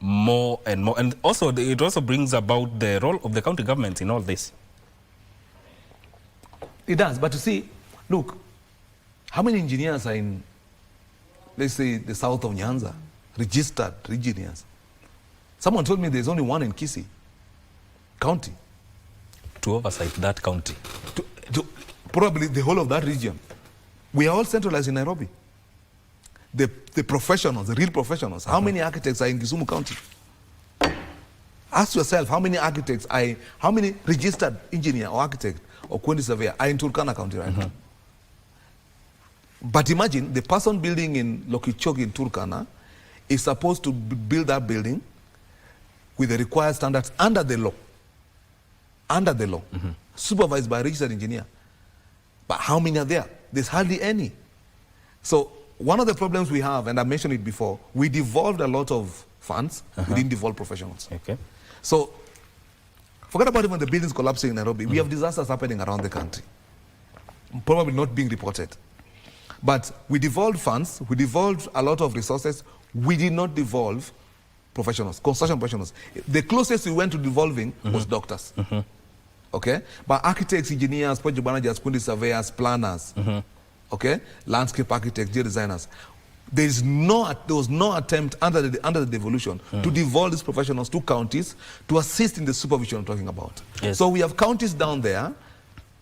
more and more. And also, it also brings about the role of the county government in all this. It does, but you see, look, how many engineers are in, let's say, the south of Nyanza, registered engineers? Someone told me there's only one in Kisii County. To oversight that county? Probably the whole of that region. We are all centralized in Nairobi. The professionals, the real professionals. How many architects are in Kisumu County? Ask yourself, how many architects how many registered engineer or architect or quantity surveyor are in Turkana County right now? But imagine the person building in Lokichog in Turkana is supposed to build that building with the required standards under the law. Under the law. Supervised by a registered engineer. But how many are there? There's hardly any. So one of the problems we have, and I mentioned it before, we devolved a lot of funds. We didn't devolve professionals. Okay. So forget about even the buildings collapsing in Nairobi. We have disasters happening around the country. Probably not being reported. But we devolved funds. We devolved a lot of resources. We did not devolve professionals, construction professionals. The closest we went to devolving was doctors. Okay? But architects, engineers, project managers, quantity surveyors, planners, okay? Landscape architects, designers. There was no attempt under the devolution to devolve these professionals to counties to assist in the supervision I'm talking about. Yes. So we have counties down there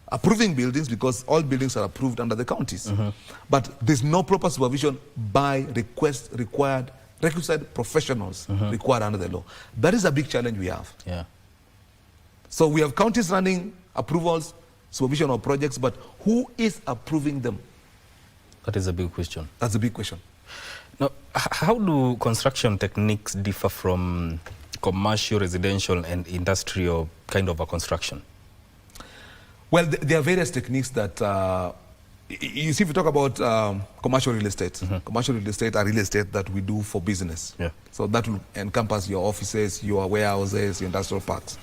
approving buildings because all buildings are approved under the counties. But there's no proper supervision by requisite professionals required under the law. That is a big challenge we have. Yeah. So we have counties running approvals, supervision of projects, but who is approving them? That is a big question. That's a big question. Now, how do construction techniques differ from commercial, residential, and industrial kind of a construction? Well, there are various techniques that, you see, if you talk about commercial real estate, commercial real estate are real estate that we do for business. Yeah. So that will encompass your offices, your warehouses, your industrial parks.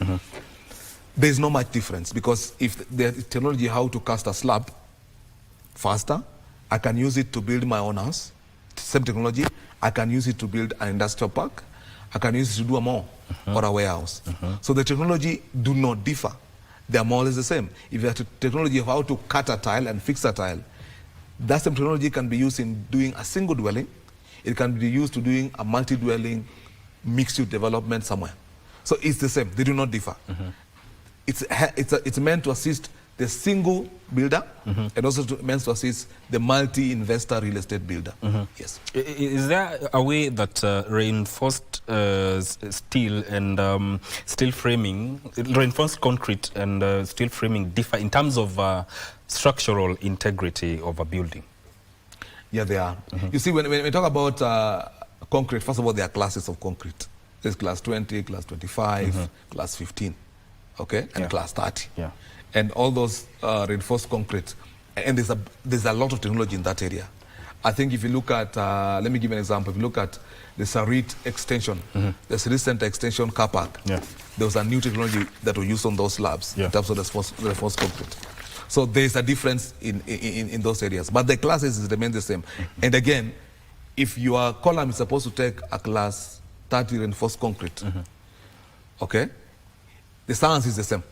There's not much difference because if the technology how to cast a slab faster, I can use it to build my own house. Same technology, I can use it to build an industrial park. I can use it to do a mall or a warehouse. So the technology do not differ. They are more or less the same. If you have technology of how to cut a tile and fix a tile, that same technology can be used in doing a single dwelling. It can be used to doing a multi-dwelling mixed-use development somewhere. So it's the same. They do not differ. It's meant to assist the single builder and also meant to assist the multi-investor real estate builder. Yes. Is there a way that reinforced steel and steel framing, reinforced concrete and steel framing differ in terms of structural integrity of a building? Yeah, they are. You see, when we talk about concrete, first of all, there are classes of concrete. There's class 20, class 25, class 15. Okay, and class 30. Yeah. And all those reinforced concrete. And there's a lot of technology in that area. I think if you look at, let me give you an example. If you look at the Sarit extension, the Sarit Center extension car park, there was a new technology that was used on those slabs in terms of the reinforced concrete. So there's a difference in those areas. But the classes remain the same. And again, if your column is supposed to take a class 30 reinforced concrete, okay, the science is the same.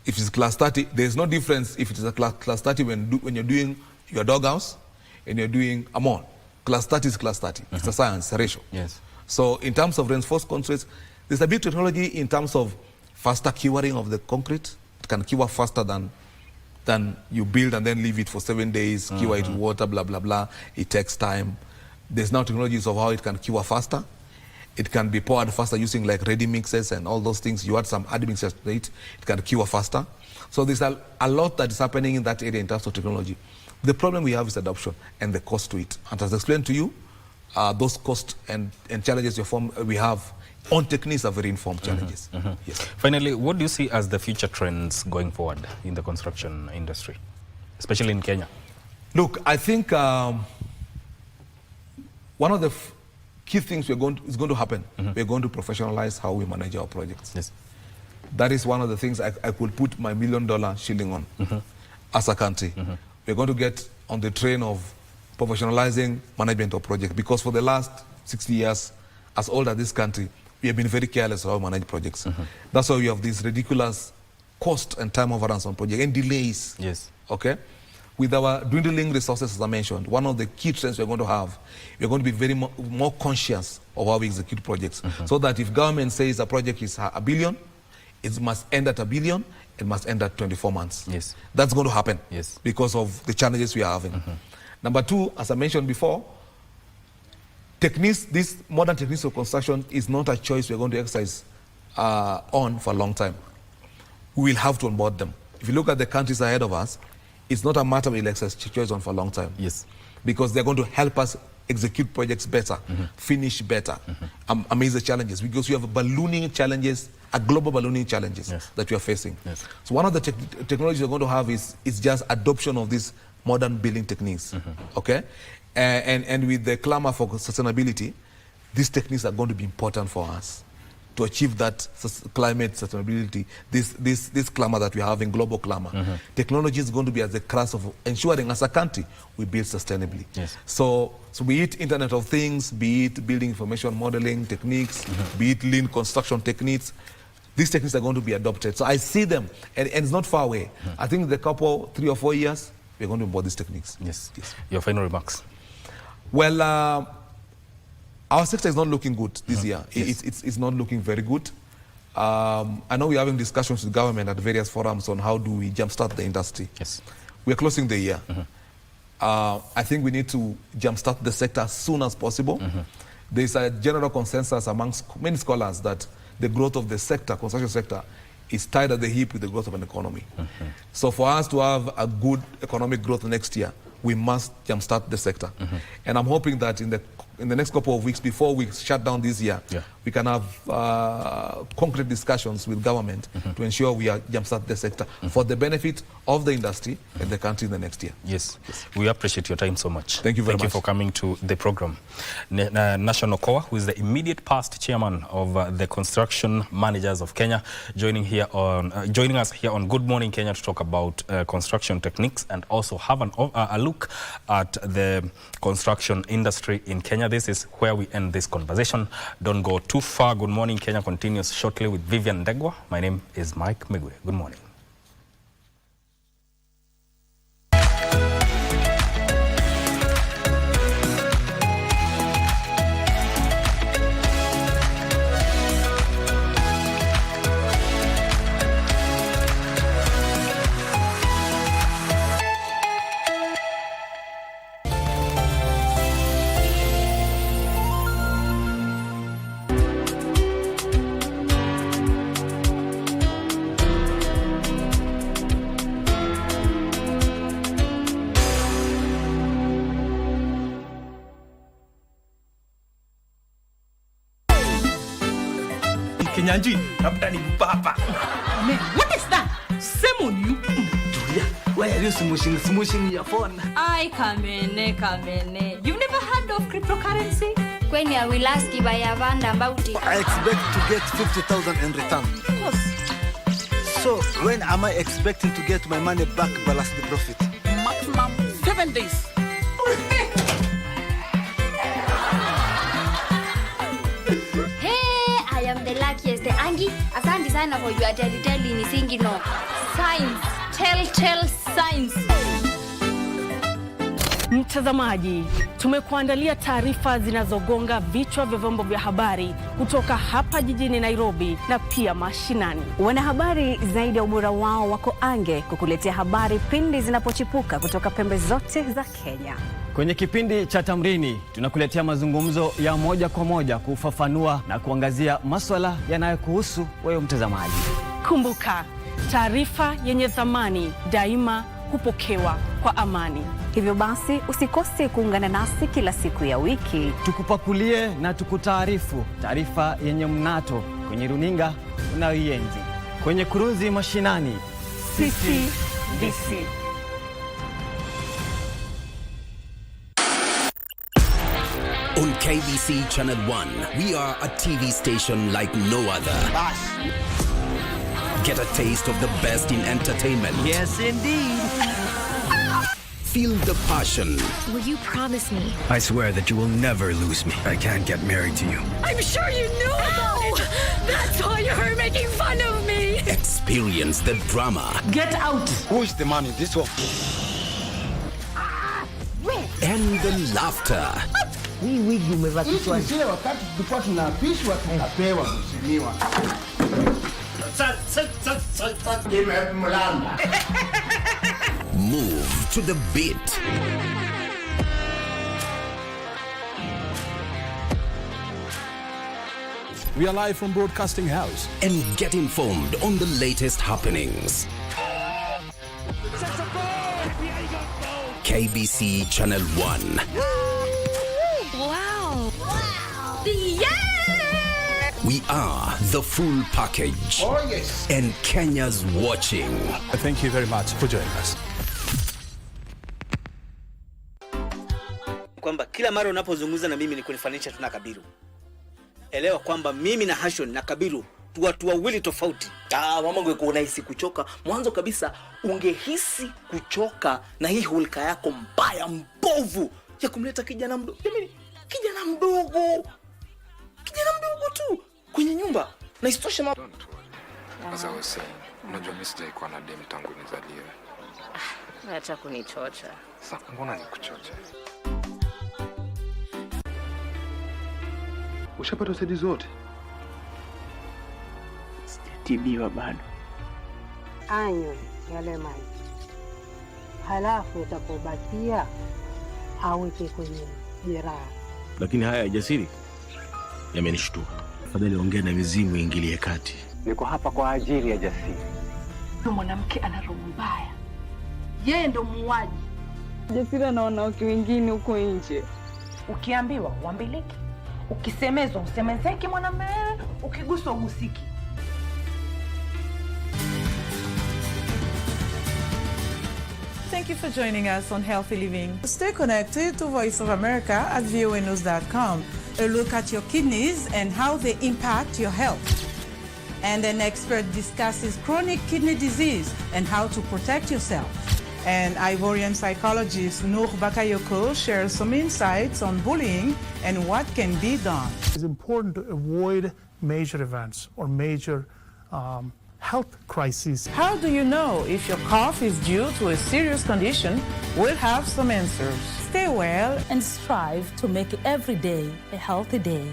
If it's class 30, there's no difference if it is a class 30 when you're doing your doghouse and you're doing a mall. Class 30 is class 30. It's a science, a ratio. Yes. So in terms of reinforced concrete, there's a big technology in terms of faster curing of the concrete. It can cure faster than you build and then leave it for 7 days, cure it with water, blah, blah, blah. It takes time. There's now technologies of how it can cure faster. It can be poured faster using like ready mixes and all those things. You add some admixtures to it, it can cure faster. So there's a lot that is happening in that area in terms of technology. The problem we have is adoption and the cost to it. And as I explained to you, those costs and challenges we have on techniques are very informed challenges. Yes. Finally, what do you see as the future trends going forward in the construction industry, especially in Kenya? Look, I think one of the key things is going to happen. We're going to professionalize how we manage our projects. Yes. That is one of the things I could put my $1 million shilling on as a country. We're going to get on the train of professionalizing management of projects, because for the last 60 years, as old as this country, we have been very careless of how we manage projects. That's why we have these ridiculous cost and time overruns on projects and delays. Yes. Okay? With our dwindling resources, as I mentioned, one of the key trends we're going to have, we're going to be very more conscious of how we execute projects. So that if government says a project is $1 billion, it must end at $1 billion, it must end at 24 months. Yes. That's going to happen. Yes. Because of the challenges we are having. Number two, as I mentioned before, techniques, these modern techniques of construction is not a choice we're going to exercise on for a long time. We will have to onboard them. If you look at the countries ahead of us, it's not a matter we'll exercise choice on for a long time. Yes. Because they're going to help us execute projects better, finish better, amidst the challenges. Because we have ballooning challenges, global ballooning challenges that we are facing. Yes. So one of the technologies we're going to have is just adoption of these modern building techniques. Okay? And with the clamor for sustainability, these techniques are going to be important for us to achieve that climate sustainability, this clamor that we have in global clamor. Technology is going to be at the crux of ensuring as a country we build sustainably. Yes. So be it Internet of Things, be it building information modeling techniques, be it lean construction techniques, these techniques are going to be adopted. So I see them, and it's not far away. I think in the couple, 3 or 4 years, we're going to import these techniques. Yes. Your final remarks. Well, our sector is not looking good this year. Yes. It's not looking very good. I know we're having discussions with government at various forums on how do we jumpstart the industry. Yes. We're closing the year. I think we need to jumpstart the sector as soon as possible. There's a general consensus amongst many scholars that the growth of the sector, construction sector, is tied at the hip with the growth of an economy. So for us to have a good economic growth next year, we must jumpstart the sector. And I'm hoping that in the next couple of weeks, before we shut down this year, we can have concrete discussions with government to ensure we are jumpstart the sector for the benefit of the industry and the country in the next year. Yes. We appreciate your time so much. Thank you very much. Thank you for coming to the program. National Okoa, who is the immediate past chairman of the Construction Managers of Kenya, joining us here on Good Morning Kenya to talk about construction techniques and also have a look at the construction industry in Kenya. This is where we end this conversation. Don't go too far. Good Morning Kenya continues shortly with Vivian Degwa. My name is Mike Migwe. Good morning. Kinyanji, labda ni papa. Man, what is that? Shame on you. Julia, why are you smooshing your phone? Ay, Kamene. You've never heard of cryptocurrency? When I will ask if I have heard about it. I expect to get 50,000 in return. So when am I expecting to get my money back plus the profit? Maximum 7 days. I am the luckiest. Angie, asante sana for your telling singing no. Signs, telltale signs. Mtazamaji, tumekuandalia taarifa zinazogonga vichwa vya vyombo vya habari kutoka hapa jijini Nairobi na pia mashinani. Wanahabari zaidi ya ubora wao wako ange kukuletea habari pindi zinapochipuka kutoka pembe zote za Kenya. Kwenye kipindi cha Tamrini, tunakuletea mazungumzo ya moja kwa moja kufafanua na kuangazia masuala yanayokuhusu wewe mtazamaji. Kumbuka, taarifa yenye thamani daima hupokewa kwa amani. Hivyo basi usikose kuungana nasi kila siku ya wiki. Tukupakulie na tukutaarifu taarifa yenye mnato kwenye runinga unayoienzi. Kwenye kurunzi mashinani, sisi DC. On KBC Channel 1, we are a TV station like no other. Get a taste of the best in entertainment. Yes, indeed. Feel the passion. Will you promise me? I swear that you will never lose me. I can't get married to you. I'm sure you knew about it. That's why you're making fun of me. Experience the drama. Get out. Who is the man in this one? And the laughter. Hii wigi umevaa kichwani. Sisi wakati tulikuwa tunapishwa tunapewa mheshimiwa. Move to the beat. We are live from Broadcasting House. And get informed on the latest happenings. KBC Channel 1. Wow. Yeah! We are the full package. Oh, yes. And Kenya's watching. Thank you very much for joining us. Kwamba kila mara unapozungumza na mimi ni kunifananisha tuna Kabiru. Elewa kwamba mimi na Hashon na Kabiru tu watu wawili tofauti. Mama ngwe unahisi kuchoka. Mwanzo kabisa ungehisi kuchoka na hii hulka yako mbaya mbovu ya kumleta kijana mdogo. Jamani, kijana mdogo. Kijana mdogo tu kwenye nyumba. Na isitoshe Don't worry. As I was saying, unajua mimi sijaikuwa na dem tangu nizaliwe. Acha kunichocha. Sasa mbona nikuchocha? Ushapata usaidizi wote? Sijatibiwa bado. Anywe yale maji, halafu itapobakia aweke kwenye jeraha. Lakini haya ya Jasiri yamenishtua. Afadhali ongea na mizimu ingilie kati. Niko hapa kwa ajili ya Jasiri. Huyo mwanamke ana roho mbaya. Yeye ndo muuaji. Jasiri na wanawake wengine huko nje. Ukiambiwa uambiliki. Ukisemezwa usemezeki mwanamume, ukiguswa ugusiki. Thank you for joining us on Healthy Living. Stay connected to Voice of America at voanews.com. A look at your kidneys and how they impact your health. And an expert discusses chronic kidney disease and how to protect yourself. And Ivorian psychologist Noor Bakayoko shares some insights on bullying and what can be done. It's important to avoid major events or major health crises. How do you know if your cough is due to a serious condition? We'll have some answers. Stay well and strive to make every day a healthy day.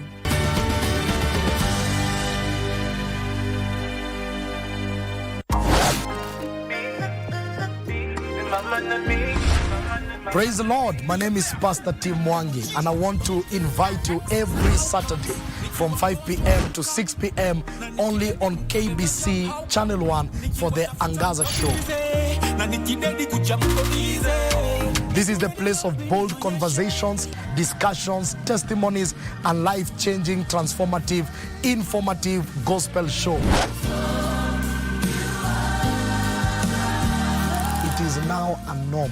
Praise the Lord. My name is Pastor Tim Mwangi, and I want to invite you every Saturday from 5 p.m. to 6 p.m. only on KBC Channel 1 for the Angaza Show. This is the place of bold conversations, discussions, testimonies, and life-changing, transformative, informative gospel show. It is now a norm.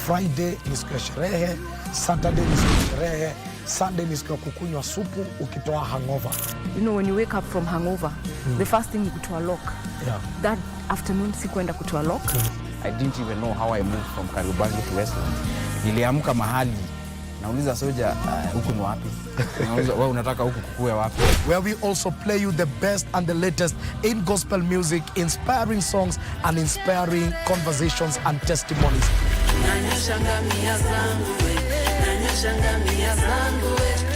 Friday ni siku ya sherehe, Saturday ni siku ya sherehe, Sunday ni siku ya kukunywa supu ukitoa hangover. You know, when you wake up from hangover, the first thing you kutoa lock. Yeah. That afternoon sikuenda kutoa lock. I didn't even know how I moved from Kariobangi to Westland. Niliamka mahali nauliza soja huku ni wapi? Nauliza wewe unataka huku kukue wapi? Where we also play you the best and the latest in gospel music, inspiring songs and inspiring conversations and testimonies.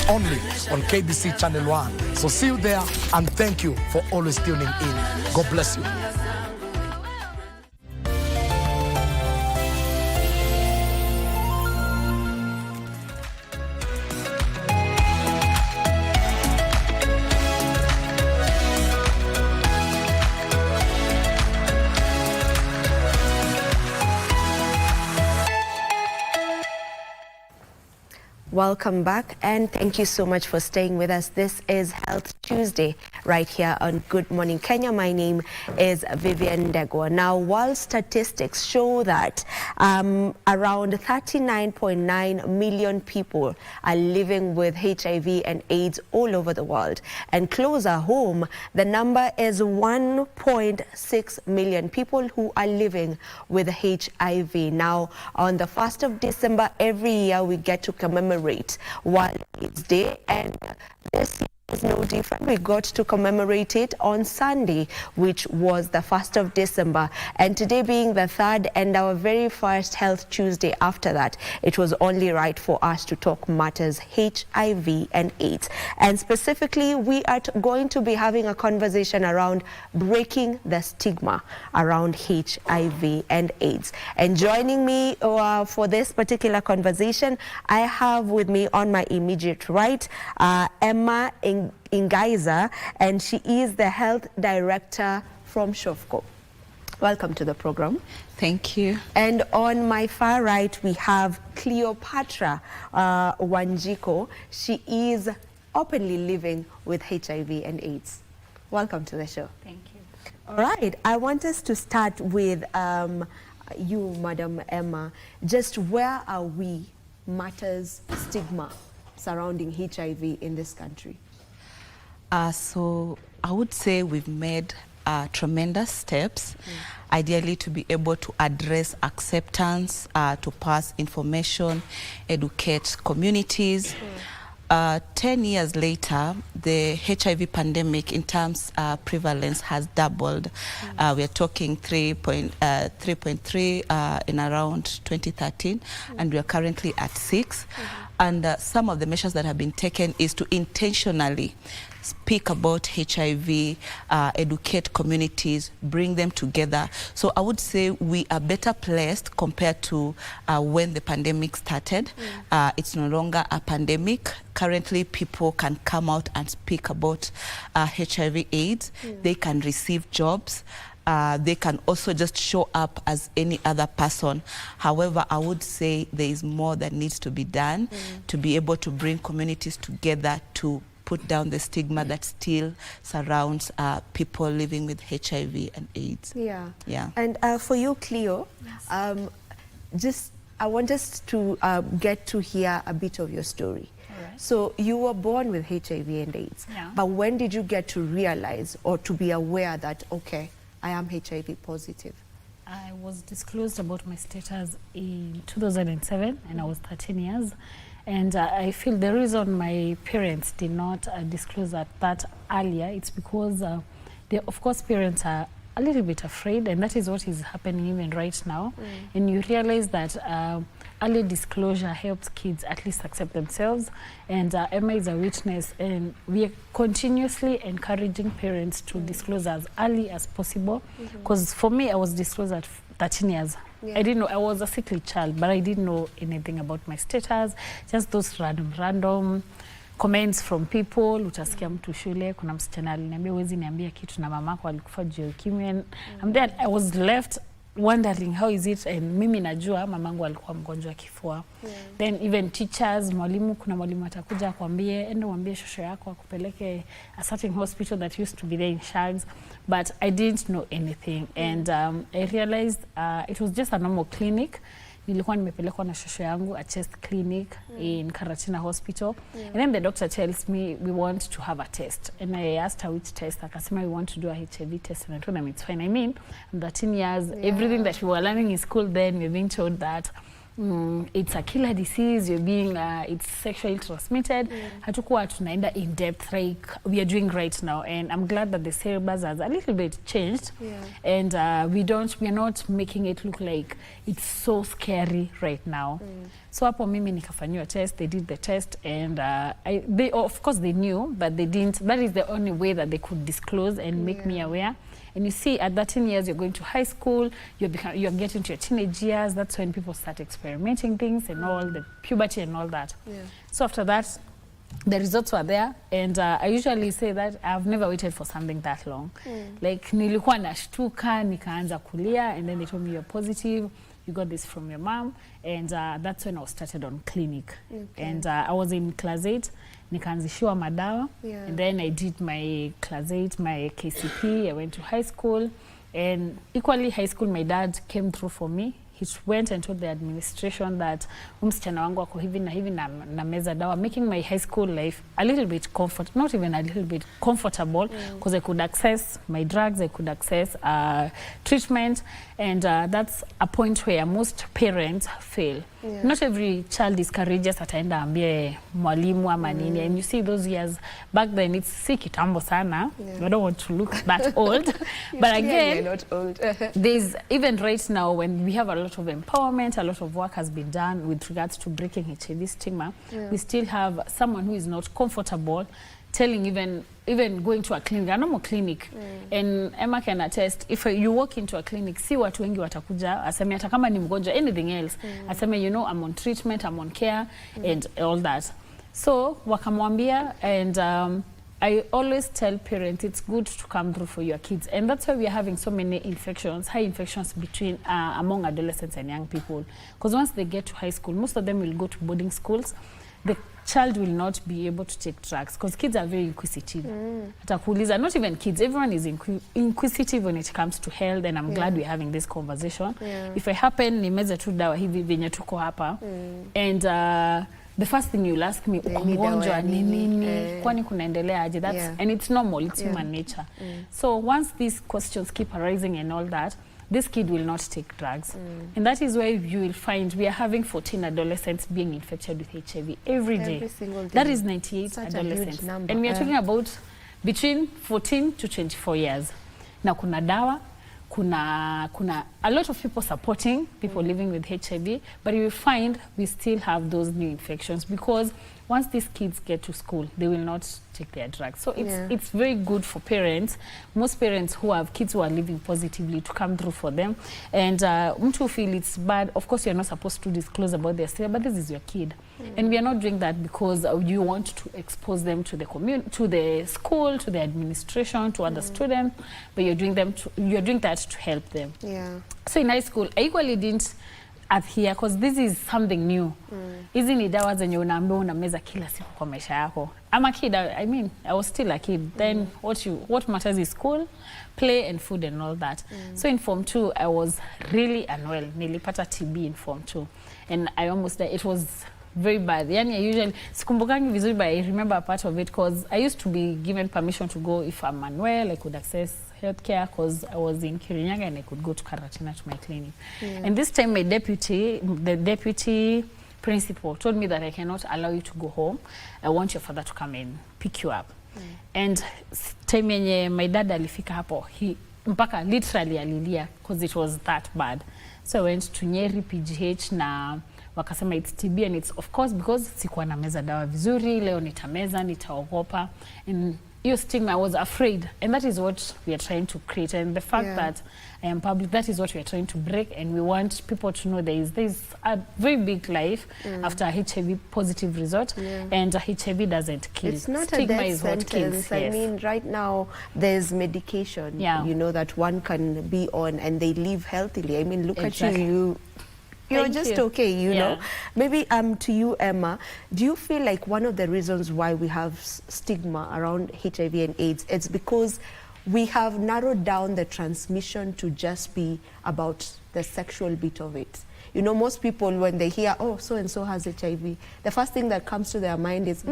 Only on KBC Channel 1. So see you there and thank you for always tuning in. God bless you. Welcome back, and thank you so much for staying with us. This is Health Tuesday right here on Good Morning Kenya. My name is Vivian Ndegwa. Now, while statistics show that around 39.9 million people are living with HIV and AIDS all over the world, and closer home, the number is 1.6 million people who are living with HIV. Now, on the 1st of December every year, we get to commemorate World AIDS Day, and this year is no different. We got to commemorate it on Sunday, which was the 1st of December, and today being the 3rd and our very first Health Tuesday after that, it was only right for us to talk matters HIV and AIDS. And specifically, we are going to be having a conversation around breaking the stigma around HIV and AIDS. And joining me for this particular conversation, I have with me on my immediate right, Emma Ingaiza, and she is the Health Director from Shofco. Welcome to the program. Thank you. And on my far right, we have Cleopatra Wanjiko. She is openly living with HIV and AIDS. Welcome to the show. Thank you. All right, I want us to start with you, Madam Emma. Just where are we matters stigma surrounding HIV in this country? So I would say we've made tremendous steps, ideally to be able to address acceptance, to pass information, educate communities. 10 years later, the HIV pandemic in terms prevalence has doubled. We are talking 3.3 in around 2013, and we are currently at 6. And some of the measures that have been taken is to intentionally speak about HIV, educate communities, bring them together. So I would say we are better placed compared to when the pandemic started. It's no longer a pandemic. Currently, people can come out and speak about HIV AIDS. They can receive jobs. They can also just show up as any other person. However, I would say there is more that needs to be done to be able to bring communities together to put down the stigma that still surrounds people living with HIV and AIDS. Yeah. Yeah. And for you, Cleo, yes. I want us to get to hear a bit of your story. Right. So you were born with HIV and AIDS, but when did you get to realize or to be aware that, okay, I am HIV positive? I was disclosed about my status in 2007, and I was 13 years. And I feel the reason my parents did not disclose that earlier, it's because, of course, parents are a little bit afraid, and that is what is happening even right now. And you realize that early disclosure helps kids at least accept themselves. And Emma is a witness, and we are continuously encouraging parents to disclose as early as possible. Because for me, I was disclosed at 13 years. I didn't know, I was a sickly child, but I didn't know anything about my status. Just those random comments from people. Utasikia mtu shule, kuna msichana aliniambia huwezi niambia kitu na mamako alikufa juu ya ukimwi. And then I was left wondering how is it, and mimi najua mamangu alikuwa mgonjwa wa kifua. Then even teachers, mwalimu, kuna mwalimu atakuja akwambie enda uambie shosho yako akupeleke a certain hospital that used to be there in Shags, but I didn't know anything. And I realized it was just a normal clinic. Nilikuwa nimepelekwa na shosho yangu a chest clinic in Karatina Hospital. And then the doctor tells me we want to have a test. And I asked her which test. Akasema we want to do a HIV test. And I told them it's fine. I mean, I'm 13 years. Everything that we were learning in school then, we're being told that it's a killer disease, you're being, it's sexually transmitted. Hatukuwa tunaenda in depth like we are doing right now. And I'm glad that the syllabus has a little bit changed. And we are not making it look like it's so scary right now. So hapo mimi nikafanyiwa test, they did the test, and they of course they knew, but they didn't. That is the only way that they could disclose and make me aware. And you see, at 13 years, you're going to high school, you're getting to your teenage years. That's when people start experimenting things and all the puberty and all that. So after that, the results were there, and I usually say that I've never waited for something that long. Like nilikuwa nashtuka, nikaanza kulia, and then they told me you're positive. you got this from your mom. And that's when I was started on clinic. Okay. And I was in class 8, nikaanzishiwa madawa. Yeah. And then I did my class 8, my KCP, I went to high school. And equally high school, my dad came through for me. He went and told the administration that msichana wangu wako hivi na meza dawa, making my high school life a little bit not even a little bit comfortable, because I could access my drugs, I could access treatment, and that's a point where most parents fail. Yeah. Not every child is courageous ataenda ambie mwalimu ama nini, and you see those years back then, it's si kitambo sana. I don't want to look that old, but again, you're not old. there's even right now when we have a lot of empowerment, a lot of work has been done with regards to breaking HIV stigma. We still have someone who is not comfortable telling even going to a clinic, a normal clinic. And Emma can attest, if you walk into a clinic, see watu wengi watakuja, aseme hata kama ni mgonjwa, anything else, aseme, you know, I'm on treatment, I'm on care, and all that. So wakamwambia, and I always tell parents it's good to come through for your kids, and that's why we are having so many infections, high infections between among adolescents and young people. Because once they get to high school, most of them will go to boarding schools. The child will not be able to take drugs because kids are very inquisitive. Atakuuliza, not even kids, everyone is inquisitive when it comes to health, and I'm glad we're having this conversation. If I happen nimeze tu dawa hivi venye tuko hapa, and the first thing you'll ask me, uko mgonjwa ni nini, kwani kunaendelea aje? That's and it's normal, it's human nature. So once these questions keep arising and all that, this kid will not take drugs. And that is why you will find we are having 14 adolescents being infected with HIV every day. Every single day. That is 98 Such adolescents. A huge number. And we are talking about between 14 to 24 years. Na kuna dawa, kuna a lot of people supporting people living with HIV, but you will find we still have those new infections because once these kids get to school, they will not take their drugs. So it's very good for parents, most parents who have kids who are living positively, to come through for them. And mtu feel it's bad, of course you're not supposed to disclose about their state, but this is your kid. And we are not doing that because you want to expose them to the community, to the school, to the administration, to other students, but you're doing that to help them. So in high school, I equally didn't adhere because this is something new. Hizi ni dawa zenye unaambiwa unameza kila siku kwa maisha yako. I'm a kid, I mean, I was still a kid. Then what matters is school, play and food and all that. So in Form 2, I was really unwell. Nilipata TB in Form 2. And I almost died. It was very bad. Yani I usually, sikumbukangi vizuri, but I remember a part of it because I used to be given permission to go if I'm unwell, I could access healthcare because I was in Kirinyaga and I could go to Karatina to my clinic. And this time the deputy principal told me that I cannot allow you to go home. I want your father to come and pick you up. And time yenye my dad alifika hapo, he mpaka literally alilia because it was that bad. So I went to Nyeri PGH na wakasema it's TB, and it's of course because sikuwa na meza dawa vizuri, leo nitameza, nitaogopa. And your stigma, I was afraid, and that is what we are trying to create. And the fact that I am public, that is what we are trying to break, and we want people to know there is a very big life after a HIV positive result, and HIV doesn't kill. It's not Stigma a death is what kills. sentence. I mean, right now there's medication, you know, that one can be on, and they live healthily. I mean, look at you. You're just okay, you know. Maybe to you, Emma, do you feel like one of the reasons why we have stigma around HIV and AIDS, it's because we have narrowed down the transmission to just be about the sexual bit of it? You know, most people, when they hear, oh, so-and-so has HIV, the first thing that comes to their mind is,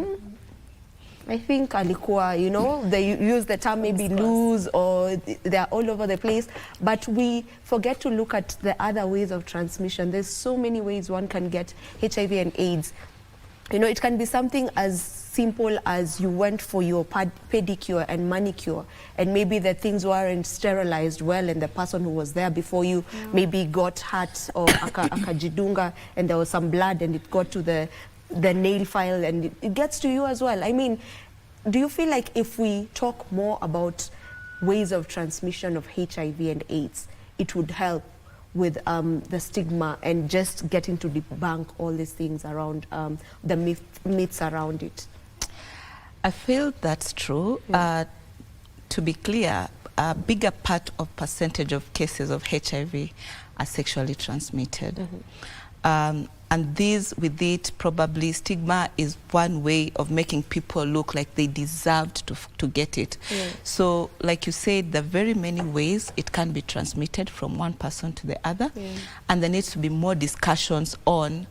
I think alikuwa, you know, they use the term maybe loose, or they're all over the place, but we forget to look at the other ways of transmission. There's so many ways one can get HIV and AIDS. You know, it can be something as simple as you went for your pedicure and manicure, and maybe the things weren't sterilized well, and the person who was there before you maybe got hurt or akajidunga, and there was some blood, and it got to the nail file, and it gets to you as well. I mean, do you feel like if we talk more about ways of transmission of HIV and AIDS, it would help with the stigma and just getting to debunk all these things around the myths around it? I feel that's true. To be clear, a bigger part of percentage of cases of HIV are sexually transmitted. And this, with it, probably stigma is one way of making people look like they deserved to get it. So, like you said, there are very many ways it can be transmitted from one person to the other. And there needs to be more discussions on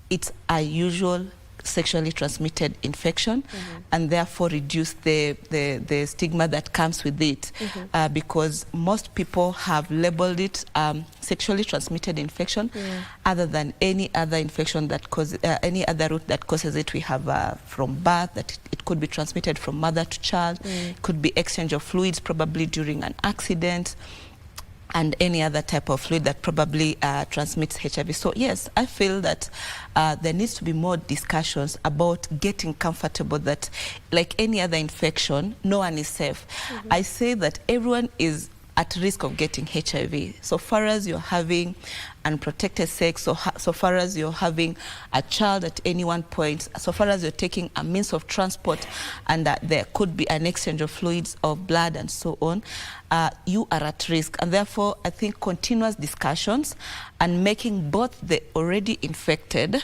its unusual sexually transmitted infection, and therefore reduce the stigma that comes with it, because most people have labeled it sexually transmitted infection, other than any other infection that causes any other route that causes it. We have from birth, that it could be transmitted from mother to child, it could be exchange of fluids probably during an accident, and any other type of fluid that probably transmits HIV. So yes, I feel that there needs to be more discussions about getting comfortable that, like any other infection, no one is safe. I say that everyone is at risk of getting HIV. So far as you're having unprotected sex, so far as you're having a child at any one point, so far as you're taking a means of transport, and there could be an exchange of fluids, of blood, and so on, you are at risk. And therefore, I think continuous discussions and making both the already infected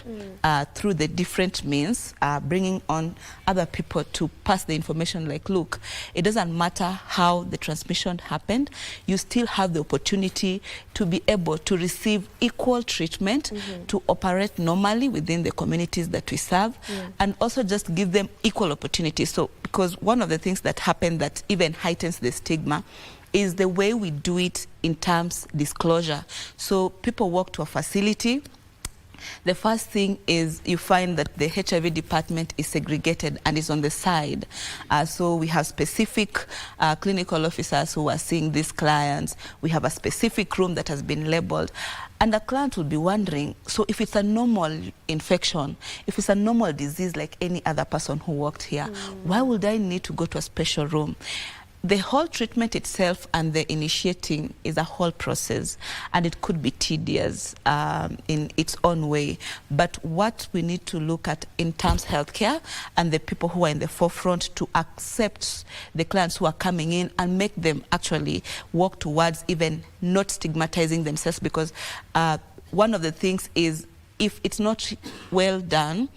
through the different means, bringing on other people to pass the information like, look, it doesn't matter how the transmission happened, you still have the opportunity to be able to receive equal treatment, to operate normally within the communities that we serve, and also just give them equal opportunities. So, because one of the things that happen that even heightens the stigma is the way we do it in terms disclosure. So people walk to a facility. The first thing is you find that the HIV department is segregated and is on the side. So we have specific clinical officers who are seeing these clients. We have a specific room that has been labeled. And the client will be wondering, so if it's a normal infection, if it's a normal disease like any other person who walked here, why would I need to go to a special room? The whole treatment itself and the initiating is a whole process, and it could be tedious in its own way. But what we need to look at in terms of healthcare and the people who are in the forefront to accept the clients who are coming in and make them actually walk towards even not stigmatizing themselves, because one of the things is, if it's not well done,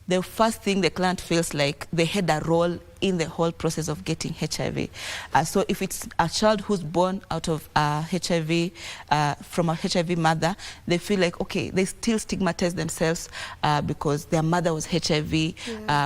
the first thing the client feels like they had a role in the whole process of getting HIV. So if it's a child who's born out of HIV, from a HIV mother, they feel like, okay, they still stigmatize themselves because their mother was HIV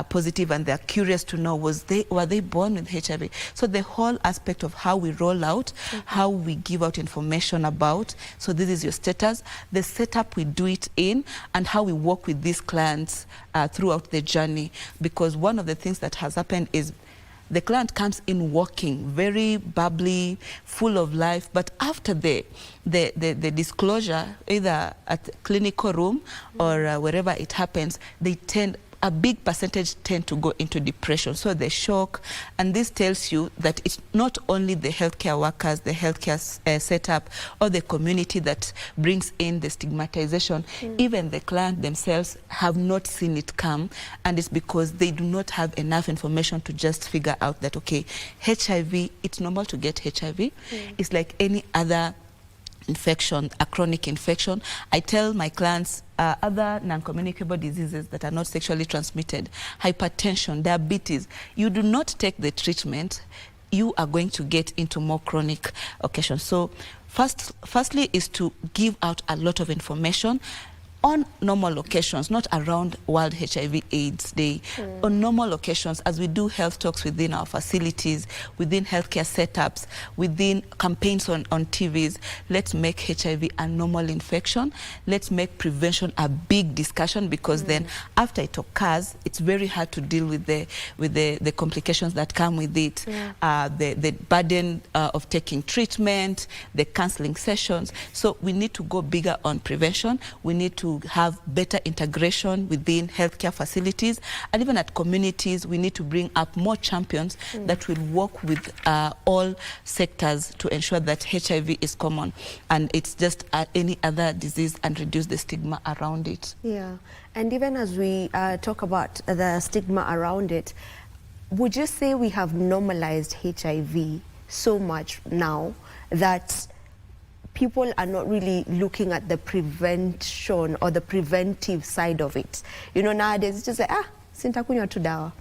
positive, and they're curious to know, were they born with HIV? So the whole aspect of how we roll out, how we give out information about, so this is your status, the setup we do it in, and how we work with these clients throughout the journey. Because one of the things that has happened is the client comes in walking, very bubbly, full of life, but after the disclosure, either at the clinical room or wherever it happens, they tend, a big percentage tend to go into depression. So they shock, and this tells you that it's not only the healthcare workers, the healthcare setup, or the community that brings in the stigmatization. Even the client themselves have not seen it come, and it's because they do not have enough information to just figure out that, okay, HIV, it's normal to get HIV. It's like any other infection, a chronic infection. I tell my clients other non-communicable diseases that are not sexually transmitted, hypertension, diabetes, you do not take the treatment, you are going to get into more chronic occasions. So firstly is to give out a lot of information on normal occasions, not around World HIV AIDS Day. On normal occasions, as we do health talks within our facilities, within healthcare setups, within campaigns on TVs, let's make HIV a normal infection. Let's make prevention a big discussion, because then after it occurs, it's very hard to deal with the complications that come with it, the burden of taking treatment, the counseling sessions. So we need to go bigger on prevention. We need to have better integration within healthcare facilities, and even at communities we need to bring up more champions that will work with all sectors to ensure that HIV is common and it's just any other disease, and reduce the stigma around it. Yeah, and even as we talk about the stigma around it, would you say we have normalized HIV so much now that people are not really looking at the prevention or the preventive side of it. You know, nowadays it's just like, sintakunywa tu dawa.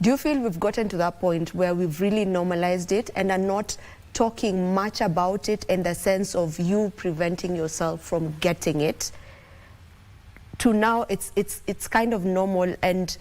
Do you feel we've gotten to that point where we've really normalized it and are not talking much about it in the sense of you preventing yourself from getting it? To now it's kind of normal, and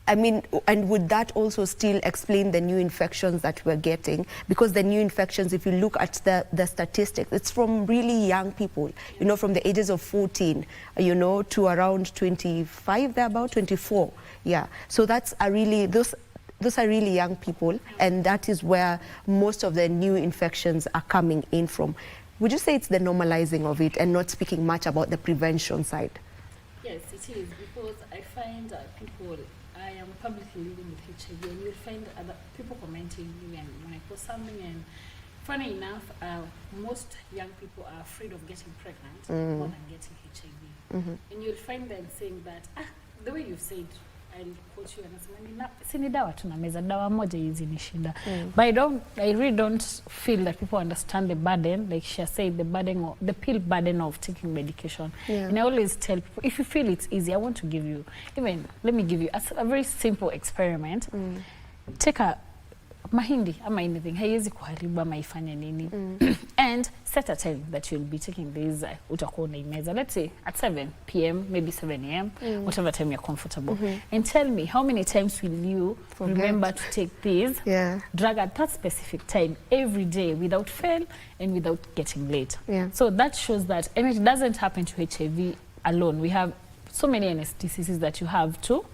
I mean, and would that also still explain the new infections that we're getting? Because the new infections, if you look at the statistics, it's from really young people, you know, from the ages of 14, you know, to around 25, they're about 24. Yeah. So that's a really, those are really young people, and that is where most of the new infections are coming in from. Would you say it's the normalizing of it and not speaking much about the prevention side? Yes, it is, because I find people, I am publicly living with HIV, and you'll find other people commenting even when I post something, and funny enough, most young people are afraid of getting pregnant more than getting HIV. And you'll find them saying that, the way you've said, I'll quote you, and sini dawa tunameza dawa moja hizi ni shinda. But I really don't feel that people understand the burden, like she said, the pill burden of taking medication. And I always tell people, if you feel it's easy, I want to give you, let me give you a very simple experiment. Take a mahindi ama anything, haiwezi kuharibu ama ifanye nini. And set a time that you'll be taking these, utakuwa unaimeza, let's say at 7 p.m, maybe 7 a.m, whatever time you're comfortable. And tell me, how many times will you remember to take this drug at that specific time every day without fail and without getting late? So that shows that, and it doesn't happen to HIV alone. We have so many NSTCs that you have to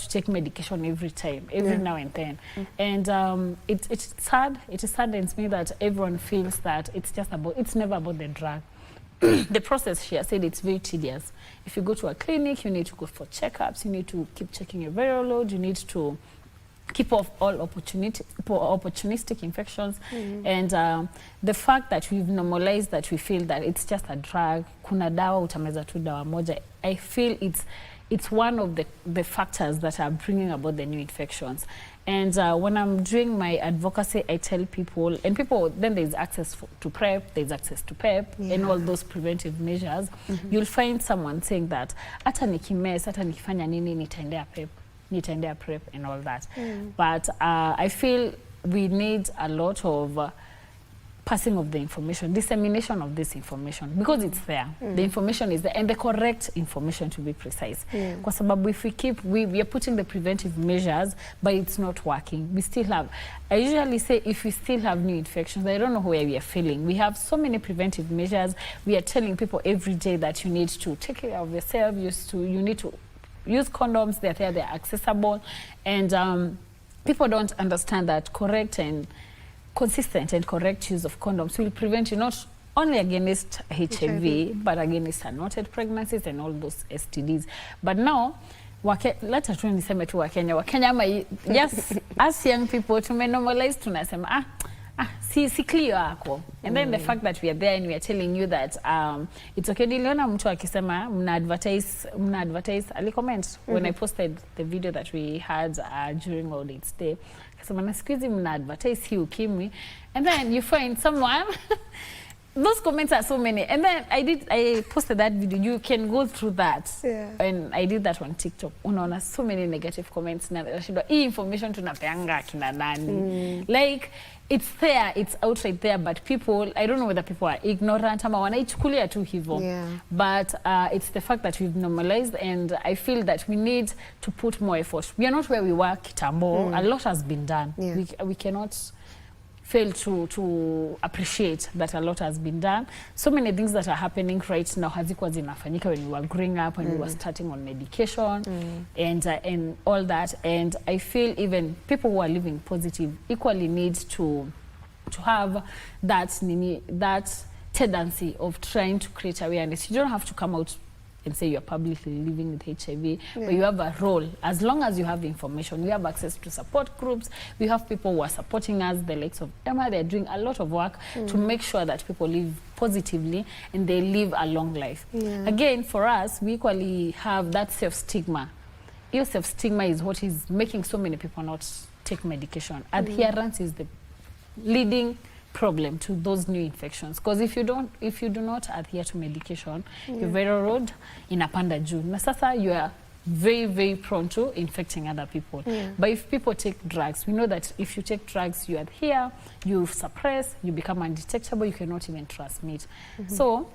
take medication every time, every now and then. And it's sad, it saddens me that everyone feels that it's never about the drug. The process, she has said, it's very tedious. If you go to a clinic, you need to go for checkups, you need to keep checking your viral load, you need to keep off all opportunistic infections. And the fact that we've normalized that we feel that it's just a drug, kuna dawa utameza tu dawa moja, I feel it's one of the factors that are bringing about the new infections. And when I'm doing my advocacy, I tell people, and people, then there's access to PrEP, there's access to PEP, and all those preventive measures. You'll find someone saying that, hata nikimes, hata nikifanya nini, nitaendea PrEP, and all that. But I feel we need a lot of passing of the information, dissemination of this information, because it's there. The information is there, and the correct information, to be precise. Kwa sababu if we are putting the preventive measures, but it's not working. We still have, I usually say, if we still have new infections, I don't know where we are failing. We have so many preventive measures. We are telling people every day that you need to take care of yourself, you need to use condoms, they're there, they're accessible. And people don't understand that correct and consistent and correct use of condoms will prevent you not only against HIV, but against unwanted pregnancies and all those STDs. But now, leta tu niseme tu Wakenya ama yes, as young people tumenormalize, tunasema si clear ako. And then the fact that we are there and we are telling you that it's okay. Niliona mtu akisema mna advertise ali comment when I posted the video that we had during All It's Day. So when I squeeze mna advertise hii ukimwi, and then you find someone those comments are so many. And then I posted that video. You can go through that. And I did that on TikTok. Unaona so many negative comments na hii information tunapeanga kina nani. Like it's there, it's outright there, but people, I don't know whether people are ignorant ama wanaichukulia tu hivyo. But it's the fact that we've normalized, and I feel that we need to put more effort. We are not where we were kitambo. A lot has been done. We cannot fail to appreciate that a lot has been done. So many things that are happening right now hazikuwa zinafanyika when we were growing up, when we were starting on medication and all that. And I feel even people who are living positive equally need to have that tendency of trying to create awareness. You don't have to come out and say you're publicly living with HIV, but you have a role. As long as you have the information, we have access to support groups, we have people who are supporting us, the likes of Emma. They're doing a lot of work to make sure that people live positively and they live a long life. Again, for us, we equally have that self-stigma. Your self-stigma is what is making so many people not take medication. Adherence is the leading problem to those new infections, because if you do not adhere to medication, your viral load inapanda juu, na sasa you are very, very prone to infecting other people. But if people take drugs, we know that if you take drugs, you adhere, you suppress, you become undetectable, you cannot even transmit. So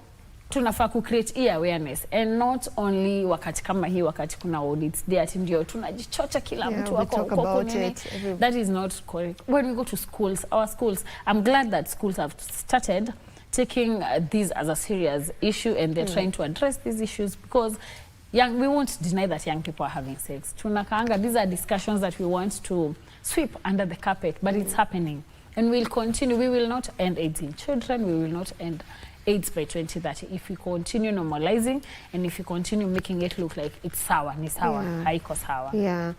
tunafaa ku create awareness, and not only wakati kama hii, wakati kuna audits day ati ndio tunajichocha kila mtu wako huko nini. That is not correct. When we go to schools, our schools, I'm glad that schools have started taking this as a serious issue, and they're trying to address these issues, because we won't deny that young people are having sex. Tunakaanga, these are discussions that we want to sweep under the carpet, but it's happening, and we'll continue. We will not end AIDS in children. We will not end AIDS by 2030 if we continue normalizing, and if we continue making it look like it's sawa, ni sawa, haiko sawa.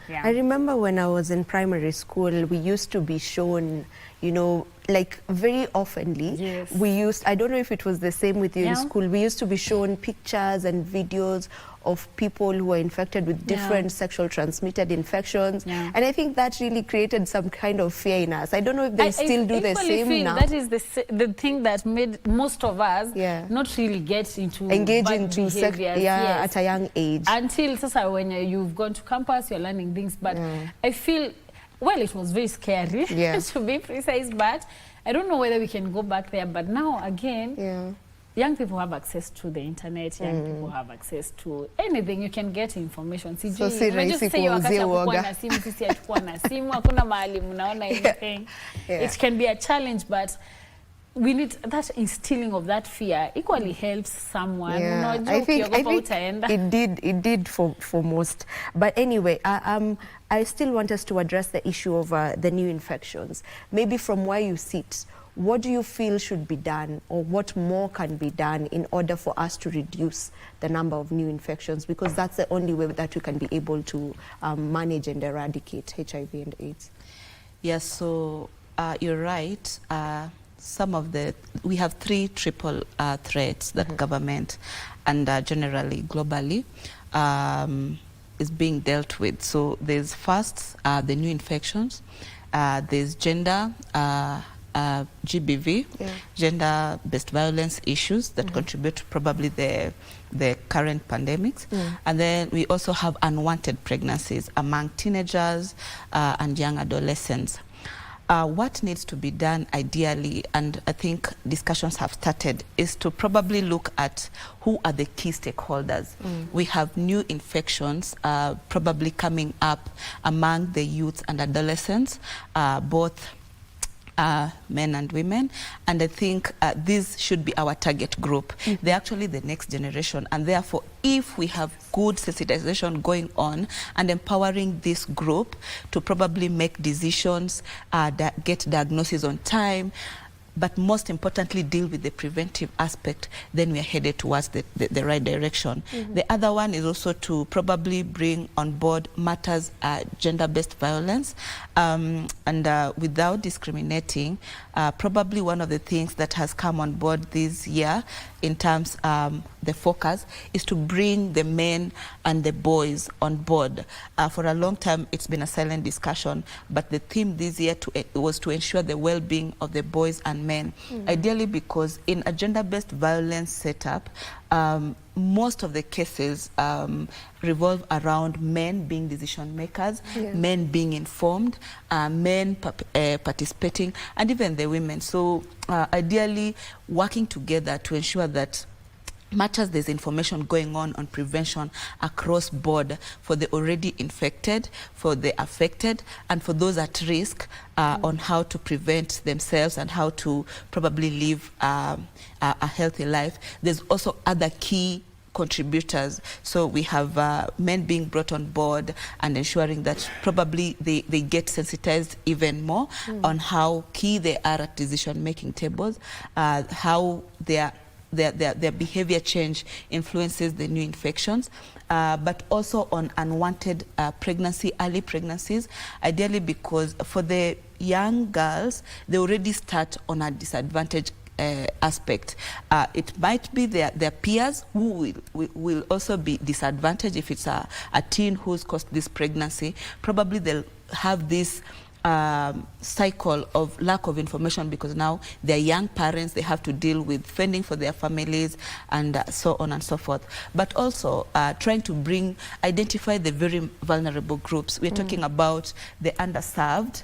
I remember when I was in primary school, we used to be shown, you know, like very oftenly, I don't know if it was the same with you in school, we used to be shown pictures and videos of people who are infected with different sexual transmitted infections. And I think that really created some kind of fear in us. I don't know if they still do the same now. That is the thing that made most of us not really get into engage into at a young age. Until sasa when you've gone to campus, you're learning things. But I feel, well, it was very scary to be precise, but I don't know whether we can go back there. But now again, young people have access to the internet, young people have access to anything. You can get information. So si rahisi kuuzia uoga. Anything. It can be a challenge, but we need that instilling of that fear equally helps someone. I think it did for most. But anyway, I still want us to address the issue of the new infections. Maybe from where you sit, what do you feel should be done, or what more can be done in order for us to reduce the number of new infections? Because that's the only way that we can be able to manage and eradicate HIV and AIDS. Yes, so you're right. We have three triple threats that government and generally globally is being dealt with. So there's first the new infections, there's gender, GBV, gender-based violence issues that contribute to probably the current pandemics. And then we also have unwanted pregnancies among teenagers and young adolescents. What needs to be done ideally, and I think discussions have started, is to probably look at who are the key stakeholders. We have new infections probably coming up among the youth and adolescents, both men and women, and I think this should be our target group. They're actually the next generation, and therefore if we have good sensitization going on and empowering this group to probably make decisions, get diagnosis on time, but most importantly deal with the preventive aspect, then we are headed towards the right direction. The other one is also to probably bring on board matters gender-based violence, and without discriminating. Probably one of the things that has come on board this year in terms the focus is to bring the men and the boys on board. For a long time it's been a silent discussion, but the theme this year was to ensure the well-being of the boys and men. Ideally, because in a gender-based violence setup, most of the cases revolve around men being decision makers, men being informed, men participating, and even the women. So ideally working together to ensure that much as there's information going on prevention across board for the already infected, for the affected, and for those at risk on how to prevent themselves and how to probably live a healthy life. There's also other key contributors. So we have men being brought on board and ensuring that probably they get sensitized even more on how key they are at decision-making tables, how their behavior change influences the new infections, but also on unwanted pregnancy, early pregnancies, ideally because for the young girls, they already start on a disadvantaged aspect. It might be their peers who will also be disadvantaged. If it's a teen who's caused this pregnancy, probably they'll have this cycle of lack of information, because now they're young parents, they have to deal with fending for their families and so on and so forth. But also trying to identify the very vulnerable groups. We're talking about the underserved.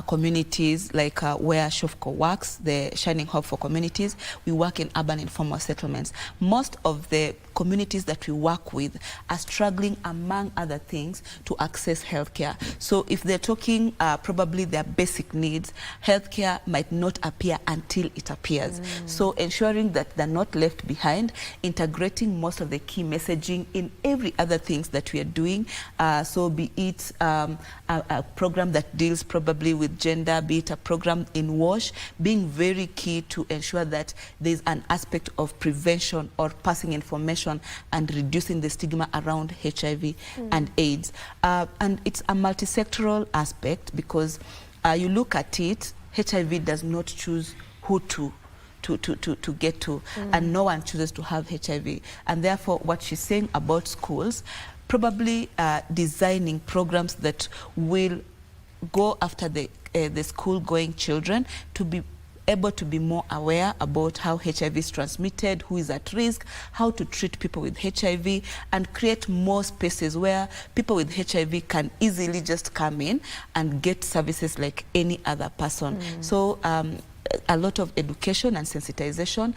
Communities like where Shofco works, the Shining Hope for Communities. We work in urban informal settlements. Most of the communities that we work with are struggling, among other things, to access healthcare. So if they're talking probably their basic needs, healthcare might not appear until it appears. So ensuring that they're not left behind, integrating most of the key messaging in every other things that we are doing. So be it a program that deals probably with gender, be it a program in WASH, being very key to ensure that there's an aspect of prevention or passing information and reducing the stigma around HIV and AIDS. And it's a multi-sectoral aspect, because you look at it, HIV does not choose who to get to, and no one chooses to have HIV. And therefore, what she's saying about schools, probably designing programs that will go after the school-going children to be able to be more aware about how HIV is transmitted, who is at risk, how to treat people with HIV, and create more spaces where people with HIV can easily just come in and get services like any other person. So a lot of education and sensitization,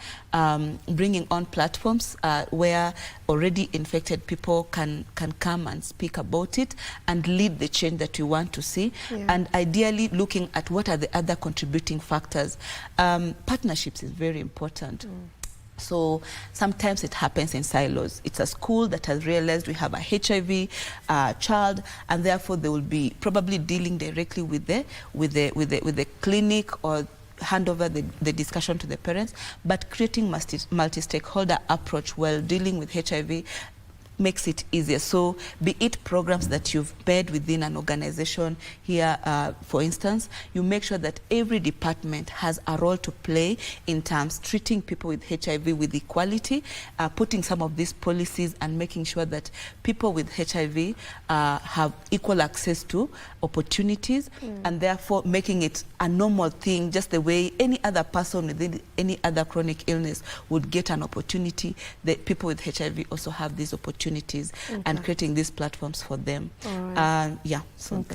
bringing on platforms where already infected people can come and speak about it and lead the change that we want to see. And ideally looking at what are the other contributing factors. Partnerships is very important. So sometimes it happens in silos. It's a school that has realized we have a HIV child, and therefore they will be probably dealing directly with the clinic, or hand over the discussion to the parents. But creating multi-stakeholder approach while dealing with HIV makes it easier. So be it programs that you've made within an organization here, for instance, you make sure that every department has a role to play in terms treating people with HIV with equality, putting some of these policies and making sure that people with HIV have equal access to opportunities, and therefore making it a normal thing, just the way any other person with any other chronic illness would get an opportunity. That people with HIV also have these opportunities, and creating these platforms for them. So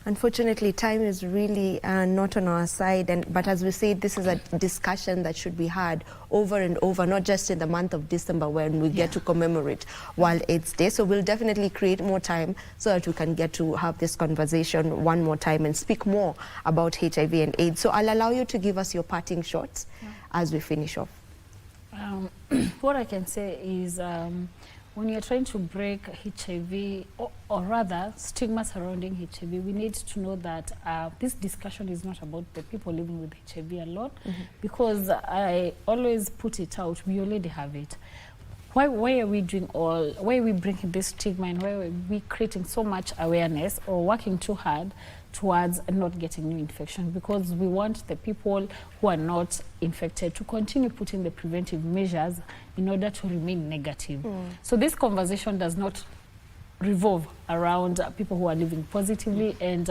unfortunately, time is really not on our side, but as we say, this is a discussion that should be had over and over, not just in the month of December when we get to commemorate World AIDS Day. So we'll definitely create more time so that we can get to have this conversation one more time and speak more about HIV and AIDS. So I'll allow you to give us your parting shots as we finish off. What I can say is, when you're trying to break HIV, or rather stigma surrounding HIV, we need to know that this discussion is not about the people living with HIV alone, because I always put it out, we already have it. Why are we doing why are we bringing this stigma, and why are we creating so much awareness or working too hard towards not getting new infection? Because we want the people who are not infected to continue putting the preventive measures in order to remain negative. So this conversation does not revolve around people who are living positively, and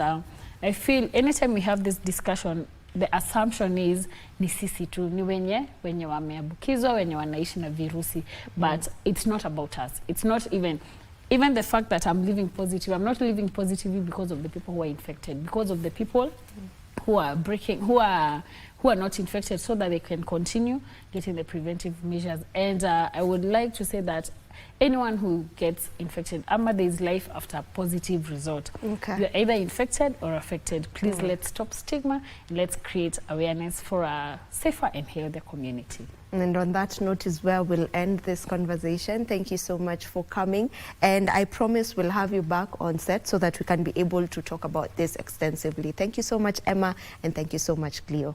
I feel anytime we have this discussion, the assumption is ni sisi tu, ni wenye wameambukizwa, wenye wanaishi na virusi, but it's not about us. It's not even the fact that I'm living positive. I'm not living positively because of the people who are infected, because of the people who are who are not infected, so that they can continue getting the preventive measures. And I would like to say that anyone who gets infected, there is life after a positive result. You're either infected or affected. Please let's stop stigma, and let's create awareness for a safer and healthier community. And on that note is where we'll end this conversation. Thank you so much for coming. And I promise we'll have you back on set so that we can be able to talk about this extensively. Thank you so much, Emma, and thank you so much, Cleo.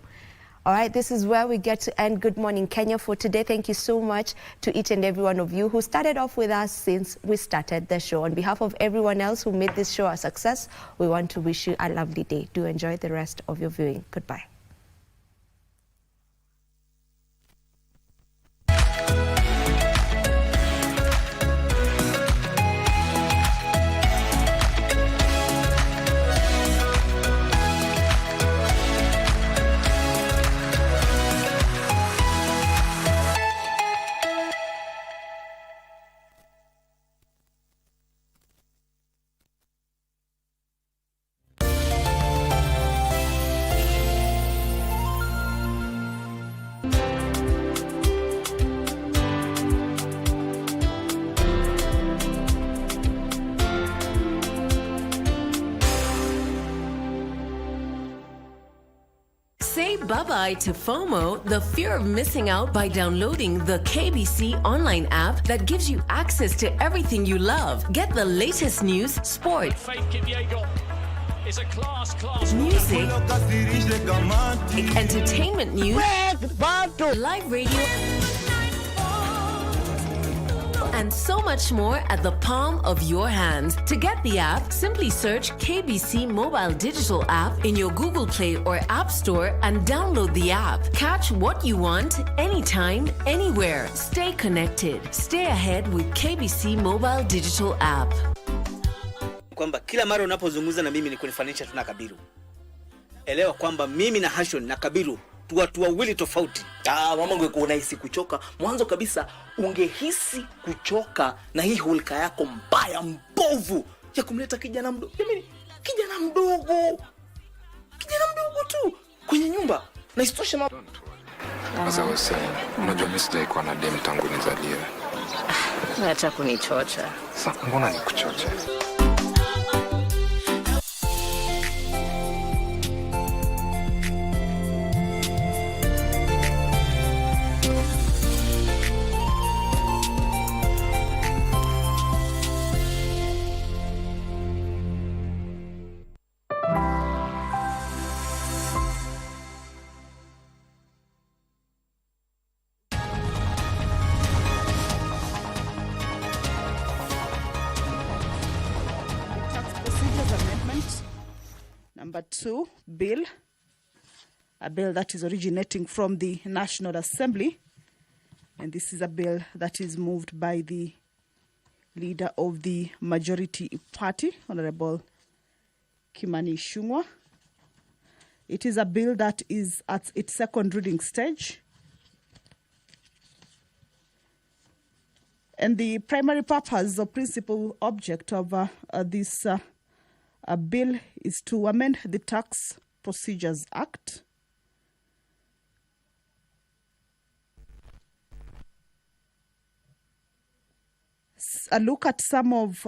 All right, this is where we get to end Good Morning Kenya for today. Thank you so much to each and every one of you who started off with us since we started the show. On behalf of everyone else who made this show a success, we want to wish you a lovely day. Do enjoy the rest of your viewing. Goodbye. Say bye-bye to FOMO, the fear of missing out, by downloading the KBC Online app that gives you access to everything you love. Get the latest news, sport, music, entertainment news, live radio, and so much more at the palm of your hands. To get the app, simply search KBC Mobile Digital App in your Google Play or App Store and download the app. Catch what you want, anytime, anywhere. Stay connected. Stay ahead with KBC Mobile Digital App. Kwamba kila mara unapozungumza na mimi ni kunifanisha tuna Kabiru. Elewa kwamba mimi na Hashon na Kabiru watu wawili tofauti. Mama ungekuwa unahisi kuchoka, mwanzo kabisa ungehisi kuchoka na hii hulka yako mbaya mbovu ya kumleta kijana mdogo. Mimi kijana mdogo tu kwenye nyumba. Na isitoshe mama. As I was saying, unajua mimi sijaikuwa na dem tangu nizaliwe. Acha kunichocha. Sasa mbona nikuchocha? Number 2 bill, a bill that is originating from the National Assembly, and this is a bill that is moved by the leader of the majority party, Honorable Kimani Ichung'wah. It is a bill that is at its second reading stage, and the primary purpose or principal object of this bill is to amend the Tax Procedures Act a look at some of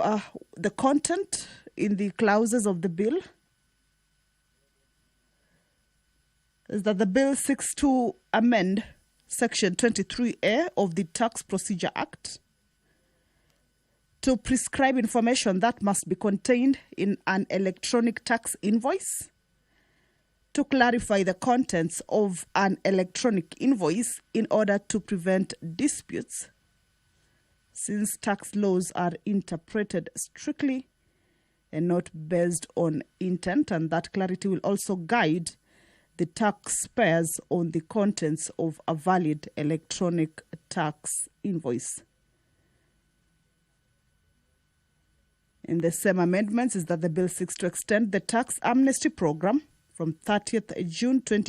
the content in the clauses of the bill is that the bill seeks to amend Section 23A of the Tax Procedure Act to prescribe information that must be contained in an electronic tax invoice, to clarify the contents of an electronic invoice in order to prevent disputes, since tax laws are interpreted strictly and not based on intent, and that clarity will also guide the taxpayers on the contents of a valid electronic tax invoice. In the same amendments is that the bill seeks to extend the tax amnesty program from 30th June 2020